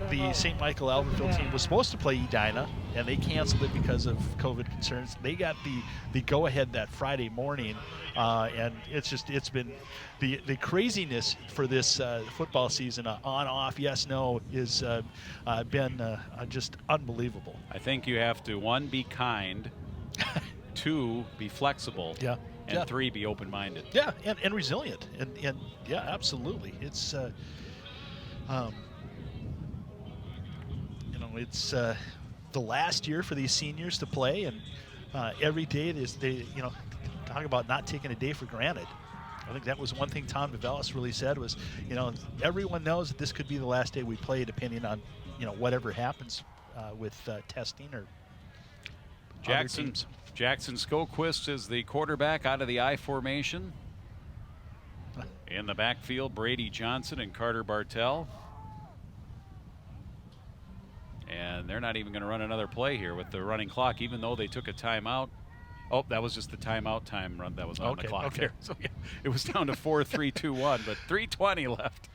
the St. Michael Albertville team was supposed to play Edina, and they canceled it because of COVID concerns. They got the go-ahead that Friday morning, and it's been the craziness for this football season, on, off, yes, no, is been just unbelievable. I think you have to, 1, be kind, 2, be flexible, and 3, be open-minded. Yeah, and resilient, and yeah, absolutely. It's it's the last year for these seniors to play, and every day talk about not taking a day for granted. I think that was one thing Tom DeVellis really said was, everyone knows that this could be the last day we play, depending on, whatever happens with testing or Jackson Skoquist is the quarterback out of the I formation. In the backfield, Brady Johnson and Carter Bartell. And they're not even going to run another play here with the running clock, even though they took a timeout. Oh, that was just the timeout time run that was on the clock there. So yeah, it was down to 4-3-2-1, but 3:20 left.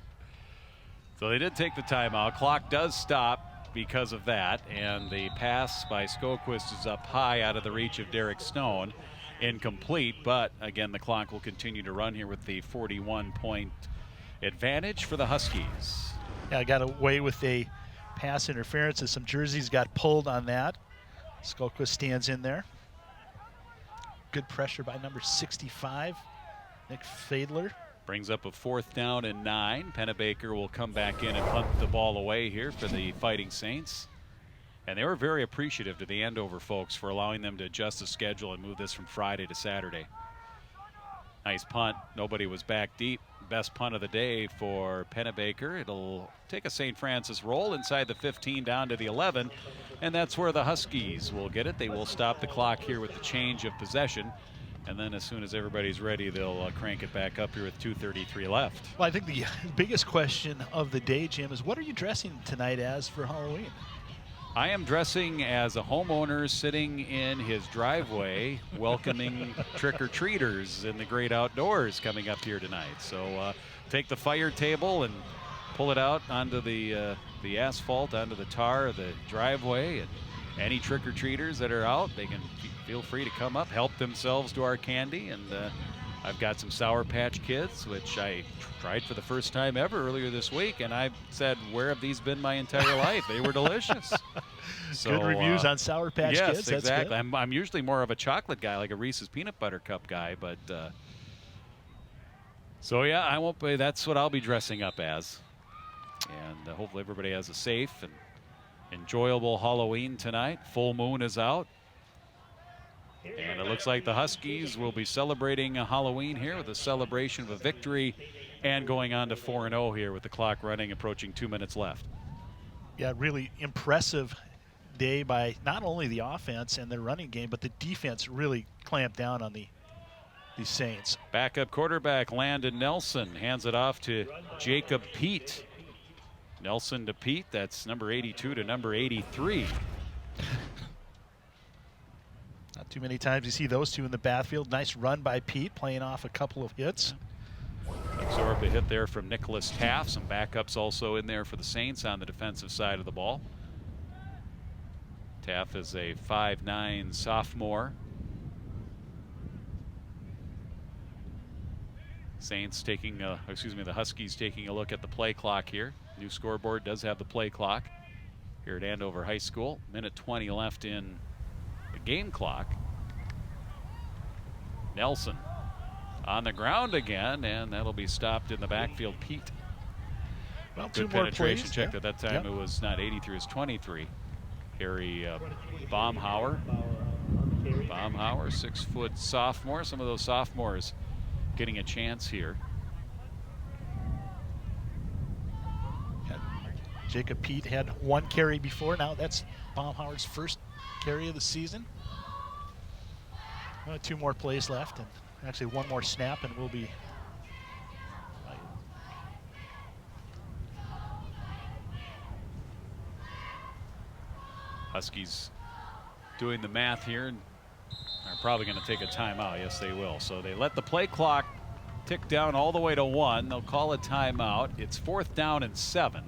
So they did take the timeout. Clock does stop because of that, and the pass by Skoquist is up high out of the reach of Derek Stone. Incomplete, but again, the clock will continue to run here with the 41-point advantage for the Huskies. Yeah, I got away with a pass interference as some jerseys got pulled on that. Skoquist stands in there. Good pressure by number 65, Nick Fadler. Brings up a 4th down and 9. Pennebaker will come back in and punt the ball away here for the Fighting Saints. And they were very appreciative to the Andover folks for allowing them to adjust the schedule and move this from Friday to Saturday. Nice punt. Nobody was back deep. Best punt of the day for Pennebaker. It'll take a St. Francis roll inside the 15 down to the 11. And that's where the Huskies will get it. They will stop the clock here with the change of possession. And then as soon as everybody's ready, they'll crank it back up here with 2:33 left. Well, I think the biggest question of the day, Jim, is what are you dressing tonight as for Halloween? I am dressing as a homeowner sitting in his driveway welcoming trick-or-treaters in the great outdoors coming up here tonight. So take the fire table and pull it out onto the asphalt, onto the tar of the driveway, and any trick-or-treaters that are out, they can feel free to come up, help themselves to our candy. And I've got some Sour Patch Kids, which I tried for the first time ever earlier this week, and I said, where have these been my entire life? They were delicious. So, good reviews on Sour Patch Kids. Yes, exactly. I'm usually more of a chocolate guy, like a Reese's Peanut Butter Cup guy, but so yeah, I won't be. That's what I'll be dressing up as, and hopefully everybody has a safe and enjoyable Halloween tonight. Full moon is out. And it looks like the Huskies will be celebrating a Halloween here with a celebration of a victory and going on to 4-0 here with the clock running, approaching 2 minutes left. Yeah, really impressive day by not only the offense and their running game, but the defense really clamped down on the Saints. Backup quarterback Landon Nelson hands it off to Jacob Pete. Nelson to Pete, that's number 82 to number 83. Too many times you see those two in the backfield. Nice run by Pete, playing off a couple of hits. Absorbed a hit there from Nicholas Taft. Some backups also in there for the Saints on the defensive side of the ball. Taft is a 5'9" sophomore. Saints taking, the Huskies taking a look at the play clock here. New scoreboard does have the play clock here at Andover High School. Minute 20 left in the game clock. Nelson on the ground again, and that'll be stopped in the backfield. Pete. Well, good penetration. Checked at that time. It was not 83, it was 23. Harry Baumhauer. Baumhauer, 6-foot sophomore. Some of those sophomores getting a chance here. Jacob Pete had 1 carry before. Now that's Baumhauer's first carry of the season. 2 more plays left, and actually 1 more snap, and we'll be. Huskies doing the math here and are probably going to take a timeout. Yes, they will. So they let the play clock tick down all the way to 1. They'll call a timeout. It's 4th down and 7.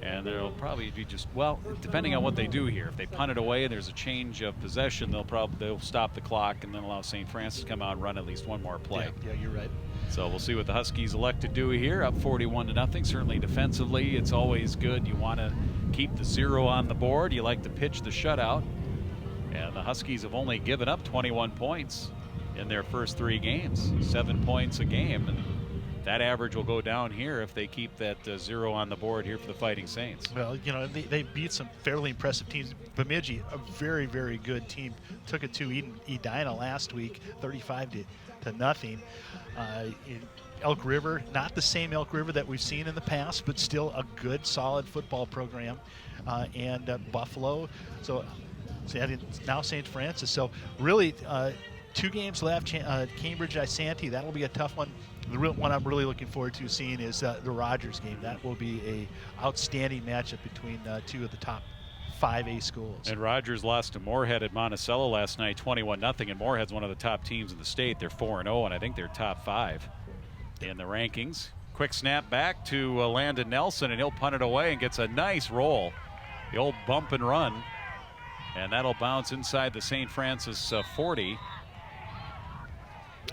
And there'll probably be just, well, depending on what they do here. If they punt it away and there's a change of possession, they'll stop the clock and then allow St. Francis to come out and run at least 1 more play. Yeah, you're right. So we'll see what the Huskies elect to do here. Up 41-0. Certainly defensively, it's always good. You want to keep the 0 on the board. You like to pitch the shutout. And the Huskies have only given up 21 points in their first 3 games, 7 points a game. And that average will go down here if they keep that 0 on the board here for the Fighting Saints. Well, you know, they beat some fairly impressive teams. Bemidji, a very, very good team, took it to Edina last week, 35-0. In Elk River, not the same Elk River that we've seen in the past, but still a good, solid football program. And Buffalo, so now St. Francis. So really, 2 games left. Cambridge, Isanti, that'll be a tough one. The real one I'm really looking forward to seeing is the Rogers game. That will be a outstanding matchup between 2 of the top 5A schools. And Rogers lost to Moorhead at Monticello last night, 21-0. And Moorhead's one of the top teams in the state. They're 4-0, and I think they're top 5 in the rankings. Quick snap back to Landon Nelson, and he'll punt it away and gets a nice roll. The old bump and run. And that'll bounce inside the St. Francis 40.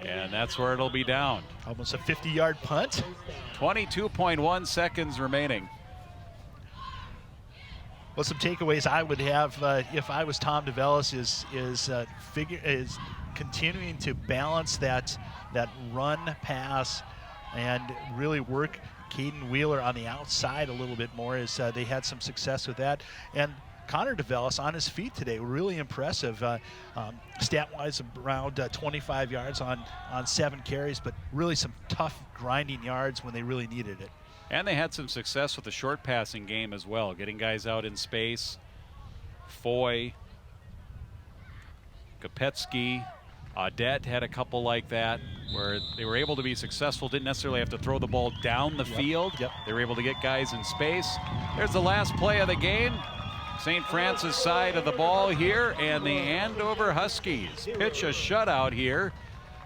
And that's where it'll be down. Almost a 50-yard punt. 22.1 seconds remaining. Well, some takeaways I would have if I was Tom DeVellis is continuing to balance that run pass and really work Caden Wheeler on the outside a little bit more, as they had some success with that. And Connor DeVellis on his feet today, really impressive. Stat-wise, around 25 yards on 7 carries, but really some tough grinding yards when they really needed it. And they had some success with the short passing game as well, getting guys out in space. Foy, Kopetsky, Audette had a couple like that where they were able to be successful, didn't necessarily have to throw the ball down the field. They were able to get guys in space. There's the last play of the game. St. Francis side of the ball here, and the Andover Huskies pitch a shutout here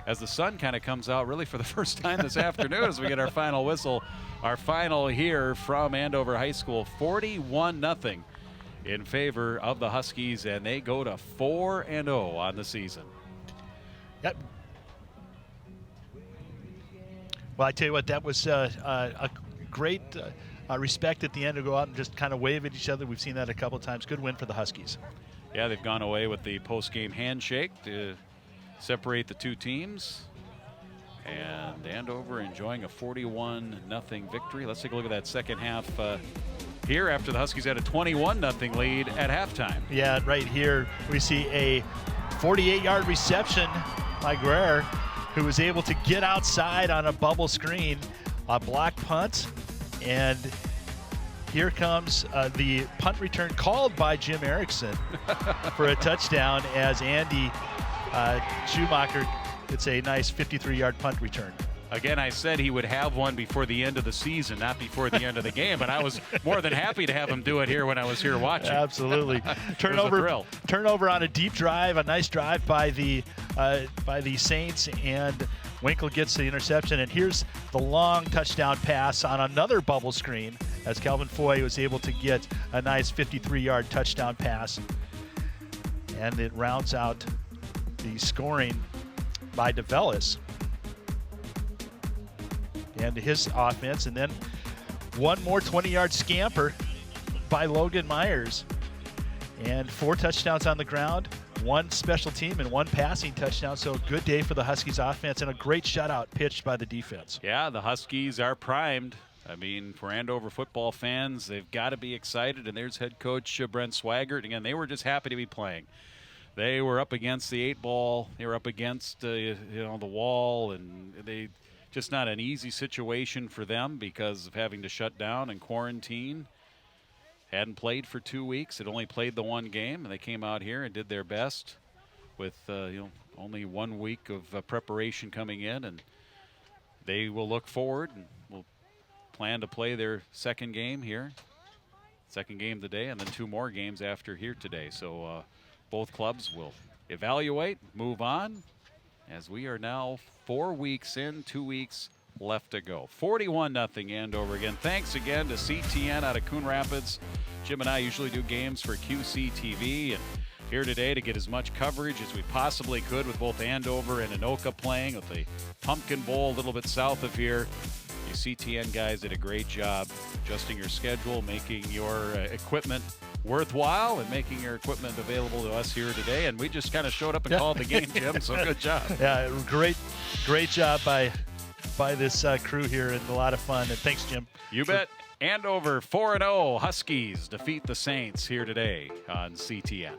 as the sun kind of comes out really for the first time this afternoon as we get our final whistle. Our final here from Andover High School, 41-0 in favor of the Huskies, and they go to 4-0 on the season. Yep. Well, I tell you what, that was a great respect at the end to go out and just kind of wave at each other. We've seen that a couple of times. Good win for the Huskies. Yeah, they've gone away with the post-game handshake to separate the 2 teams. And Andover enjoying a 41-0 victory. Let's take a look at that second half here after the Huskies had a 21-0 lead at halftime. Yeah, right here we see a 48-yard reception by Guerrero, who was able to get outside on a bubble screen, a block punt. And here comes the punt return called by Jim Erickson for a touchdown as Andy Schumacher gets a nice 53-yard punt return. Again, I said he would have one before the end of the season, not before the end of the game, but I was more than happy to have him do it here when I was here watching. Absolutely. Turnover on a deep drive, a nice drive by the Saints, and Winkle gets the interception. And here's the long touchdown pass on another bubble screen as Calvin Foy was able to get a nice 53-yard touchdown pass. And it rounds out the scoring by DeVellis and his offense. And then one more 20-yard scamper by Logan Myers. And 4 touchdowns on the ground, 1 special team, and 1 passing touchdown. So a good day for the Huskies offense and a great shutout pitched by the defense. Yeah, the Huskies are primed. I mean, for Andover football fans, they've got to be excited. And there's head coach Brent Swaggart. Again, they were just happy to be playing. They were up against the 8 ball. They were up against the wall, and they just not an easy situation for them because of having to shut down and quarantine. Hadn't played for 2 weeks. Had only played the 1 game, and they came out here and did their best with only 1 week of preparation coming in, and they will look forward and will plan to play their second game here, second game today, and then 2 more games after here today. So both clubs will evaluate, move on, as we are now 4 weeks in, 2 weeks left to go. 41-0 Andover again. Thanks again to CTN out of Coon Rapids. Jim and I usually do games for QC-TV, and here today to get as much coverage as we possibly could with both Andover and Anoka playing with the Pumpkin Bowl a little bit south of here. You CTN guys did a great job adjusting your schedule, making your equipment worthwhile, and making your equipment available to us here today. And we just kind of showed up and called the game, Jim, so good job. Yeah, great job by this crew here, and a lot of fun. And thanks, Jim. You bet. Andover 4-0 Huskies defeat the Saints here today on CTN.